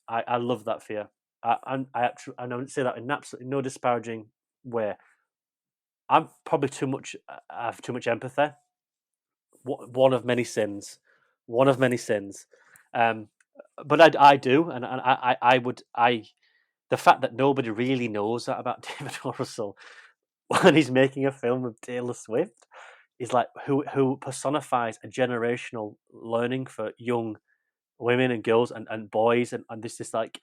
I love that for you. I don't say that in absolutely no disparaging way. I'm probably too much. I have too much empathy. One of many sins. One of many sins. But I do, and the fact that nobody really knows that about David O. Russell when he's making a film with Taylor Swift is like who personifies a generational learning for young women and girls and boys, and this is like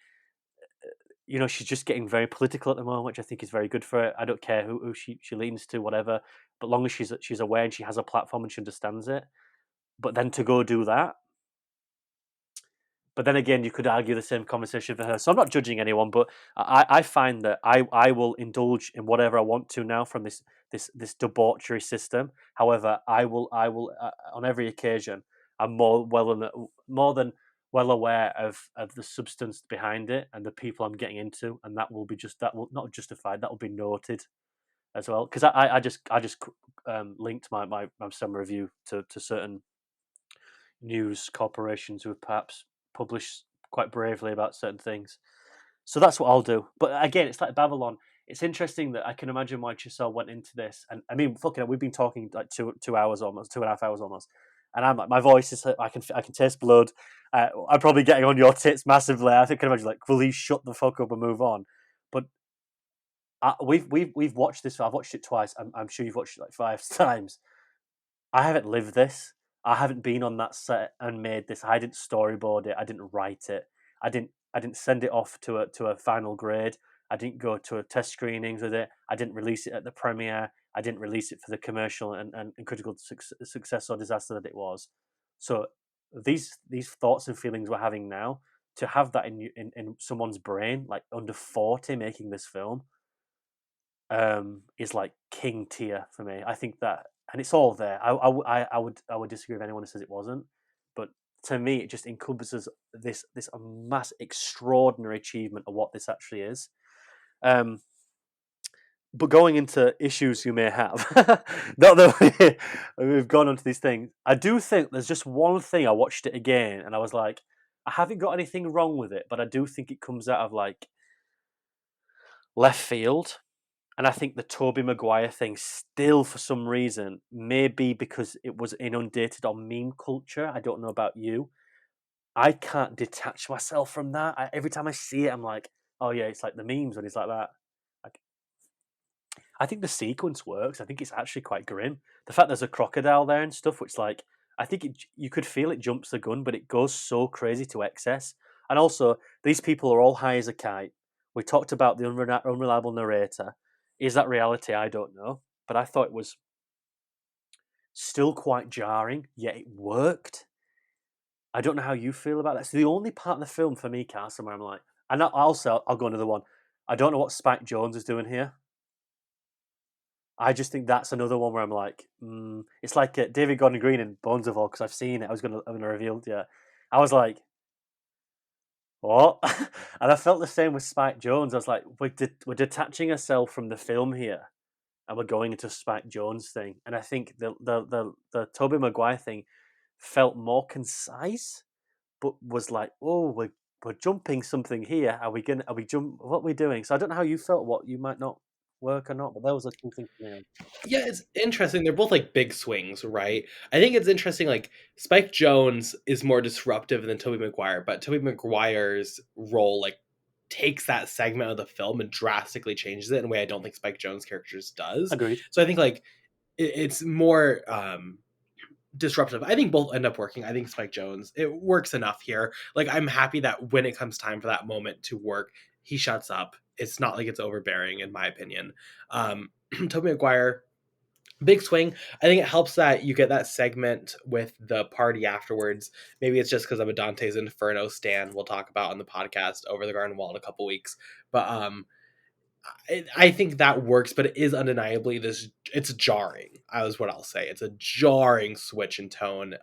she's just getting very political at the moment, which I think is very good for her. I don't care who she leans to, whatever, but long as she's aware and she has a platform and she understands it. But then to go do that. But then again, you could argue the same conversation for her. So I'm not judging anyone, but I find that I will indulge in whatever I want to now from this debauchery system. However, I will on every occasion, I'm more than well aware of the substance behind it and the people I'm getting into, and that will not justified. That will be noted as well, because I just linked my summer review to certain news corporations who have perhaps published quite bravely about certain things. So that's what I'll do. But again, it's like Babylon. It's interesting that I can imagine why Chazelle went into this. And I mean, fucking hell, we've been talking like 2 hours almost, 2.5 hours almost. and I'm like, my voice is, I can taste blood. I'm probably getting on your tits massively. I think I can imagine like, will you shut the fuck up and move on? But we've watched this. I've watched it twice. I'm sure you've watched it like 5 times. I haven't lived this. I haven't been on that set and made this. I didn't storyboard it. I didn't write it. I didn't send it off to a final grade. I didn't go to a test screenings with it. I didn't release it at the premiere. I didn't release it for the commercial and critical success or disaster that it was. So these thoughts and feelings we're having now, to have that in someone's brain, like under 40, making this film, is like king tier for me. I think that, and it's all there. I would disagree if anyone says it wasn't, but to me, it just encompasses this mass extraordinary achievement of what this actually is. But going into issues you may have, not that we've gone onto these things, I do think there's just one thing. I watched it again, and I was like, I haven't got anything wrong with it, but I do think it comes out of like left field. And I think the Tobey Maguire thing still, for some reason, maybe because it was inundated on meme culture. I don't know about you. I can't detach myself from that. Every time I see it, I'm like, oh yeah, it's like the memes when it's like that. Like, I think the sequence works. I think it's actually quite grim. The fact there's a crocodile there and stuff, which like, I think you could feel it jumps the gun, but it goes so crazy to excess. And also, these people are all high as a kite. We talked about the unreliable narrator. Is that reality? I don't know. But I thought it was still quite jarring, yet it worked. I don't know how you feel about that. It's the only part of the film for me, Carson, where I'm like, and also, I'll go another one. I don't know what Spike Jonze is doing here. I just think that's another one where I'm like, it's like David Gordon Green in Bones of All, because I've seen it. I'm gonna reveal it. Yeah, I was like, what? And I felt the same with Spike Jonze. I was like, we're detaching ourselves from the film here, and we're going into Spike Jonze thing. And I think the Tobey Maguire thing felt more concise, but was like, oh, we're jumping something here. Are we what are we doing? So I don't know how you felt, what you might not work or not, but those are two things for me. Yeah, it's interesting. They're both like big swings, right? I think it's interesting. Like Spike Jones is more disruptive than Tobey Maguire, but Tobey Maguire's role like takes that segment of the film and drastically changes it in a way I don't think Spike Jones' characters does. Agreed. So I think like it's more disruptive. I think both end up working. I think Spike Jones, it works enough here. Like I'm happy that when it comes time for that moment to work, he shuts up. It's not like it's overbearing, in my opinion. Tobey Maguire, big swing. I think it helps that you get that segment with the party afterwards. Maybe it's just because I'm a Dante's Inferno stan. We'll talk about on the podcast Over the Garden Wall in a couple weeks. But I think that works, but it is undeniably it's jarring. Is what I'll say. It's a jarring switch in tone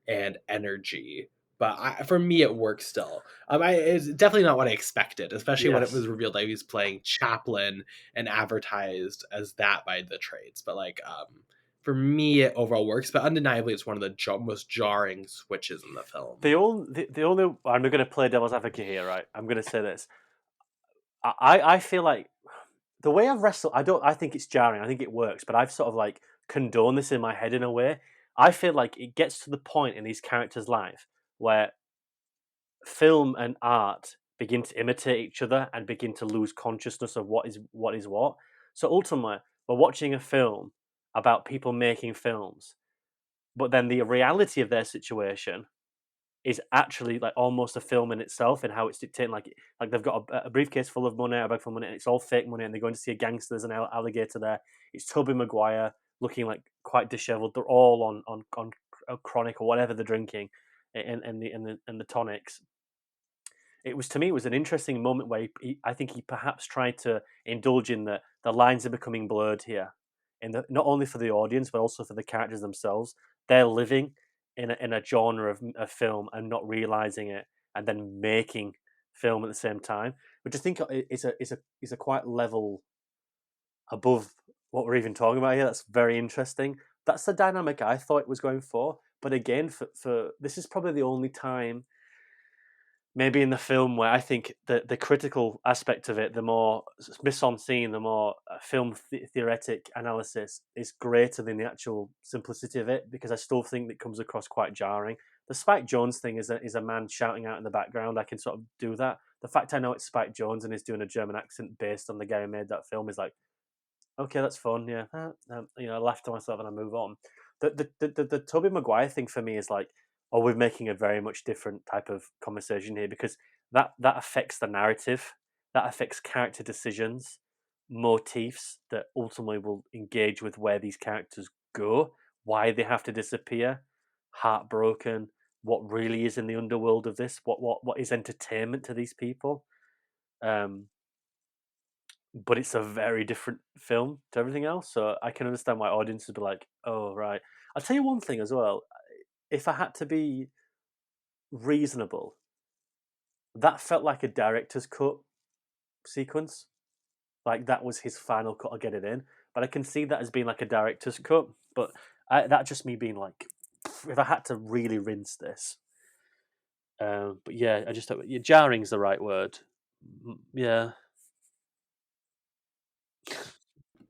and energy. But for me, it works still. It's definitely not what I expected, especially when it Yes. was revealed that he was playing Chaplin and advertised as that by the trades. But like, for me, it overall works. But undeniably, it's one of the most jarring switches in the film. The only I'm going to play devil's advocate here, right? I'm going to say this. I feel like the way I've wrestled, I think it's jarring. I think it works, but I've sort of like condoned this in my head in a way. I feel like it gets to the point in these characters' life where film and art begin to imitate each other and begin to lose consciousness of what is what. So ultimately, we're watching a film about people making films, but then the reality of their situation is actually like almost a film in itself, and how it's dictating. Like they've got a briefcase full of money, a bag full of money, and it's all fake money, and they're going to see a gangster. There's an alligator there. It's Tobey Maguire looking like quite dishevelled. They're all on chronic or whatever they're drinking, and the tonics. It was, to me, it was an interesting moment where I think he perhaps tried to indulge in the lines are becoming blurred here, not only for the audience but also for the characters themselves. They're living in a genre of film and not realizing it, and then making film at the same time, which I think is a quite level above what we're even talking about here. That's very interesting. That's the dynamic I thought it was going for. But again, for this is probably the only time maybe in the film where I think the critical aspect of it, the more mise en scene, the more film theoretic analysis is greater than the actual simplicity of it, because I still think that comes across quite jarring. The Spike Jonze thing is a man shouting out in the background. I can sort of do that. The fact I know it's Spike Jonze and he's doing a German accent based on the guy who made that film is like, okay, that's fun. Yeah, I laugh to myself and I move on. The Tobey Maguire thing for me is like, oh, we're making a very much different type of conversation here, because that affects the narrative, that affects character decisions, motifs that ultimately will engage with where these characters go, why they have to disappear, heartbroken, what really is in the underworld of this, what is entertainment to these people. But it's a very different film to everything else. So I can understand why audiences would be like, "Oh, right." I'll tell you one thing as well. If I had to be reasonable, that felt like a director's cut sequence. Like that was his final cut. I'll get it in, but I can see that as being like a director's cut. But that just me being like, if I had to really rinse this. But yeah, I just jarring's the right word. Yeah.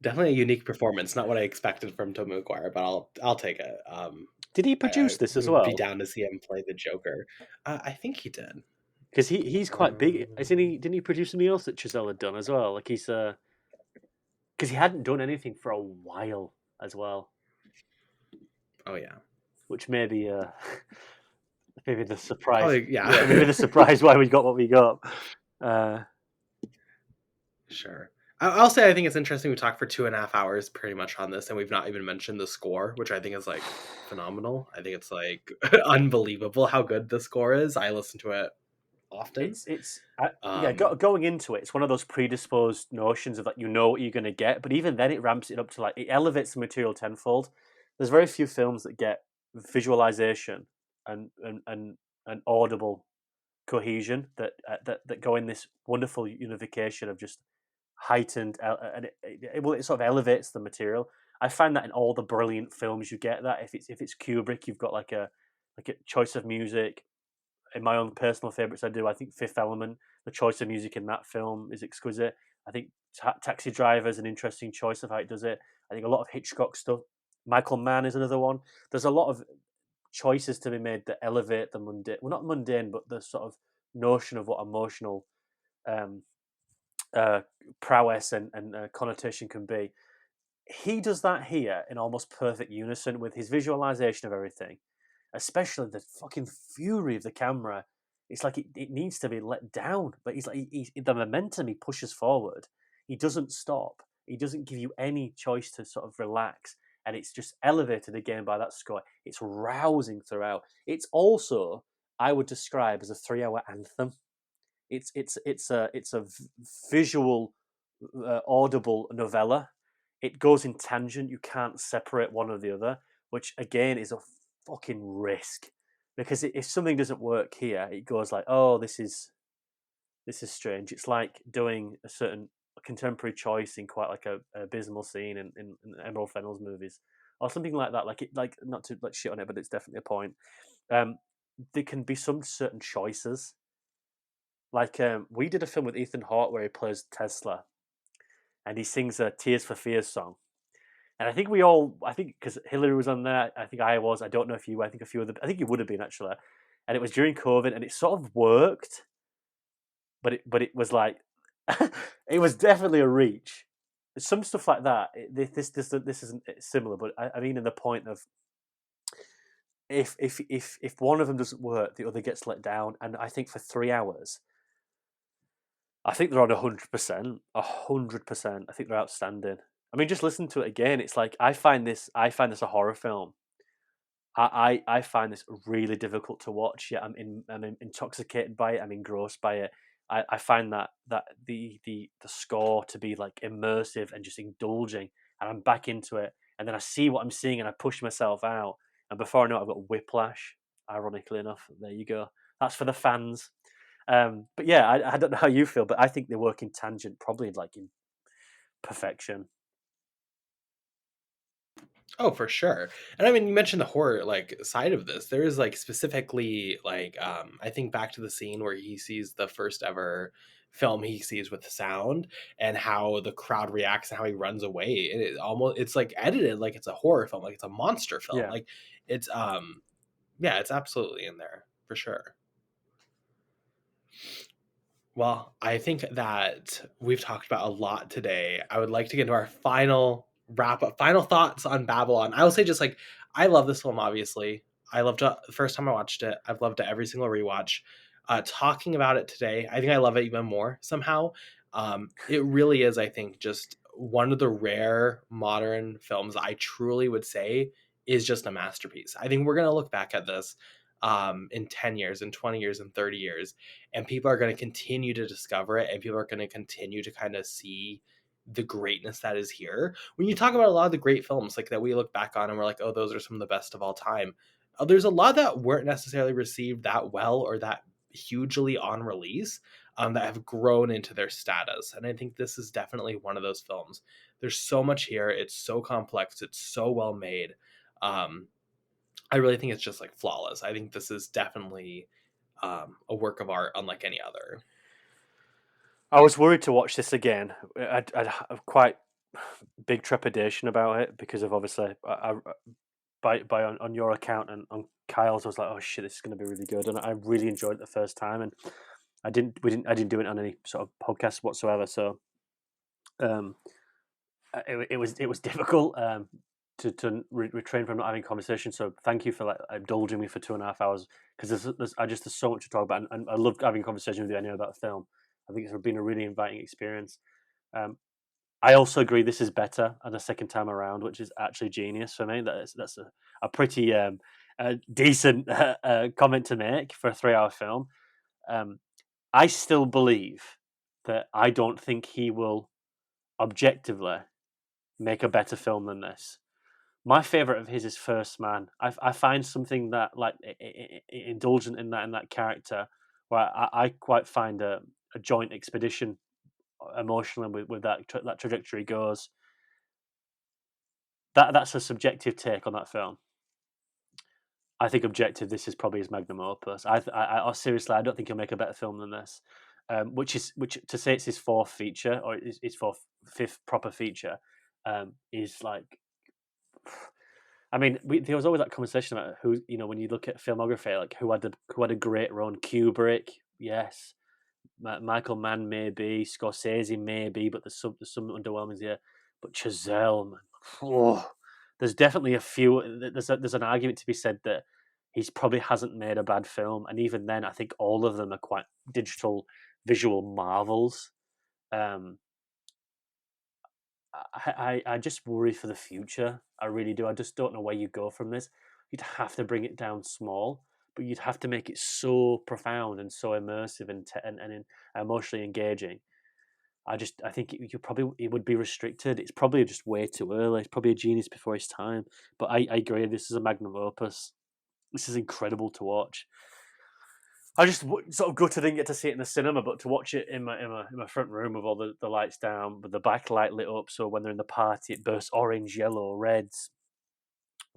Definitely a unique performance. Not what I expected from Tobey Maguire, but I'll take it. Did he I produce this as would be well? down to see him play the Joker. I think he did. Because he's quite big, isn't he? Didn't he produce something else that Chazelle had done as well? Like he's because he hadn't done anything for a while as well, Oh yeah, which maybe maybe the surprise. probably yeah. Yeah, maybe the surprise why we got what we got. Uh, Sure. I'll say I think it's interesting. We talked for 2.5 hours pretty much on this, and we've not even mentioned the score, which I think is like phenomenal. I think it's like unbelievable how good the score is. I listen to it often. yeah. Going into it, it's one of those predisposed notions of like you know what you're going to get, but even then it ramps it up to like it elevates the material tenfold. There's very few films that get visualization and audible cohesion that go in this wonderful unification of just heightened and it sort of elevates the material. I find that in all the brilliant films you get that. If it's Kubrick, you've got like a choice of music. In my own personal favorites, I think Fifth Element, the choice of music in that film is exquisite. I think Taxi Driver is an interesting choice of how it does it. I think a lot of Hitchcock stuff. Michael Mann is another one. There's a lot of choices to be made that elevate the mundane, well, not mundane, but the sort of notion of what emotional um, prowess and connotation can be. He does that here in almost perfect unison with his visualization of everything, especially the fucking fury of the camera. It's like it needs to be let down, but he's like the momentum he pushes forward. He doesn't stop. He doesn't give you any choice to sort of relax, and it's just elevated again by that score. It's rousing throughout. It's also, I would describe as a 3-hour anthem. It's a visual, audible novella. It goes in tangent. You can't separate one or the other, which again is a fucking risk, because if something doesn't work here, it goes like, oh, this is strange. It's like doing a certain contemporary choice in quite like a abysmal scene in Emerald Fennell's movies, or something like that. Like not to like shit on it, but it's definitely a point. Um, there can be some certain choices. Like we did a film with Ethan Hawke where he plays Tesla, and he sings a "Tears for Fears" song. And I think because Hillary was on there, I think I was. I don't know if you. I think a few other. I think you would have been actually. And it was during COVID, and it sort of worked, but it was like, it was definitely a reach. Some stuff like that. This isn't similar, but I mean in the point of if one of them doesn't work, the other gets let down. And I think for 3 hours, I think they're on 100%. 100%. I think they're outstanding. I mean, just listen to it again. It's like I find this a horror film. I find this really difficult to watch. Yeah, I'm intoxicated by it. I'm engrossed by it. I find that the score to be like immersive and just indulging, and I'm back into it. And then I see what I'm seeing, and I push myself out. And before I know it, I've got whiplash. Ironically enough, there you go. That's for the fans. But yeah, I don't know how you feel, but I think they work in tangent, probably like in perfection. Oh, for sure. And I mean, you mentioned the horror like side of this. There is like specifically like I think back to the scene where he sees the first ever film he sees with sound and how the crowd reacts and how he runs away. And it's like edited like it's a horror film, like it's a monster film. Yeah. Like it's yeah, it's absolutely in there for sure. Well, I think that we've talked about a lot today. I would like to get into our final wrap up, final thoughts on Babylon. I will say just like I love this film. Obviously, I loved it the first time I watched it. I've loved it every single rewatch. Talking about it today, I think I love it even more somehow. It really is, I think, just one of the rare modern films I truly would say is just a masterpiece. I think we're gonna look back at this in 10 years, in 20 years, in 30 years, and people are going to continue to discover it, and people are going to continue to kind of see the greatness that is here. When you talk about a lot of the great films like that we look back on and we're like, oh, those are some of the best of all time, there's a lot that weren't necessarily received that well or that hugely on release, that have grown into their status. And I think this is definitely one of those films. There's so much here, it's so complex, it's so well made. um, I really think it's just like flawless. I think this is definitely a work of art unlike any other. I was worried to watch this again. I'd have quite big trepidation about it because of obviously by on your account and on Kyle's, I was like, oh shit, this is going to be really good, and I really enjoyed it the first time, and I didn't do it on any sort of podcast whatsoever, so um, it was difficult to refrain from not having conversation. So thank you for like indulging me for 2.5 hours because there's so much to talk about, and I love having a conversation with you anyway about the film. I think it's been a really inviting experience. Um, I also agree this is better on the second time around, which is actually genius for me. That's a pretty decent comment to make for a 3 hour film. Um, I still believe that I don't think he will objectively make a better film than this. My favorite of his is First Man. I find something that like indulgent in that character, where I quite find a joint expedition emotionally with that trajectory goes. That's a subjective take on that film. I think objective, this is probably his magnum opus. Seriously, I don't think he'll make a better film than this. Which to say it's his fourth feature or his fifth proper feature, is like. I mean, there was always that conversation about who, when you look at filmography, like who had a great run. Kubrick, yes. Michael Mann, maybe. Scorsese, maybe. But there's some underwhelmings here. But Chazelle, man, oh, there's definitely a few. There's an argument to be said that he's probably hasn't made a bad film, and even then, I think all of them are quite digital visual marvels. Um, I just worry for the future. I really do. I just don't know where you go from this. You'd have to bring it down small, but you'd have to make it so profound and so immersive and emotionally engaging. I think it would be restricted. It's probably just way too early. It's probably a genius before his time. But I agree. This is a magnum opus. This is incredible to watch. I just sort of gutted I didn't get to see it in the cinema, but to watch it in my front room with all the lights down, with the backlight lit up, so when they're in the party, it bursts orange, yellow, reds,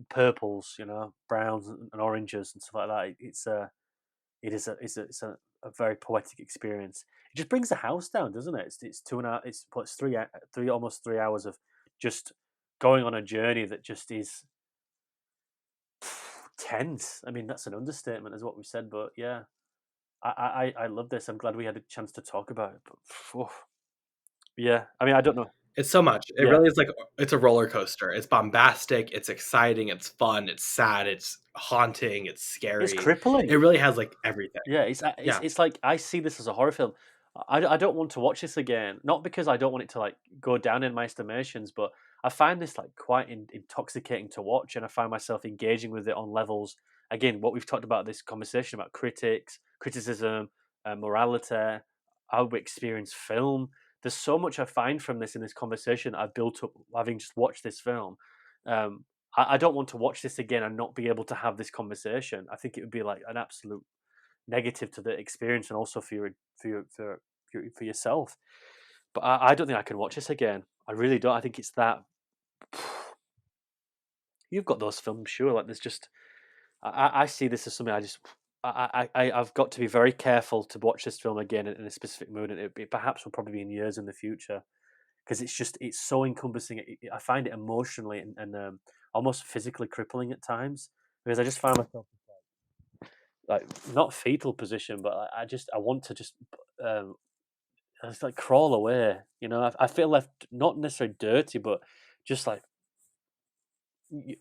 purples, browns and oranges and stuff like that. It's a very poetic experience. It just brings the house down, doesn't it? It's 2.5. It's 3 almost 3 hours of just going on a journey that just is tense. I mean, that's an understatement, is what we said, but yeah. I love this. I'm glad we had a chance to talk about it. But yeah, I mean, I don't know. It's so much. It Yeah, really is like it's a roller coaster. It's bombastic, it's exciting, it's fun, it's sad, it's haunting, it's it's scary. It crippling. really has like everything. Yeah, it's Yeah. it's like I see this as a horror film. I don't want to watch this again, not because I don't want it to like go down in my estimations, but I find this like quite intoxicating to watch, and I find myself engaging with it on levels. Again, what we've talked about this conversation about criticism, morality, how we experience film. There's so much I find from this in this conversation I've built up having just watched this film. Um, I don't want to watch this again and not be able to have this conversation. I think it would be like an absolute negative to the experience and also for yourself. But I don't think I can watch this again. I really don't. I think it's that you've got those films, sure. Like there's just I see this as something I've got to be very careful to watch this film again in a specific mood, and it perhaps will probably be in years in the future because it's so encompassing. I find it emotionally and almost physically crippling at times because I just find myself like not fetal position, but I want to just um, it's like crawl away. You know, I feel left not necessarily dirty, but just like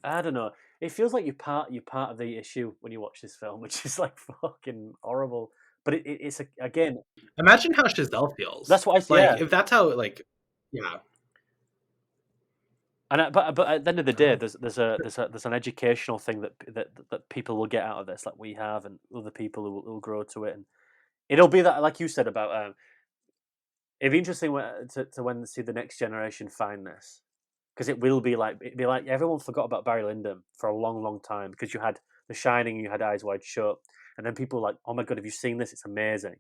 I don't know. It feels like you're part of the issue when you watch this film, which is like fucking horrible. But it's again, Imagine how Chazelle feels. that's what I see. Like Yeah, if that's how like yeah. but at the end of the day, Oh. there's an educational thing that people will get out of this, like we have, and other people who will grow to it, and it'll be that, like you said about it'd be interesting to when see the next generation find this because it'd be like everyone forgot about Barry Lyndon for a long, long time because you had The Shining, you had Eyes Wide Shut, and then people were like, oh my god, have you seen this? It's amazing.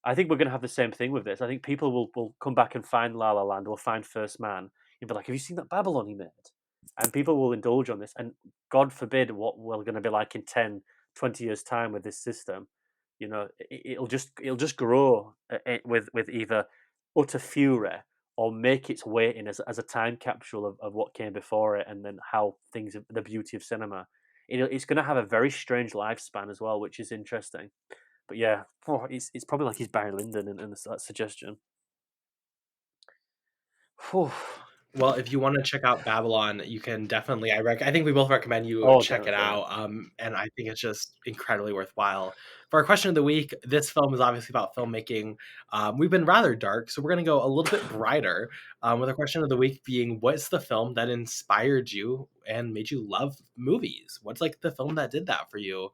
I think we're going to have the same thing with this. I think people will come back and find La La Land, will find First Man, and be like, have you seen that Babylon he made? And people will indulge on this. And God forbid what we're going to be like in 10, 20 years' time with this system. You know, it'll just grow with either utter fury or make its way in as a time capsule of what came before it and then how things, the beauty of cinema. It's going to have a very strange lifespan as well, which is interesting. But yeah, it's probably like he's Barry Lyndon in that suggestion. Whew. Well, if you want to check out Babylon, you can definitely. I think we both recommend you Oh, check it definitely. out. And I think it's just incredibly worthwhile. For our question of the week, this film is obviously about filmmaking. We've been rather dark, so we're going to go a little bit brighter. With our question of the week being, what's the film that inspired you and made you love movies? What's like the film that did that for you?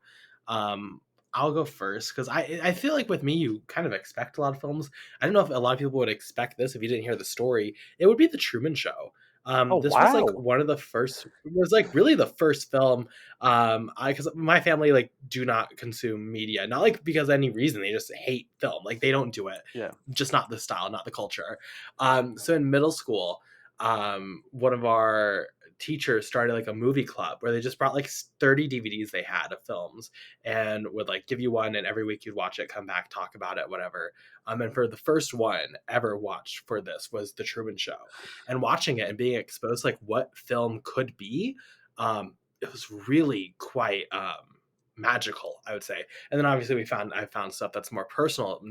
Um, I'll go first because I feel like with me, you kind of expect a lot of films. I don't know if a lot of people would expect this if you didn't hear the story. It would be The Truman Show. Oh This was like wow. one of the first, it was like really the first film. Because my family like do not consume media, not like because of any reason, they just hate film. Like they don't do it, Yeah. just not the style, not the culture. So in middle school, one of our teachers started like a movie club where they just brought like 30 DVDs they had of films and would like give you one, and every week you'd watch it, come back, talk about it, whatever. And for the first one ever watched for this was The Truman Show, and watching it and being exposed to like what film could be, it was really quite magical, I would say. And then obviously I found stuff that's more personal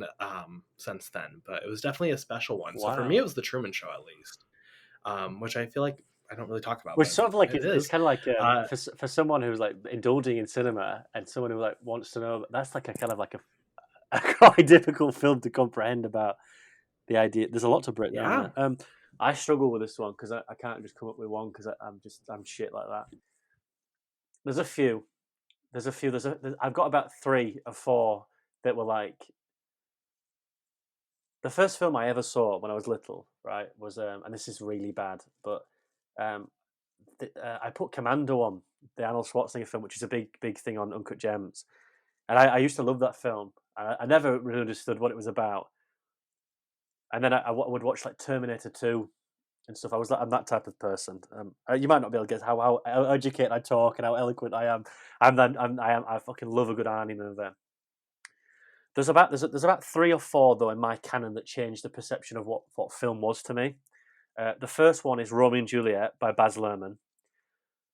since then, but it was definitely a special one. So for me, it Wow. was The Truman Show at least, which I feel like I don't really talk about, Which but sort of like it it's is. kind of like Uh, for someone who's like indulging in cinema and someone who like wants to know, that's like a kind of like a quite difficult film to comprehend about the idea. There's a lot to break down yeah, there. I struggle with this one because I can't just come up with one because I'm shit like that. There's a few. There's a few. I've got about 3 or 4 that were like the first film I ever saw when I was little. Right, was and this is really bad, but um, I put Commando on the Arnold Schwarzenegger film, which is a big thing on Uncut Gems, and I used to love that film. I never really understood what it was about, and then I would watch like Terminator 2 and stuff. I'm that type of person. You might not be able to guess how educated I talk and how eloquent I am. I fucking love a good Arnie movie. There's about 3 or 4 though in my canon that changed the perception of what film was to me. The first one is Romeo and Juliet by Baz Luhrmann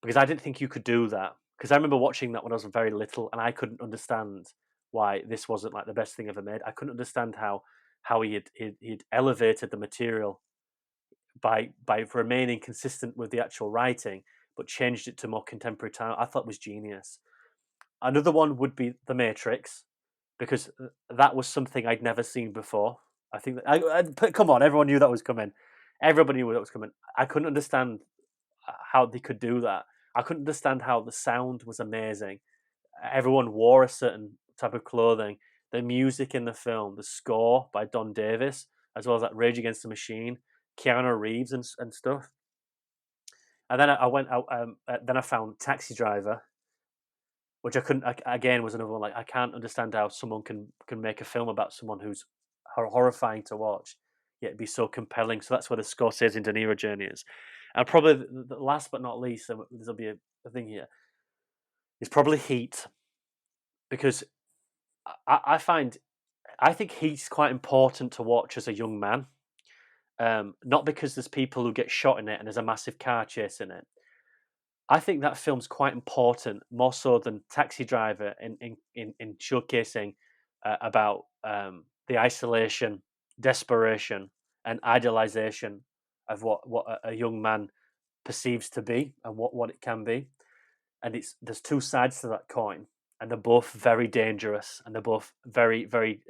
because I didn't think you could do that. Because I remember watching that when I was very little, and I couldn't understand why this wasn't like the best thing ever made. I couldn't understand how he'd elevated the material by remaining consistent with the actual writing, but changed it to more contemporary time. I thought was genius. Another one would be The Matrix, because that was something I'd never seen before. I think come on, everyone knew that was coming. Everybody knew that was coming. I couldn't understand how they could do that. I couldn't understand how the sound was amazing. Everyone wore a certain type of clothing. The music in the film, the score by Don Davis, as well as that Rage Against the Machine, Keanu Reeves and stuff. And then I went out. Then I found Taxi Driver, which I couldn't. Again, was another one. Like I can't understand how someone can make a film about someone who's horrifying to watch, yet be so compelling. So that's where the Scorsese and De Niro journey is. And probably the last but not least, so there'll be a thing here, is probably Heat, because I find I think Heat's quite important to watch as a young man. Not because there's people who get shot in it and there's a massive car chase in it. I think that film's quite important, more so than Taxi Driver, in showcasing about the isolation, desperation, and idealization of what a young man perceives to be and what it can be. And there's two sides to that coin, and they're both very dangerous, and they're both very very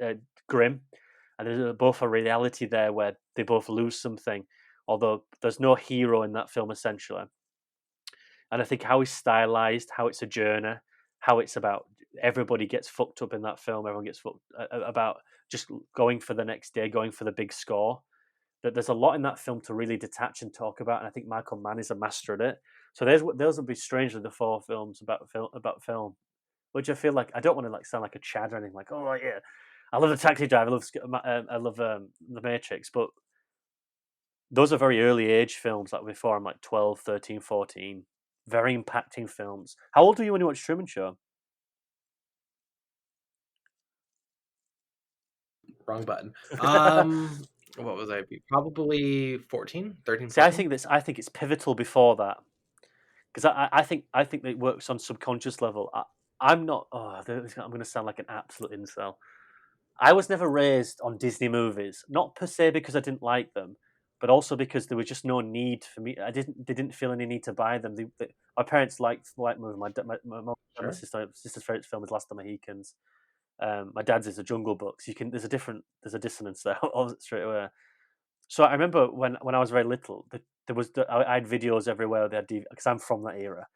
grim, and there's both a reality there where they both lose something. Although there's no hero in that film essentially, and I think how it's stylized, how it's a journey, how it's about everybody gets fucked up in that film. Everyone gets fucked about just going for the next day, going for the big score. That there's a lot in that film to really detach and talk about, and I think Michael Mann is a master at it. So those would be strangely the four films about film, which I feel like I don't want to like sound like a Chad or anything. Like, oh yeah, I love the Taxi Driver, I love the Matrix, but those are very early age films, like before I'm like 12, 13, 14. Very impacting films. How old were you when you watched Truman Show? Wrong button. What was I? Probably 14, 13, See, 14. I think it's pivotal before that, because I think that it works on subconscious level. I'm not. Oh, I'm going to sound like an absolute incel. I was never raised on Disney movies, not per se because I didn't like them, but also because there was just no need for me. They didn't feel any need to buy them. My parents liked movies. My Sure. sister's favorite film is Last of the Mohicans. My dad's is a Jungle Book. So there's a dissonance there straight away. So I remember when I was very little, I had videos everywhere. They had because I'm from that era,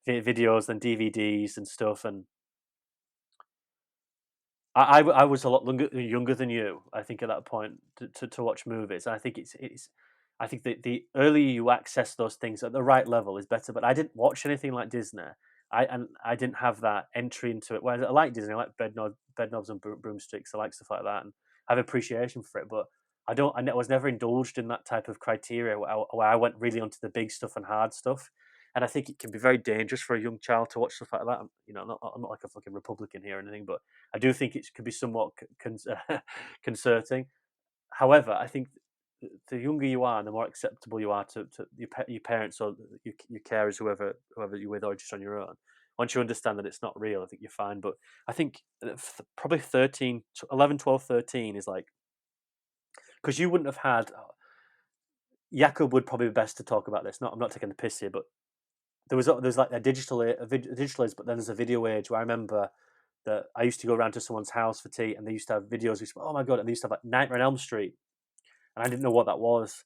videos and DVDs and stuff, and I was a lot younger than you. I think at that point to watch movies. And I think it's I think the earlier you access those things at the right level is better. But I didn't watch anything like Disney. I didn't have that entry into it. Whereas I like Disney, I like bed knobs and broomsticks. I like stuff like that, and I have appreciation for it. But I was never indulged in that type of criteria where I went really onto the big stuff and hard stuff. And I think it can be very dangerous for a young child to watch stuff like that. You know, I'm not like a fucking Republican here or anything, but I do think it could be somewhat concerning. However, I think the younger you are, the more acceptable you are to your parents or your carers, whoever you're with, or just on your own. Once you understand that it's not real, I think you're fine. But I think probably 13, 11, 12, 13 is like, because you wouldn't have had. Jakob would probably be best to talk about this. I'm not taking the piss here, but there's like a digital age, but then there's a video age where I remember that I used to go around to someone's house for tea, and they used to have videos. Oh my god! And they used to have like Nightmare on Elm Street, and I didn't know what that was.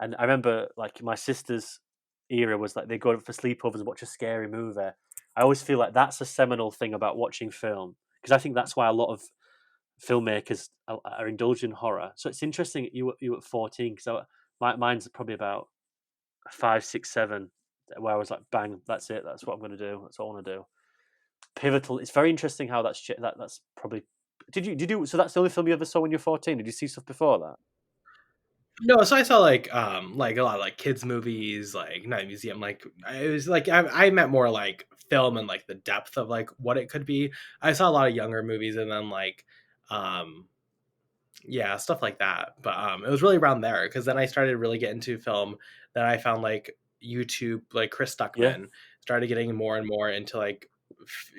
And I remember like my sister's era was like they go for sleepovers and watch a scary movie. I always feel like that's a seminal thing about watching film, because I think that's why a lot of filmmakers are indulged in horror. So it's interesting that you were 14, because mine's probably about 5, 6, 7, where I was like, bang, that's it. That's what I'm going to do. That's what I want to do. Pivotal. It's very interesting how that's probably. Did you? So that's the only film you ever saw when you're 14. Did you see stuff before that? No, so I saw like a lot of like kids movies, like Night Museum. Like it was like I meant more like film and like the depth of like what it could be. I saw a lot of younger movies, and then like um yeah, stuff like that. But it was really around there because then I started really getting into film. Then I found like YouTube, like Chris Yeah, Stuckman, started getting more and more into like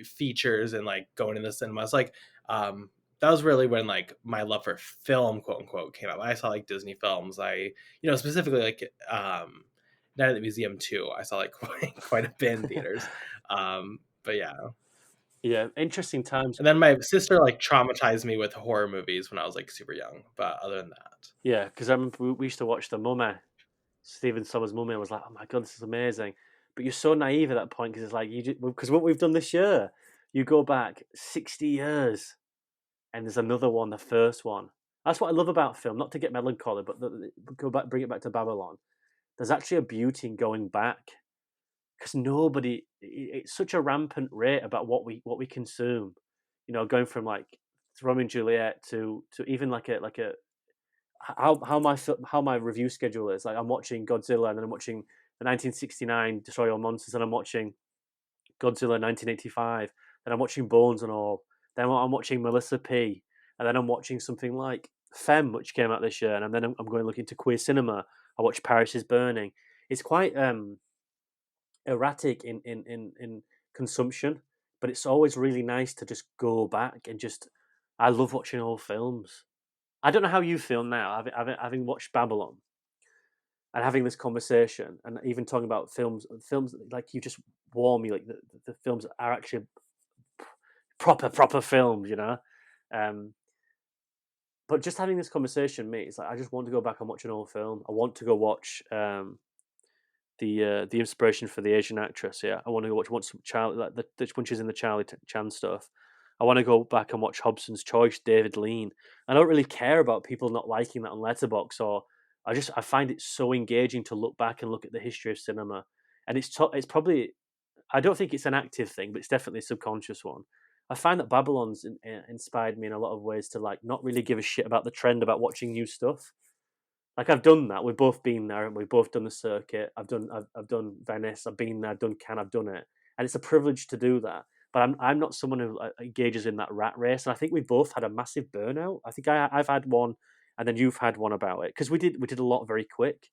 features and like going to the cinemas. Like that was really when like my love for film, quote unquote, came up. I saw like Disney films. Specifically like Night at the Museum too. I saw like quite a bit in theaters. But yeah. yeah. Interesting times. And then my sister like traumatized me with horror movies when I was like super young. But other than that, Yeah, because I remember we used to watch The Mummy. Stephen Sommers' Mummy. I was like, oh my god, this is amazing. But you're so naive at that point, because it's like because what we've done this year, you go back 60 years and there's another one, the first one. That's what I love about film. Not to get melancholy, but go back, bring it back to Babylon. There's actually a beauty in going back, because it's such a rampant rate about what we consume. You know, going from like Romeo and Juliet to even like a how my review schedule is. Like I'm watching Godzilla, and then I'm watching the 1969 Destroy All Monsters, and I'm watching Godzilla 1985, then I'm watching Bones and All, then I'm watching Melissa P, and then I'm watching something like Femme, which came out this year, and then I'm going to look into queer cinema. I watch Paris is Burning. It's quite erratic in consumption, but it's always really nice to just go back and just. I love watching old films. I don't know how you feel now, having watched Babylon and having this conversation, and even talking about films like you just warm me, like the films are actually proper films, you know. Um, but just having this conversation, mate, it's like I just want to go back and watch an old film. I want to go watch the inspiration for the Asian actress. Yeah, I want to go watch some Charlie, like the when she's in the Charlie Chan stuff. I want to go back and watch Hobson's Choice, David Lean. I don't really care about people not liking that on Letterboxd, or I find it so engaging to look back and look at the history of cinema, and it's probably, I don't think it's an active thing, but it's definitely a subconscious one. I find that Babylon's inspired me in a lot of ways to like not really give a shit about the trend about watching new stuff. Like I've done that. We've both been there, and we've both done the circuit. I've done Venice. I've been there. I've done Cannes. I've done it, and it's a privilege to do that. But I'm not someone who engages in that rat race. And I think we both had a massive burnout. I think I've had one, and then you've had one about it, because we did a lot very quick.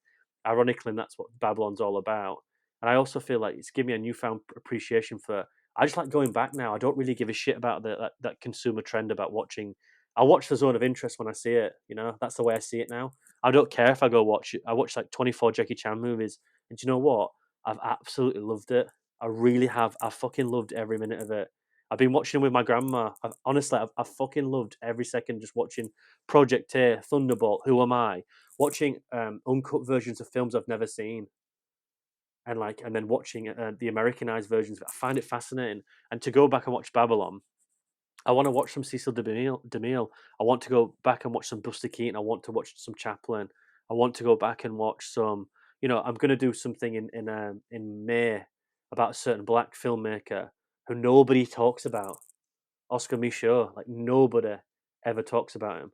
Ironically, and that's what Babylon's all about. And I also feel like it's given me a newfound appreciation for. I just like going back now. I don't really give a shit about that consumer trend about watching. I watch the Zone of Interest when I see it. You know, that's the way I see it now. I don't care if I go watch it. I watch like 24 Jackie Chan movies, and do you know what? I've absolutely loved it. I really have. I fucking loved every minute of it. I've been watching with my grandma. I've fucking loved every second just watching Project A, Thunderbolt, Who Am I? Watching uncut versions of films I've never seen, and then watching the Americanized versions. I find it fascinating. And to go back and watch Babylon, I want to watch some Cecil DeMille. I want to go back and watch some Buster Keaton. I want to watch some Chaplin. I want to go back and watch some. You know, I'm going to do something in May about a certain black filmmaker who nobody talks about, Oscar Michaud. Like nobody ever talks about him.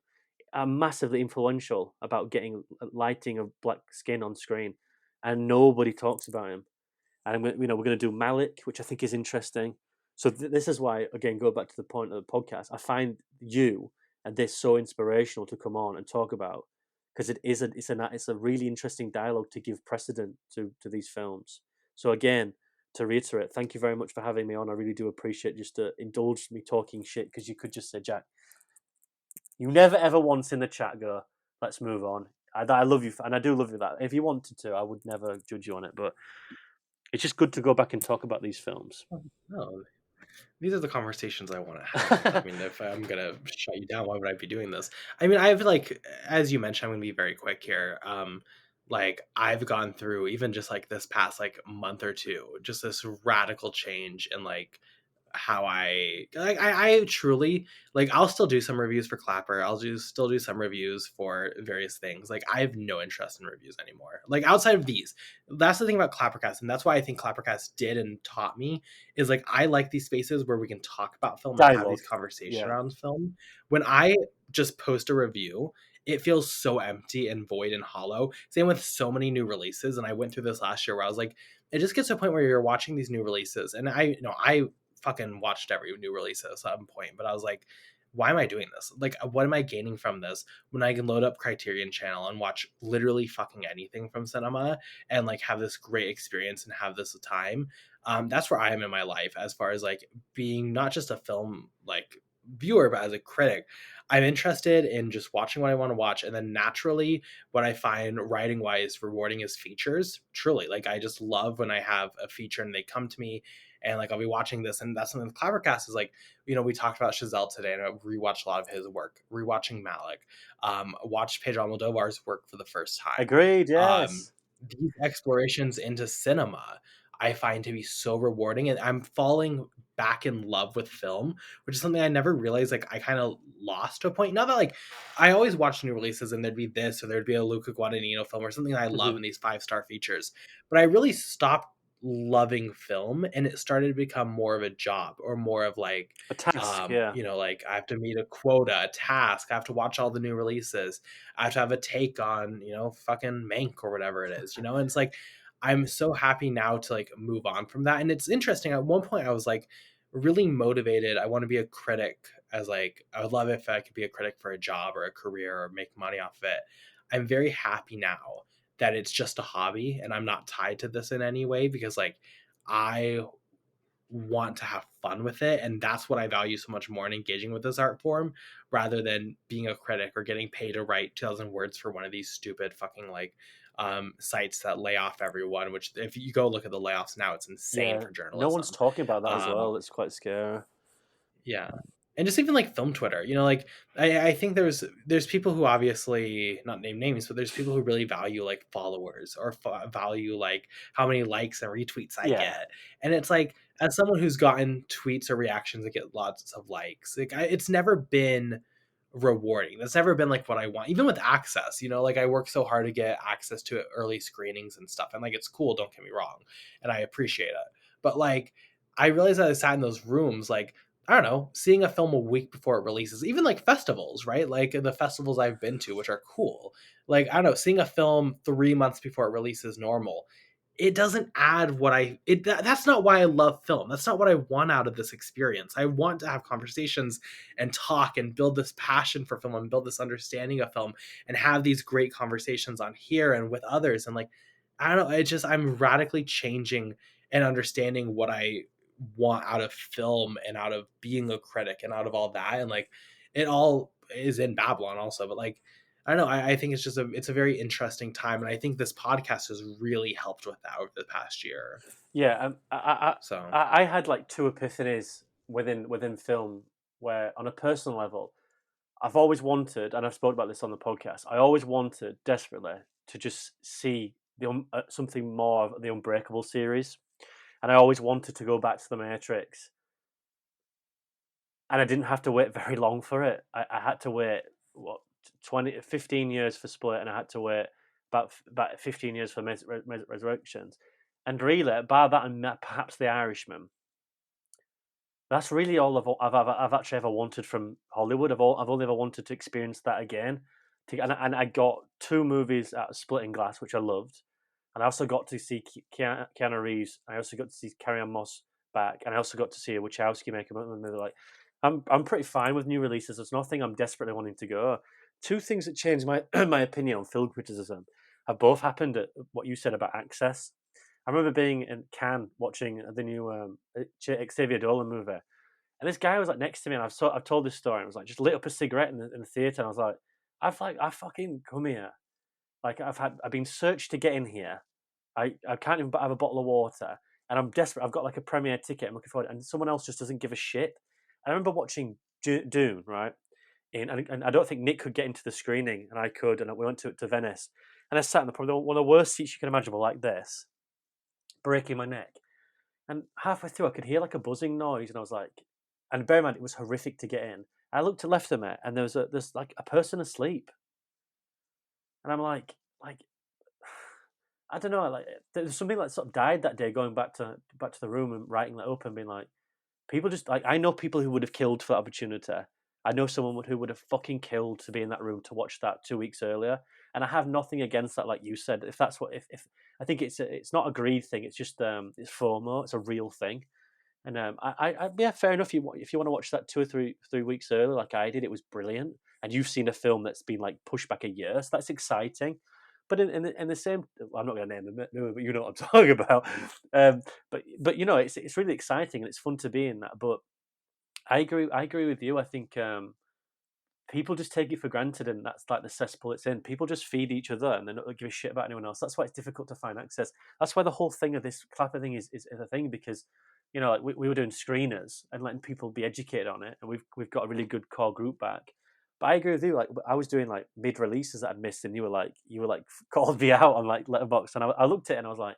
I'm massively influential about getting lighting of black skin on screen, and nobody talks about him. And we're going to do Malik, which I think is interesting. So this is why, again, go back to the point of the podcast. I find you and this so inspirational to come on and talk about, because it's a really interesting dialogue to give precedent to these films. So again, to reiterate, thank you very much for having me on. I really do appreciate just to indulge me talking shit, because you could just say, Jack, you never ever once in the chat go, let's move on. I love you, and I do love you that. If you wanted to, I would never judge you on it, but it's just good to go back and talk about these films. No, these are the conversations I want to have. I mean, if I'm gonna shut you down, why would I be doing this? I mean, I've like, as you mentioned, I'm gonna be very quick here. Like I've gone through even just like this past like month or two, just this radical change in like how I truly like. I'll still do some reviews for Clapper. Still do some reviews for various things. Like I have no interest in reviews anymore. Like outside of these, that's the thing about ClapperCast, and that's why I think ClapperCast did and taught me is like I like these spaces where we can talk about film and have these conversations around film. When I just post a review, it feels so empty and void and hollow. Same with so many new releases, and I went through this last year where I was like, it just gets to a point where you're watching these new releases, and I fucking watched every new release at some point, but I was like, why am I doing this? Like, what am I gaining from this when I can load up Criterion Channel and watch literally fucking anything from cinema and like have this great experience and have this time? That's where I am in my life as far as like being not just a film like viewer, but as a critic. I'm interested in just watching what I want to watch, and then naturally what I find writing wise rewarding is features. Truly, like I just love when I have a feature and they come to me and like I'll be watching this, and that's something the ClapperCast is like. You know, we talked about Chazelle today, and I rewatched a lot of his work. Rewatching Malik, watched Pedro Almodovar's work for the first time. Agreed. Yes. These explorations into cinema, I find to be so rewarding, and I'm falling back in love with film, which is something I never realized. Like I kind of lost to a point. Not that like I always watch new releases, and there'd be this or there'd be a Luca Guadagnino film or something that I love in these 5-star features, but I really stopped loving film, and it started to become more of a job or more of like a task. you know, like I have to meet a quota, a task. I have to watch all the new releases. I have to have a take on, you know, fucking Mank or whatever it is, you know. And it's like I'm so happy now to like move on from that. And it's interesting. At one point I was like really motivated. I want to be a critic, as like I would love if I could be a critic for a job or a career or make money off of it. I'm very happy now that it's just a hobby and I'm not tied to this in any way, because like I want to have fun with it, and that's what I value so much more in engaging with this art form, rather than being a critic or getting paid to write 2,000 words for one of these stupid fucking like sites that lay off everyone, which if you go look at the layoffs now, it's insane Yeah, for no one's journalism. talking about that as um well. It's quite scary. yeah. And just even like film Twitter, you know, like I think there's people who obviously not name names, but there's people who really value like followers or value like how many likes and retweets I Yeah, get. And it's like, as someone who's gotten tweets or reactions that get lots of likes, like it's never been rewarding. That's never been like what I want. Even with access, you know, like I work so hard to get access to early screenings and stuff, and like it's cool, don't get me wrong, and I appreciate it. But like I realized that I sat in those rooms, like I don't know, seeing a film a week before it releases, even like festivals, right? Like the festivals I've been to, which are cool. Like, I don't know, seeing a film 3 months before it releases normal, it doesn't add what that's not why I love film. That's not what I want out of this experience. I want to have conversations and talk and build this passion for film and build this understanding of film and have these great conversations on here and with others. And like, I don't know, it's just, I'm radically changing and understanding what I want out of film and out of being a critic and out of all that. And like it all is in Babylon also, but like I don't know, I think it's just it's a very interesting time, and I think this podcast has really helped with that over the past year. yeah. So I had like two epiphanies within film where, on a personal level, I've always wanted, and I've spoken about this on the podcast. I always wanted desperately to just see something more of the Unbreakable series, and I always wanted to go back to the Matrix, and I didn't have to wait very long for it. I had to wait what 15 years for Split, and I had to wait about 15 years for Resurrections, and really, bar that and perhaps The Irishman, that's really all I've actually ever wanted from Hollywood. I've only ever wanted to experience that again. And I got two movies out of Splitting Glass, which I loved, and I also got to see Keanu Reeves. I also got to see Carrie Ann Moss back, and I also got to see a Wachowski make a movie. Like, I'm pretty fine with new releases. There's nothing I'm desperately wanting to go. Two things that changed my my opinion on film criticism have both happened at what you said about access. I remember being in Cannes watching the new Xavier Dolan movie, and this guy was like next to me, and I've told this story. And I was like, just lit up a cigarette in the theater, and I was like, I fucking come here. Like I've been searched to get in here. I can't even have a bottle of water, and I'm desperate. I've got like a premiere ticket. I'm looking forward, and someone else just doesn't give a shit. I remember watching Dune, right? And I don't think Nick could get into the screening, and I could, and we went to Venice, and I sat in probably one of the worst seats you can imagine, like this, breaking my neck. And halfway through, I could hear like a buzzing noise, and I was like, and bear in mind, it was horrific to get in. I looked to left of me, and there's like a person asleep, and I'm like, I don't know, like there's something like sort of died that day. Going back to the room and writing that up and being like, people just like, I know people who would have killed for that opportunity. I know someone who would have fucking killed to be in that room to watch that 2 weeks earlier, and I have nothing against that. Like you said, if that's what if I think it's not a greed thing. It's just it's FOMO. It's a real thing. And yeah, fair enough. If you want to watch that 2 or 3 weeks early, like I did, it was brilliant. And you've seen a film that's been like pushed back a year, so that's exciting. But in the same, well, I'm not going to name the movie, but you know what I'm talking about. But you know, it's really exciting and it's fun to be in that. But I agree with you. I think people just take it for granted, and that's like the cesspool it's in. People just feed each other, and they don't give a shit about anyone else. That's why it's difficult to find access. That's why the whole thing of this Clapper thing is a thing, because you know, like we were doing screeners and letting people be educated on it, and we've got a really good core group back. But I agree with you. Like I was doing like mid releases that I'd missed, and you were like called me out on like Letterboxd, and I looked at it and I was like,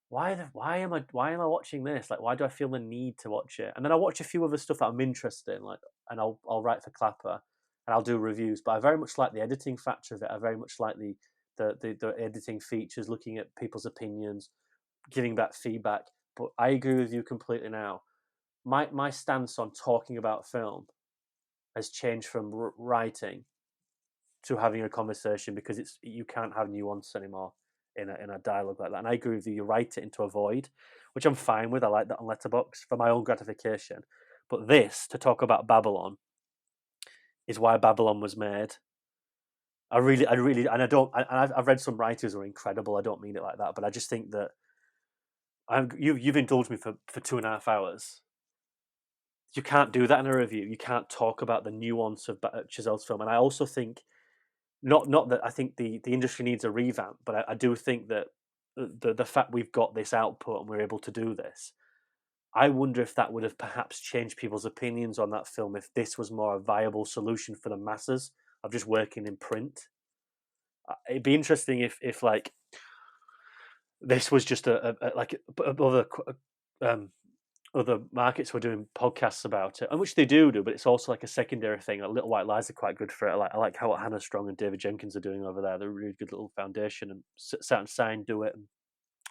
why am I watching this? Like, why do I feel the need to watch it? And then I watch a few other stuff that I'm interested in, like, and I'll write for Clapper and I'll do reviews. But I very much like the editing factor of it. I very much like the editing features, looking at people's opinions, giving back feedback. But I agree with you completely now. My stance on talking about film has changed from writing to having a conversation, because you can't have nuance anymore. in a dialogue like that. And I agree with you. You write it into a void, which I'm fine with. I like that on Letterboxd for my own gratification. But this, to talk about Babylon, is why Babylon was made. I really, and I don't. I've read some writers who are incredible. I don't mean it like that, but I just think that you've indulged me for 2.5 hours. You can't do that in a review. You can't talk about the nuance of Chazelle's film. And I also think, not that I think the industry needs a revamp, but I do think that the fact we've got this output and we're able to do this, I wonder if that would have perhaps changed people's opinions on that film if this was more a viable solution for the masses of just working in print. It'd be interesting if like this was just like other markets were doing podcasts about it, and which they do, but it's also like a secondary thing. Like Little White Lies are quite good for it. I like how Hannah Strong and David Jenkins are doing over there. They're a really good little foundation, and Certain Sign do it, and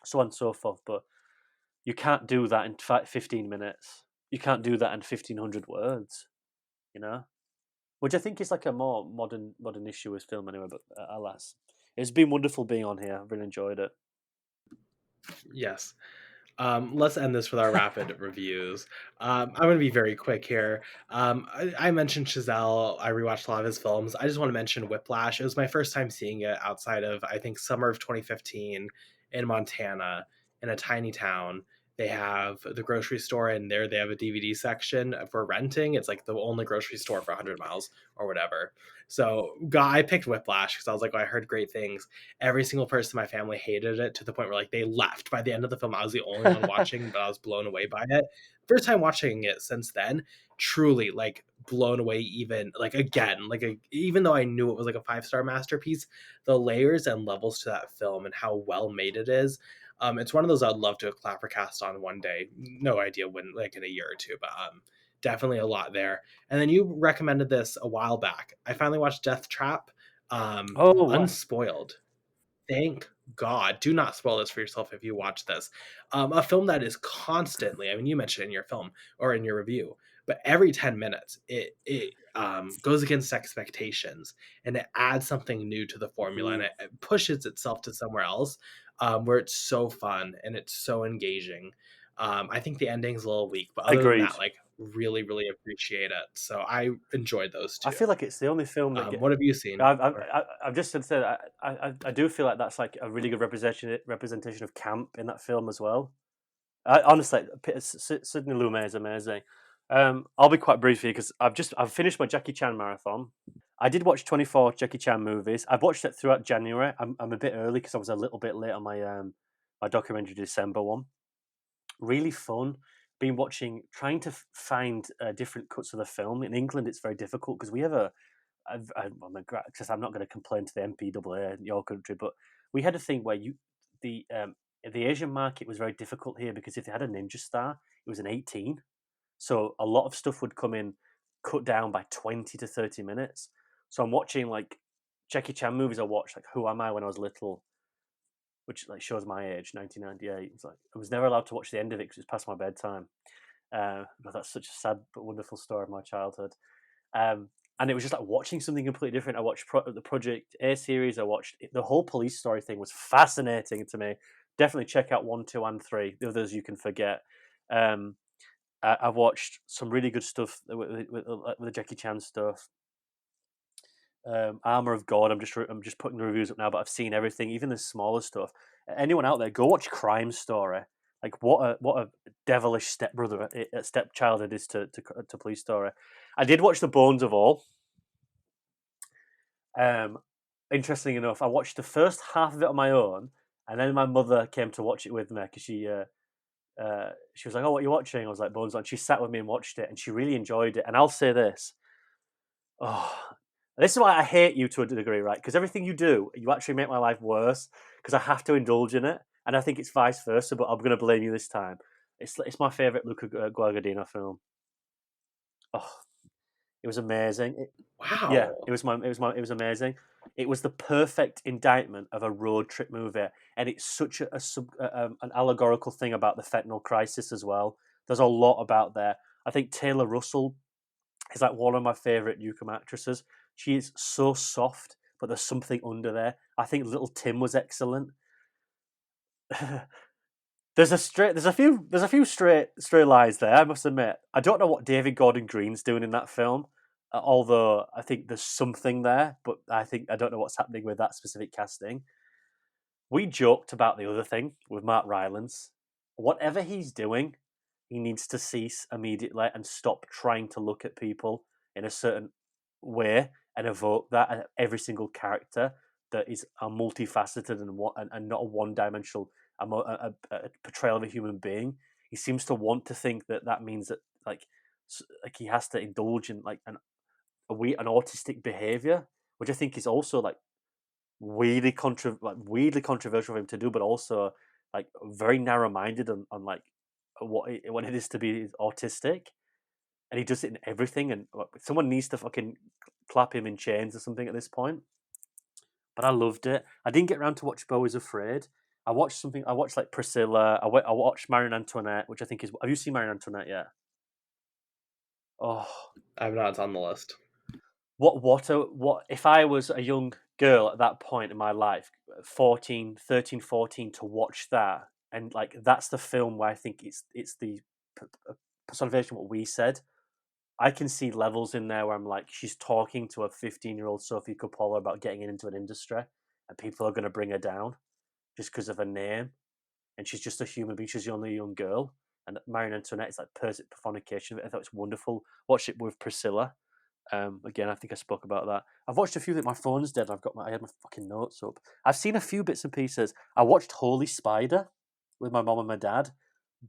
so on and so forth. But you can't do that in 15 minutes. You can't do that in 1,500 words, you know? Which I think is like a more modern issue with film anyway, but alas. It's been wonderful being on here. I've really enjoyed it. Yes. Let's end this with our rapid reviews. I'm going to be very quick here. I mentioned Chazelle. I rewatched a lot of his films. I just want to mention Whiplash. It was my first time seeing it outside of, I think, summer of 2015 in Montana in a tiny town. They have the grocery store, and there they have a DVD section for renting. It's like the only grocery store for 100 miles or whatever. So I picked Whiplash because I was like, oh, I heard great things. Every single person in my family hated it to the point where like they left by the end of the film. I was the only one watching, but I was blown away by it. First time watching it since then, truly like blown away. Even like again, even though I knew it was like a 5-star masterpiece, the layers and levels to that film and how well made it is. It's one of those I'd love to ClapperCast on one day. No idea when, like in a year or two, but definitely a lot there. And then you recommended this a while back. I finally watched Death Trap, unspoiled. Thank God. Do not spoil this for yourself if you watch this. A film that is constantly, I mean, you mentioned in your film or in your review, but every 10 minutes, it goes against expectations and it adds something new to the formula and it pushes itself to somewhere else where it's so fun and it's so engaging. I think the ending's a little weak, but other than Agreed. that, like, really, really appreciate it. So I enjoyed those two. I feel like it's the only film that What have you seen? I've just said I do feel like that's like a really good representation of camp in that film as well. Honestly, Sidney Lumet is amazing. I'll be quite brief here because I've finished my Jackie Chan marathon. I did watch 24 Jackie Chan movies. I've watched it throughout January. I'm a bit early because I was a little bit late on my my documentary December one. Really fun. Been trying to find different cuts of the film. In England, it's very difficult because we have because I'm not going to complain to the MPAA in your country, but we had a thing where the Asian market was very difficult here because if they had a Ninja Star, it was an 18. So a lot of stuff would come in cut down by 20 to 30 minutes. So I'm watching like Jackie Chan movies I watched, like Who Am I when I was little, which like shows my age, 1998. It's like I was never allowed to watch the end of it because it was past my bedtime. But that's such a sad but wonderful story of my childhood. And it was just like watching something completely different. I watched the Project A series. I watched the whole police story thing was fascinating to me. Definitely check out 1, 2, and 3. The others you can forget. I've watched some really good stuff with the Jackie Chan stuff. Armor of God. I'm just putting the reviews up now, but I've seen everything, even the smaller stuff. Anyone out there, go watch Crime Story. Like what a devilish stepchild it is to Police Story. I did watch The Bones of All. Interesting enough, I watched the first half of it on my own, and then my mother came to watch it with me because she was like, "Oh, what are you watching?" I was like, "Bones." And she sat with me and watched it, and she really enjoyed it. And I'll say this: this is why I hate you to a degree, right? Because everything you do, you actually make my life worse because I have to indulge in it, and I think it's vice versa. But I'm going to blame you this time. It's my favorite Luca Guadagnino film. Oh, it was amazing. Wow. It was amazing. It was the perfect indictment of a road trip movie, and it's such an allegorical thing about the fentanyl crisis as well. There's a lot about there. I think Taylor Russell is like one of my favorite newcomer actresses. She is so soft, but there's something under there. I think Little Tim was excellent. there's a few stray lies there. I must admit, I don't know what David Gordon Green's doing in that film. Although I think there's something there, but I don't know what's happening with that specific casting. We joked about the other thing with Mark Rylance. Whatever he's doing, he needs to cease immediately and stop trying to look at people in a certain way and evoke that at every single character that is a multifaceted and not a one-dimensional a portrayal of a human being. He seems to want to think that means that like he has to indulge in like an autistic behavior, which I think is also like weirdly controversial for him to do, but also like very narrow-minded on like what it is to be autistic, and he does it in everything. And someone needs to fucking clap him in chains or something at this point. But I loved it. I didn't get around to watch Beau is Afraid. I watched like Priscilla. I watched Marie Antoinette, which I think is. Have you seen Marie Antoinette yet? Oh, I've not. It's on the list. What if I was a young girl at that point in my life, 13, 14, to watch that, and like that's the film where I think it's the personification of what we said. I can see levels in there where I'm like, she's talking to a 15-year-old Sophie Coppola about getting into an industry, and people are going to bring her down just because of her name, and she's just a human being. She's only a young girl, and Marie Antoinette is like perfect personification. I thought it's wonderful. Watch it with Priscilla. Again, I think I spoke about that. I've watched a few that my phone's dead. I had my fucking notes up. I've seen a few bits and pieces. I watched Holy Spider with my mom and my dad.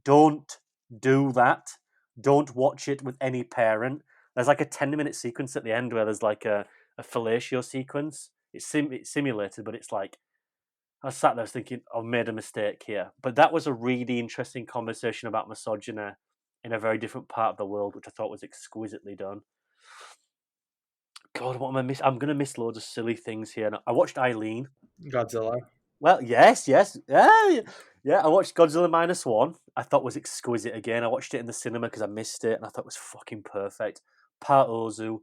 Don't do that. Don't watch it with any parent. There's like a 10-minute sequence at the end where there's like a fellatio sequence. It's simulated, but it's like I sat there thinking, I've made a mistake here. But that was a really interesting conversation about misogyny in a very different part of the world, which I thought was exquisitely done. God, what am I missing? I'm going to miss loads of silly things here. I watched Eileen. Godzilla. Well, yes. Yeah. I watched Godzilla -1. I thought was exquisite again. I watched it in the cinema because I missed it, and I thought it was fucking perfect. Part Ozu,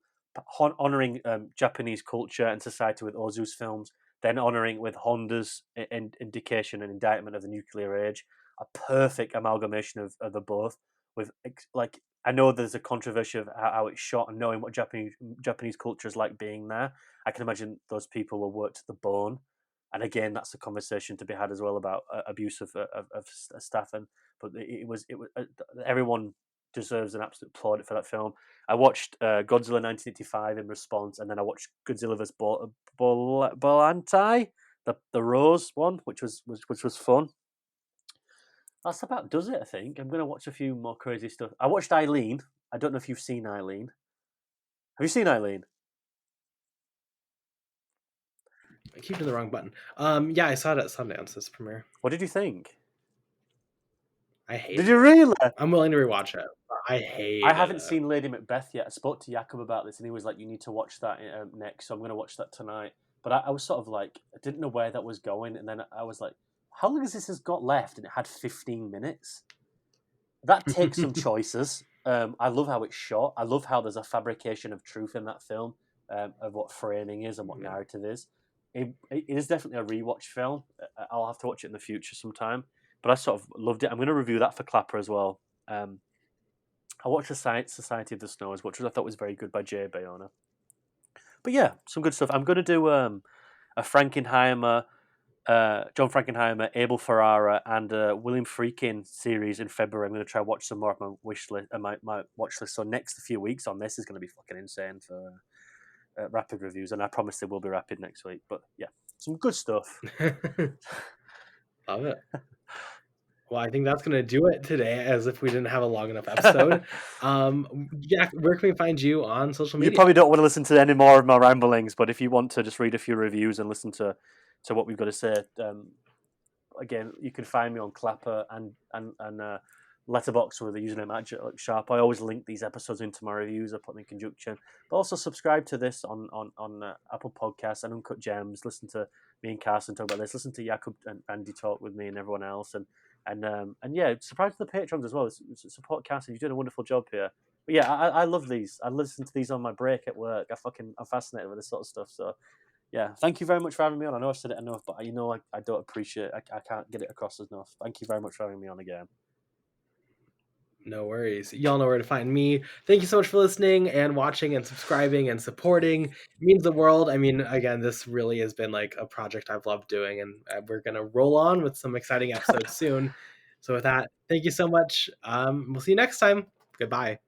honouring Japanese culture and society with Ozu's films, then honouring with Honda's indication and indictment of the nuclear age. A perfect amalgamation of the both. With like, I know there's a controversy of how it's shot and knowing what Japanese culture is like being there. I can imagine those people were worked to the bone. And again, that's a conversation to be had as well about abuse of staff. But it was everyone deserves an absolute plaudit for that film. I watched Godzilla 1985 in response, and then I watched Godzilla vs. Bolantai, the Rose one, which was fun. That's about does it. I think I'm going to watch a few more crazy stuff. I watched Eileen. I don't know if you've seen Eileen. Have you seen Eileen? I keep hitting the wrong button. Yeah, I saw it at Sundance's premiere. What did you think? I hate Did it. you really? I'm willing to rewatch it. I haven't seen Lady Macbeth yet. I spoke to Jakob about this, and he was like, "You need to watch that next." So I'm going to watch that tonight. But I was sort of like, I didn't know where that was going, and then I was like, "How long has this got left?" And it had 15 minutes. That takes some choices. I love how it's shot. I love how there's a fabrication of truth in that film, of what framing is and what narrative is. It is definitely a rewatch film. I'll have to watch it in the future sometime. But I sort of loved it. I'm going to review that for Clapper as well. I watched the Society of the Snows, which I thought was very good by Jay Bayona. But yeah, some good stuff. I'm going to do a Frankenheimer, John Frankenheimer, Abel Ferrara, and William Friedkin series in February. I'm going to try and watch some more of my wish list, my watch list. So next few weeks on this is going to be fucking insane for rapid reviews, and I promise they will be rapid next week. But yeah, some good stuff. Love it. Well, I think that's going to do it today, as if we didn't have a long enough episode. Yeah, where can we find you on social media? You probably don't want to listen to any more of my ramblings, but if you want to just read a few reviews and listen to what we've got to say, again, you can find me on Clapper and Letterboxd with the username Jak-Luke Sharp. I always link these episodes into my reviews. I put them in conjunction. But also subscribe to this on Apple Podcasts and Uncut Gems. Listen to me and Carson talk about this. Listen to Jakob and Andy talk with me and everyone else. And yeah, subscribe to the Patrons as well. Support Carson. You're doing a wonderful job here. But yeah, I love these. I listen to these on my break at work. I'm fascinated with this sort of stuff. So Yeah, thank you very much for having me on. I know I've said it enough, but I don't appreciate. I can't get it across enough. Thank you very much for having me on again. No worries. Y'all know where to find me. Thank you so much for listening and watching and subscribing and supporting. It means the world. I mean, again, this really has been like a project I've loved doing, and we're gonna roll on with some exciting episodes soon. So with that, thank you so much. We'll see you next time. Goodbye.